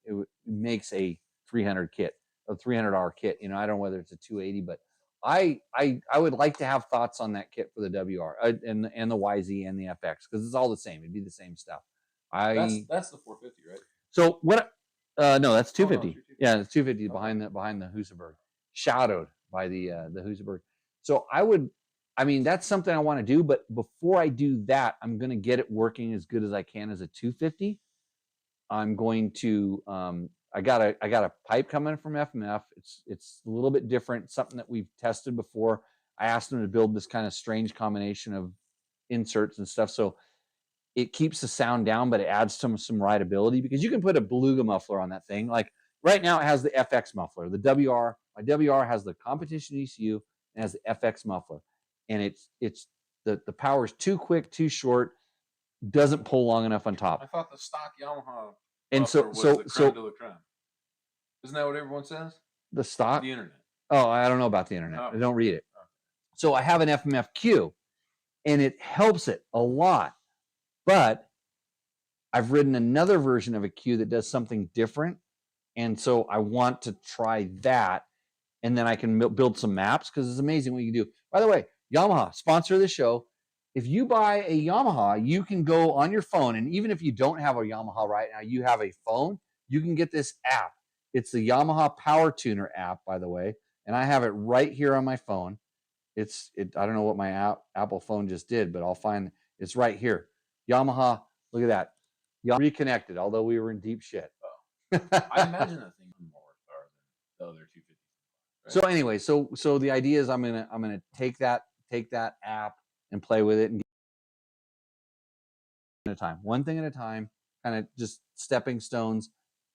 G: It makes a 300 kit, a $300 kit. I don't know whether it's a 280, but I would like to have thoughts on that kit for the WR and the YZ and the FX, because it's all the same. It'd be the same stuff.
F: That's the 450, right?
G: So what? No, that's 250.
F: Oh, no, 250.
G: Yeah, it's 250 behind the Husaberg, shadowed by the Husaberg. So that's something I want to do. But before I do that, I'm going to get it working as good as I can as a 250. I'm going to I got a pipe coming from FMF. It's a little bit different, something that we've tested before. I asked them to build this kind of strange combination of inserts and stuff, so it keeps the sound down, but it adds some rideability, because you can put a beluga muffler on that thing. Like right now, it has the FX muffler. The my WR has the competition ECU and has the FX muffler, and it's the power is too quick, too short, doesn't pull long enough on top.
F: I thought the stock Yamaha
G: and so
F: was the creme de la creme. Isn't that what everyone says?
G: The stock?
F: The internet.
G: Oh, I don't know about the internet.
F: Oh.
G: I don't read it. So I have an FMFQ, and it helps it a lot. But I've ridden another version of a cue that does something different, and so I want to try that, and then I can build some maps because it's amazing what you can do. By the way, Yamaha, sponsor of the show. If you buy a Yamaha, you can go on your phone, and even if you don't have a Yamaha right now, you have a phone, you can get this app. It's the Yamaha Power Tuner app, by the way, and I have it right here on my phone. I don't know what my Apple phone just did, but I'll find it's right here. Yamaha, look at that. Yamaha reconnected, although we were in deep shit.
F: I imagine that thing more horsepower than the other 250. Right?
G: So anyway, so the idea is I'm gonna take that app and play with it and at a time, one thing at a time, kind of just stepping stones.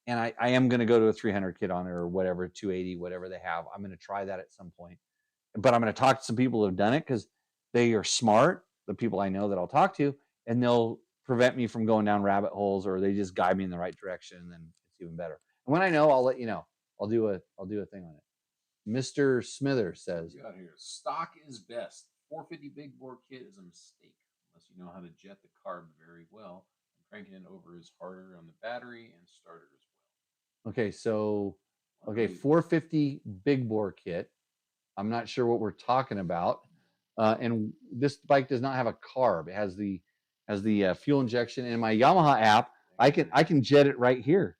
G: And I am going to go to a 300 kit on it or whatever, 280, whatever they have. I'm going to try that at some point. But I'm going to talk to some people who have done it because they are smart, the people I know that I'll talk to, and they'll prevent me from going down rabbit holes, or they just guide me in the right direction, and then it's even better. And when I know, I'll let you know. I'll do a thing on it. Mr. Smithers says,
F: out here, stock is best. 450 big bore kit is a mistake unless you know how to jet the carb very well. And cranking it over is harder on the battery and starter as well.
G: Okay, so 450 big bore kit. I'm not sure what we're talking about. And this bike does not have a carb. It has the fuel injection. In my Yamaha app, I can jet it right here,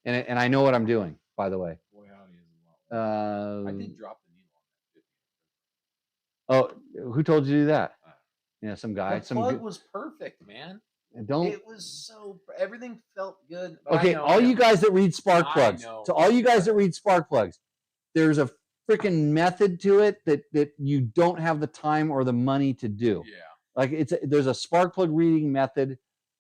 G: and I know what I'm doing. By the way,
F: boy, howdy is a lot. I did drop the needle on that 50.
G: Oh, who told you to do that? Yeah, some guy.
F: The plug was perfect, man. It was so everything felt good.
G: Okay, all you guys that read spark plugs, to all you guys that read spark plugs, there's a freaking method to it that you don't have the time or the money to do.
F: Yeah.
G: Like there's a spark plug reading method,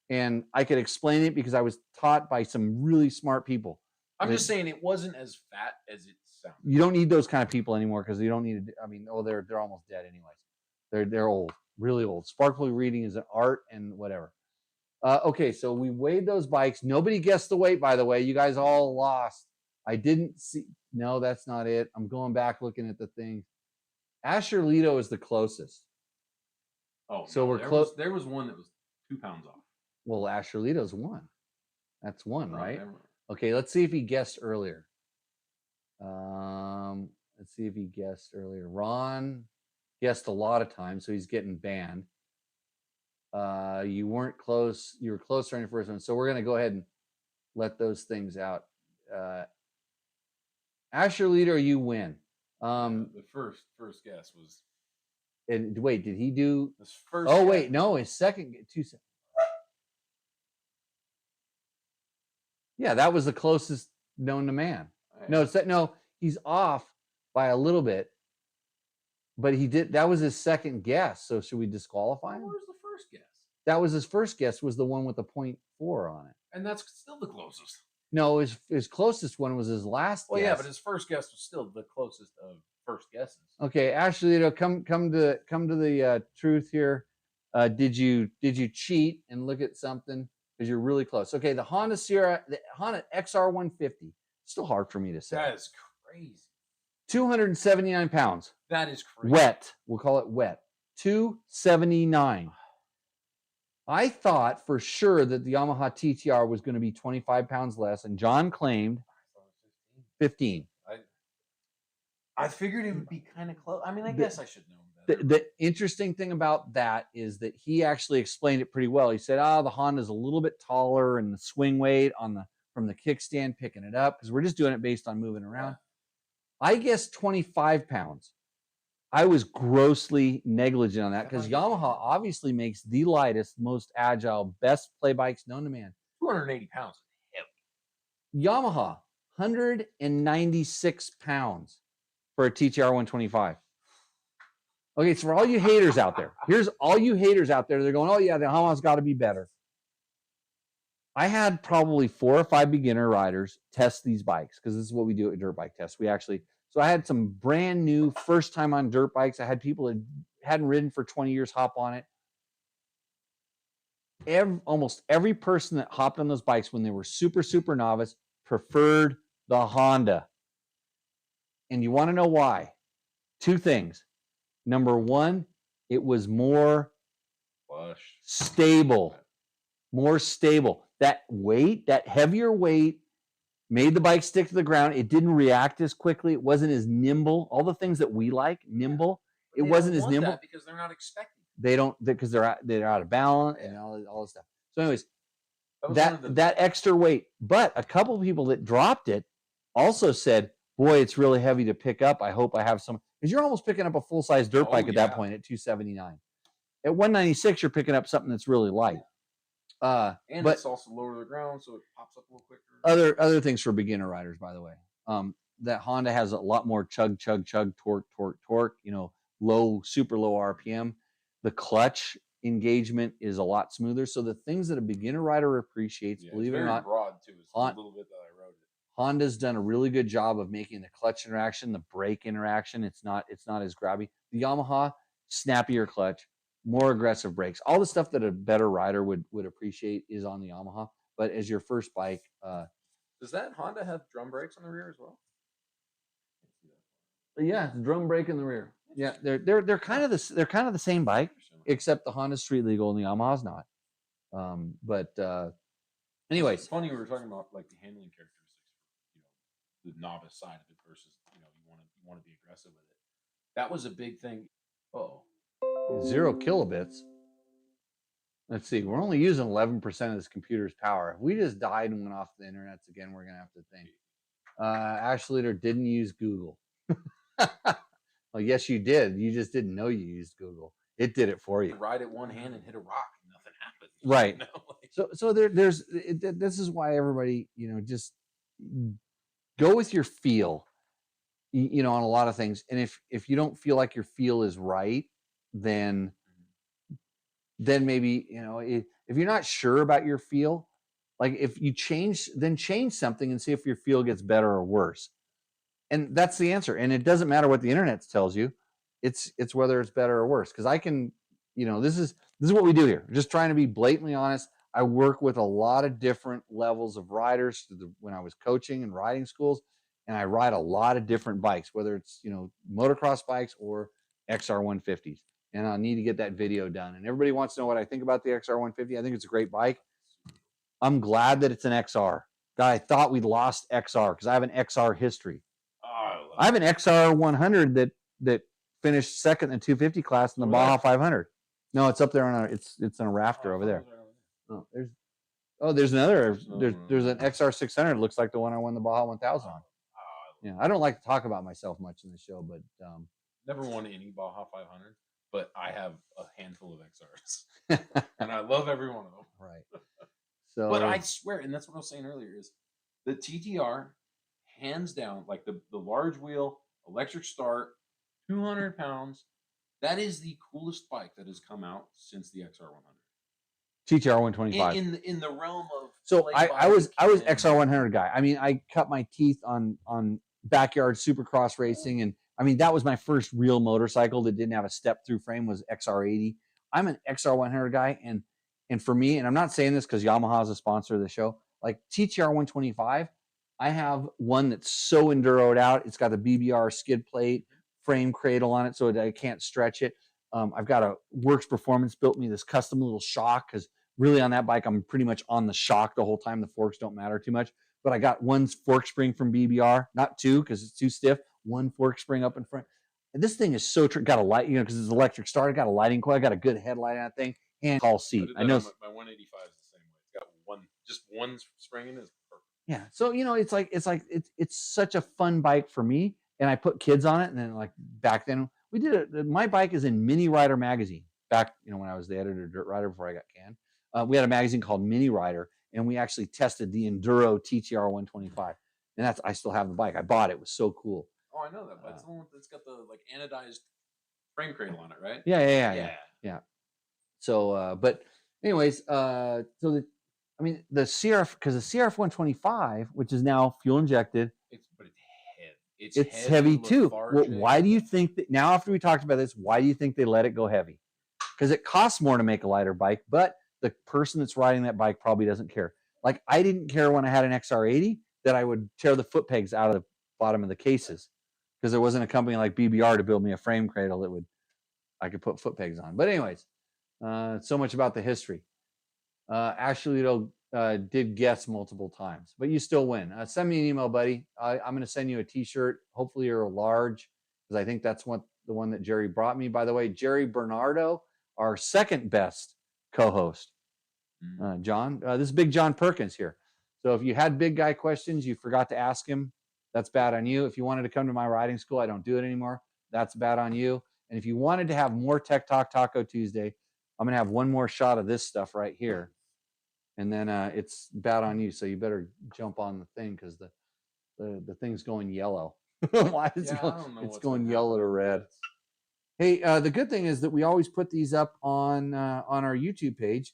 G: and I could explain it because I was taught by some really smart people.
F: I'm just saying it wasn't as fat as it sounded.
G: You don't need those kind of people anymore because you don't need to. I mean, they're almost dead anyways. They're old, really old. Spark plug reading is an art and whatever. Okay, so we weighed those bikes. Nobody guessed the weight, by the way. You guys all lost. I didn't see. No, that's not it. I'm going back looking at the thing. Asher Lido is the closest.
F: Oh,
G: so
F: no,
G: we're close.
F: There was one that was 2 pounds off.
G: Well, Asher Lido's one. That's one, right?
F: Never.
G: Okay, let's see if he guessed earlier. Let's see if he guessed earlier. Ron guessed a lot of times, so he's getting banned. You weren't close. You were closer in the first one, so we're gonna go ahead and let those things out. Asher Leader, you win.
F: The first guess was.
G: And wait, did he do
F: his first?
G: Oh wait, no, his second 2 seconds. Yeah, that was the closest known to man. Right. No, he's off by a little bit, but he did. That was his second guess. So should we disqualify him?
F: Where's the first guess?
G: That was his first guess. Was the one with the 0.4 on it,
F: and that's still the closest.
G: No, his closest one was his last.
F: Well,
G: guess.
F: yeah, but his first guess was still the closest of first guesses.
G: Okay, Ashley, come to the truth here. Did you cheat and look at something? Because you're really close. Okay, the Honda XR150. Still hard for me to say.
F: That is crazy.
G: 279 pounds.
F: That is crazy.
G: Wet. We'll call it wet. 279. I thought for sure that the Yamaha TTR was going to be 25 pounds less, and John claimed 15.
F: I figured it would be kind of close. I mean, I guess I should know better.
G: The interesting thing about that is that he actually explained it pretty well. He said, the Honda's a little bit taller and the swing weight from the kickstand picking it up, because we're just doing it based on moving around. Yeah. I guess 25 pounds. I was grossly negligent on that because Yamaha obviously makes the lightest, most agile, best play bikes known to man.
F: 280 pounds. Heavy.
G: Yamaha, 196 pounds for a TTR 125. Okay, so for all you haters out there, here's all you haters out there. They're going, oh yeah, the Yamaha's got to be better. I had probably 4 or 5 beginner riders test these bikes because this is what we do at Dirt Bike Test. So I had some brand new first time on dirt bikes. I had people that hadn't ridden for 20 years hop on it. Almost every person that hopped on those bikes when they were super, super novice preferred the Honda. And you want to know why? 2 things. Number one, It was more
F: Flush.
G: stable, more stable. That weight, that heavier weight, made the bike stick to the ground. It didn't react as quickly. It wasn't as nimble. All the things that we like, nimble.
F: But
G: it wasn't as nimble
F: because they're not expecting.
G: They don't, because they're out of balance and all this stuff. So, anyways, that extra weight. But a couple of people that dropped it also said, "Boy, it's really heavy to pick up. I hope I have some." Because you're almost picking up a full size dirt bike at that point at 279. At 196, you're picking up something that's really light.
F: And
G: but
F: it's also lower to the ground, so it pops up a little quicker.
G: Other things for beginner riders, by the way. That Honda has a lot more chug, torque. Super low RPM. The clutch engagement is a lot smoother. So the things that a beginner rider appreciates, believe it or not,
F: broad too. It's a little bit that I wrote it.
G: Honda's done a really good job of making the clutch interaction, the brake interaction. It's not as grabby. The Yamaha, snappier clutch, more aggressive brakes. All the stuff that a better rider would appreciate is on the Yamaha. But as your first bike,
F: does that Honda have drum brakes on the rear as well?
G: Yeah, the drum brake in the rear. Yeah, they're kind of the same bike, except the Honda street legal and the Yamaha's not. Anyways,
F: it's funny we were talking about like the handling characteristics, the novice side of it versus you want to be aggressive with it. That was a big thing.
G: 0 kilobits. Let's see. We're only using 11% of this computer's power. If we just died and went off the internet again, we're gonna have to think. Ashleader didn't use Google. Well, yes, you did. You just didn't know you used Google. It did it for you.
F: Ride it one hand and hit a rock, and nothing happened.
G: Right. So this is why everybody, just go with your feel, on a lot of things. And if you don't feel like your feel is right, then maybe, if you're not sure about your feel, like if you change something and see if your feel gets better or worse. And that's the answer. And it doesn't matter what the internet tells you. It's whether it's better or worse. Because I can, this is what we do here. We're just trying to be blatantly honest. I work with a lot of different levels of riders when I was coaching and riding schools, and I ride a lot of different bikes, whether it's, motocross bikes or XR 150s. And I need to get that video done. And everybody wants to know what I think about the XR 150. I think it's a great bike. I'm glad that it's an XR. God, I thought we'd lost XR because I have an XR history. I have an XR 100 that finished second in the 250 class in the Baja 500. No, it's up there on it's in a rafter over there. There's another. There's an XR 600. Looks like the one I won the Baja 1000 on. Yeah, I don't like to talk about myself much in the show, but
F: never won any Baja 500, but I have a handful of XRs, and I love every one of them.
G: Right. So,
F: but I swear, and that's what I was saying earlier, is the TTR, hands down, like the large wheel, electric start, 200 pounds. That is the coolest bike that has come out since the XR 100.
G: TTR 125.
F: In the realm of
G: I was XR 100 guy. I mean, I cut my teeth on backyard supercross racing, and I mean that was my first real motorcycle that didn't have a step through frame was XR 80. I'm an XR 100 guy, and for me, and I'm not saying this because Yamaha is a sponsor of the show. Like TTR 125, I have one that's so enduroed out. It's got the BBR skid plate, frame cradle on it, so I can't stretch it. I've got a Works Performance built me this custom little shock because really on that bike, I'm pretty much on the shock the whole time. The forks don't matter too much. But I got one fork spring from BBR, not two because it's too stiff. One fork spring up in front. And this thing is so got a light, because it's electric start. I got a lighting coil. I got a good headlight on that thing. And call seat. I know
F: my 185 is the same way. It's got just one spring in it. Perfect.
G: Yeah. So it's such a fun bike for me. And I put kids on it. And then back then we did it. My bike is in Mini Rider magazine. Back when I was the editor of Dirt Rider before I got canned. We had a magazine called Mini Rider, and we actually tested the Enduro TTR 125. And I still have the bike. I bought it. It was so cool.
F: Oh, I know that. But it's the one that's got the anodized frame cradle on it, right?
G: Yeah. So, but anyways, the CRF, because the CRF 125, which is now fuel injected, it's heavy too. Well, why do you think that now after we talked about this, why do you think they let it go heavy? Because it costs more to make a lighter bike, but the person that's riding that bike probably doesn't care. Like I didn't care when I had an XR80 that I would tear the foot pegs out of the bottom of the cases because there wasn't a company like BBR to build me a frame cradle that would. I could put foot pegs on. But anyways, so much about the history. Ashley did guess multiple times, but you still win. Send me an email, buddy. I'm going to send you a T-shirt. Hopefully you're a large, because I think that's the one that Jerry brought me. By the way, Jerry Bernardo, our second best co-host. John, this is Big John Perkins here. So if you had big guy questions, you forgot to ask him, that's bad on you. If you wanted to come to my riding school, I don't do it anymore. That's bad on you. And if you wanted to have more Tech Talk Taco Tuesday, I'm going to have one more shot of this stuff right here. And then it's bad on you. So you better jump on the thing, because the thing's going yellow. Why is it's going yellow to red? Hey, the good thing is that we always put these up on our YouTube page.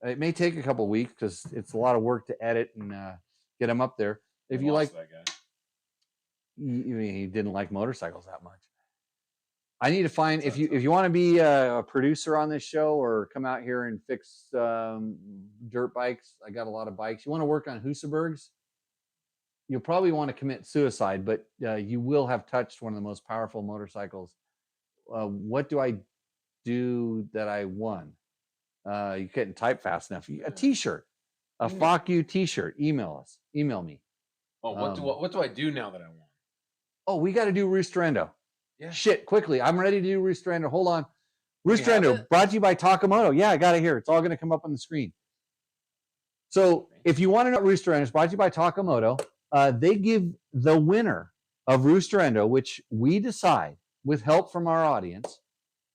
G: It may take a couple weeks because it's a lot of work to edit and get them up there. If you like,
F: that guy.
G: he didn't like motorcycles that much. I need to find, if you want to be a producer on this show or come out here and fix dirt bikes. I got a lot of bikes. You want to work on Husabergs? You'll probably want to commit suicide, but you will have touched one of the most powerful motorcycles. What do I do that I won? You couldn't type fast enough. A T-shirt, a fuck you T-shirt. Email me.
F: Oh, what do I do now that I won?
G: Oh, we got to do Roosterendo.
F: Yeah.
G: Shit, quickly. I'm ready to do Roosterendo. Hold on. Roosterendo, brought to you by Takamoto. Yeah, I got it here. It's all going to come up on the screen. So if you want to know Roosterendo, it's brought to you by Takamoto. They give the winner of Roosterendo, which we decide with help from our audience.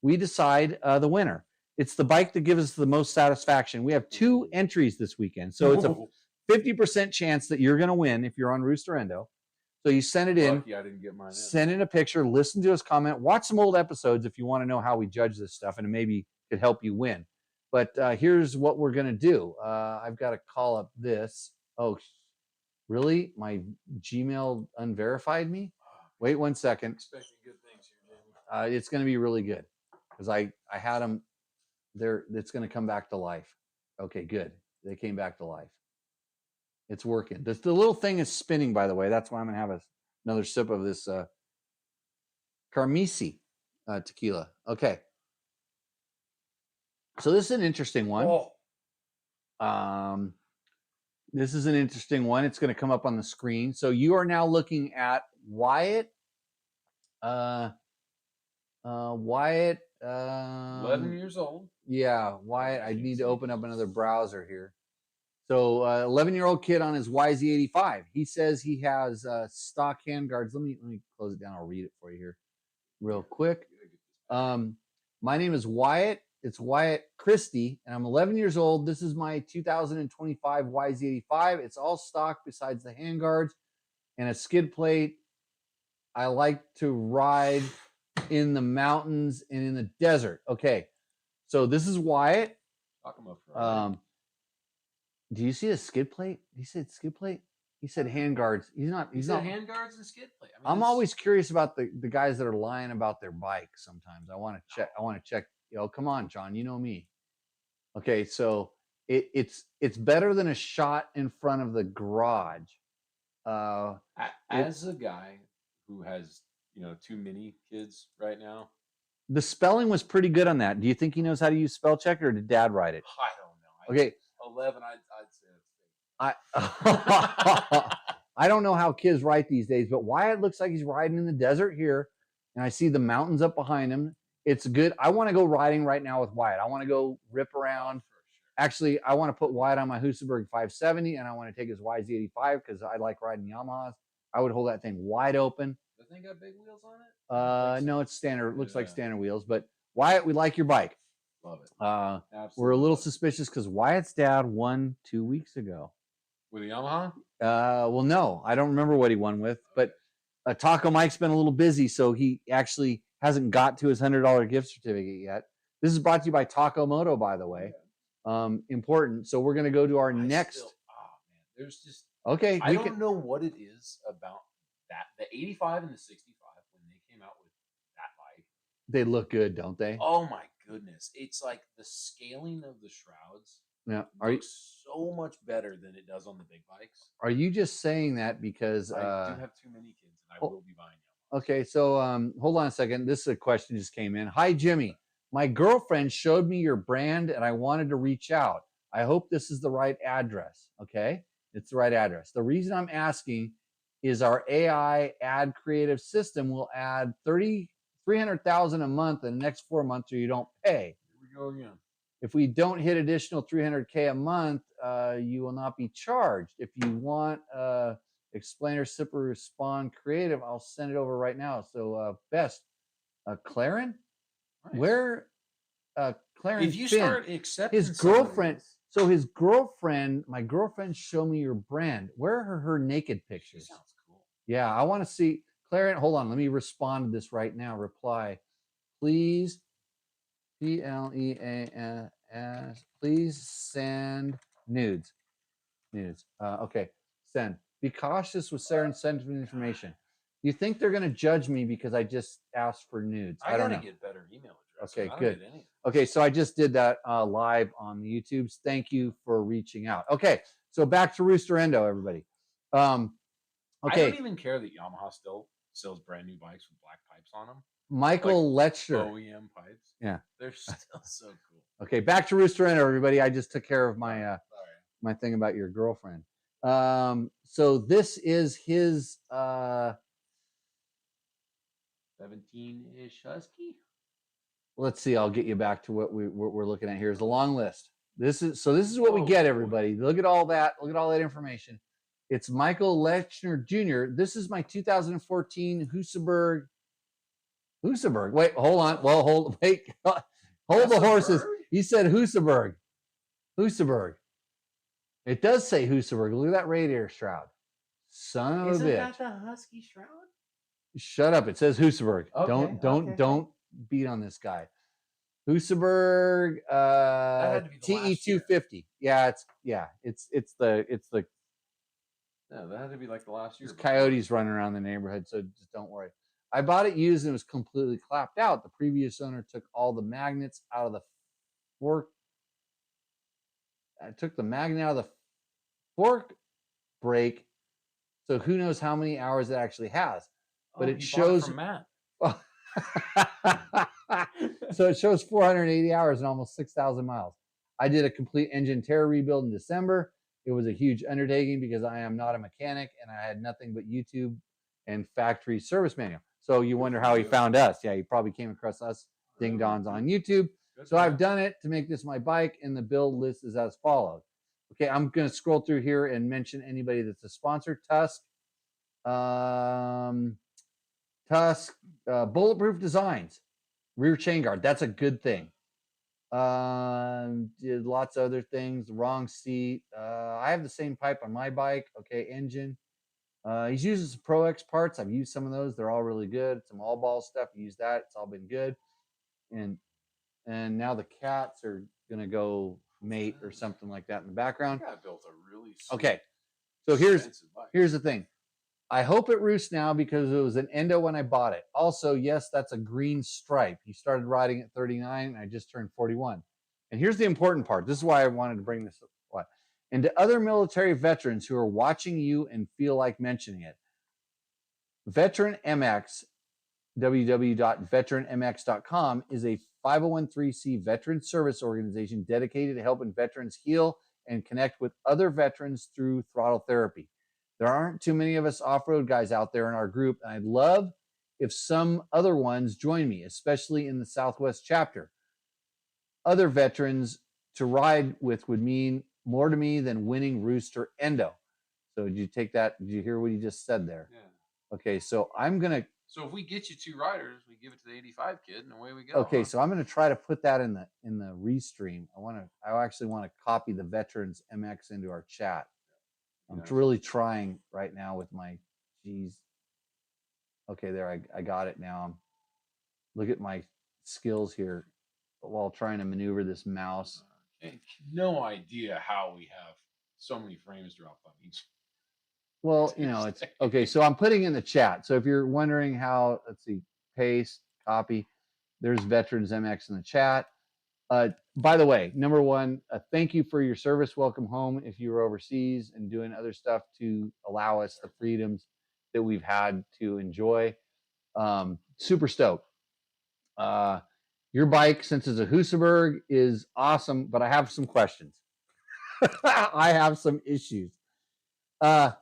G: We decide the winner. It's the bike that gives us the most satisfaction. We have 2 entries this weekend. So it's a 50% chance that you're going to win if you're on Roosterendo. So you send it in.
F: Lucky I didn't get mine.
G: Send in a picture. Listen to us comment. Watch some old episodes if you want to know how we judge this stuff, and it maybe could help you win. But here's what we're going to do. I've got to call up this. Oh, really? My Gmail unverified me? Wait 1 second.
F: Expecting good things here, Jamie.
G: It's going to be really good because I had them there. It's going to come back to life. Okay, good. They came back to life. It's working. The little thing is spinning, by the way. That's why I'm going to have another sip of this Carmisi tequila. Okay. So this is an interesting one. This is an interesting one. It's going to come up on the screen. So you are now looking at Wyatt. Wyatt.
F: 11 years old.
G: Yeah, Wyatt. I need to open up another browser here. So 11-year-old kid on his YZ85. He says he has stock handguards. Let me close it down. I'll read it for you here real quick. My name is Wyatt. It's Wyatt Christie, and I'm 11 years old. This is my 2025 YZ85. It's all stock besides the handguards and a skid plate. I like to ride in the mountains and in the desert. Okay, so this is Wyatt. Do you see a skid plate? He said skid plate. He said handguards. He's not.
F: handguards and skid plate. I mean,
G: I'm always curious about the guys that are lying about their bike. Sometimes I want to check. I want to check. Come on, John. You know me. Okay, so it's better than a shot in front of the garage.
F: As a guy who has too many kids right now,
G: the spelling was pretty good on that. Do you think he knows how to use spell check, or did Dad write it?
F: I don't know.
G: Okay.
F: 11, I'd say it's fake.
G: I don't know how kids write these days, but Wyatt looks like he's riding in the desert here, and I see the mountains up behind him. It's good. I want to go riding right now with Wyatt. I want to go rip around. Actually, I want to put Wyatt on my Husaberg 570, and I want to take his YZ85 because I like riding Yamahas. I would hold that thing wide open.
F: Does that thing got big wheels on it?
G: No, it's standard. It looks like standard wheels. But Wyatt, we like your bike.
F: Love it.
G: Absolutely. We're a little suspicious because Wyatt's dad won 2 weeks ago.
F: With a Yamaha?
G: Well, no, I don't remember what he won with, but Taco Mike's been a little busy, so he actually hasn't got to his $100 gift certificate yet. This is brought to you by Taco Moto, by the way. Important. So we're going to go to our next.
F: There's just
G: okay.
F: I don't know what it is about that. The 85 and the 65 when they came out with that bike.
G: They look good, don't they?
F: Oh my goodness! It's like the scaling of the shrouds.
G: Yeah,
F: looks so much better than it does on the big bikes.
G: Are you just saying that because
F: I do have too many kids, and I will be buying
G: Okay, so hold on a second. This is a question just came in. Hi, Jimmy. My girlfriend showed me your brand and I wanted to reach out. I hope this is the right address. Okay, it's the right address. The reason I'm asking is our AI ad creative system will add 300,000 a month in the next 4 months or you don't pay.
E: Here we go again.
G: If we don't hit additional 300K a month, you will not be charged. If you want explainer, sipper, respond creative, I'll send it over right now. So best, Claren,
F: Nice.
G: where Claren
F: If you
G: Finn,
F: start accepting
G: his girlfriend. So his girlfriend, my girlfriend, showed me your brand. Where are her naked
F: she
G: pictures?
F: sounds cool.
G: Yeah, I want to see Claren. Hold on, let me respond to this right now. Reply, please. PLEAS. Please send nudes. Nudes. Okay. Send. Be cautious with sensitive information. You think they're going to judge me because I just asked for nudes? I don't know.
F: Get better email addresses.
G: Okay,
F: I don't
G: good.
F: get any.
G: Okay, so I just did that live on the YouTubes. Thank you for reaching out. Okay, so back to Rooster Endo, everybody.
F: I
G: Okay,
F: don't even care that Yamaha still sells brand new bikes with black pipes on them.
G: Michael Lechner.
F: OEM pipes.
G: Yeah.
F: They're still so cool.
G: Okay, back to Rooster Endo, everybody. I just took care of my
F: Sorry.
G: my thing about your girlfriend. So this is his
F: 17-ish Husky.
G: let's see, I'll get you back to what we're looking at here. Is the long list. This is what we get, everybody. Look at all that information. It's Michael Lechner Jr. This is my 2014 Husaberg. Wait, hold on. Well, hold the horses. He said Husaberg. It does say Husaberg. Look at that radiator shroud. Son of a bitch.
F: Isn't that the Husky shroud?
G: Shut up. It says Husaberg.
F: Okay,
G: Don't beat on this guy. Husaberg TE250. Yeah, it's the
F: No, that had to be like the last year.
G: there's coyotes running around the neighborhood, so just don't worry. I bought it used and it was completely clapped out. The previous owner took all the magnets out of the fork. I took the magnet out of the fork brake. So who knows how many hours it actually has. But it shows
F: from Matt.
G: So it shows 480 hours and almost 6,000 miles. I did a complete engine tear rebuild in December. It was a huge undertaking because I am not a mechanic and I had nothing but YouTube and factory service manual. So you wonder how he found us. Yeah, he probably came across us ding dongs on YouTube. So I've done it to make this my bike, and the build list is as follows. Okay, I'm going to scroll through here and mention anybody that's a sponsor. Tusk, Bulletproof Designs, rear chain guard. That's a good thing. Did lots of other things. Wrong seat. I have the same pipe on my bike. Okay, engine. He's using some Pro X parts. I've used some of those. They're all really good. Some all ball stuff. Use that. It's all been good. And now the cats are gonna go mate or something like that in the background.
F: I built a really
G: okay. So here's the thing. I hope it roosts now because it was an endo when I bought it. Also, yes, that's a green stripe. He started riding at 39 and I just turned 41. And here's the important part. This is why I wanted to bring this up. And to other military veterans who are watching you and feel like mentioning it, Veteran MX, www.veteranmx.com, is a 501(c) veteran service organization dedicated to helping veterans heal and connect with other veterans through throttle therapy. There aren't too many of us off-road guys out there in our group, and I'd love if some other ones join me, especially in the Southwest chapter. Other veterans to ride with would mean more to me than winning Rooster Endo. So did you take that? Did you hear what he just said there?
F: Yeah.
G: Okay, so I'm going to...
F: So if we get you 2 riders, we give it to the 85 kid, and away we go.
G: Okay, so I'm going to try to put that in the restream. I actually want to copy the Veterans MX into our chat. I'm really trying right now with my Okay, there I got it now. Look at my skills here while trying to maneuver this mouse.
F: No idea how we have so many frames dropped on each.
G: Well, it's okay. So I'm putting in the chat. So if you're wondering how, let's see, paste, copy. There's Veterans MX in the chat. By the way, number one, thank you for your service. Welcome home if you were overseas and doing other stuff to allow us the freedoms that we've had to enjoy. Super stoked. Your bike, since it's a Husaberg, is awesome, but I have some questions. I have some issues. I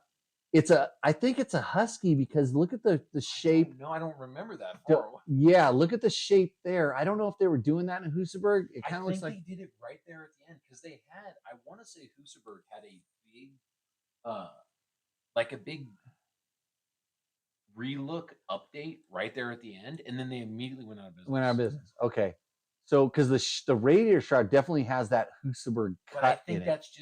G: think it's a Husky because look at the shape.
F: No, I don't remember that far away.
G: Yeah, look at the shape there. I don't know if they were doing that in Husaberg. It kind of looks like
F: they did it right there at the end because they had. I want to say Husaberg had a big, like a big relook update right there at the end, and then they immediately went out of business.
G: Went out of business. Okay, so because the radiator shroud definitely has that Husaberg cut
F: But I think
G: in it.
F: that's just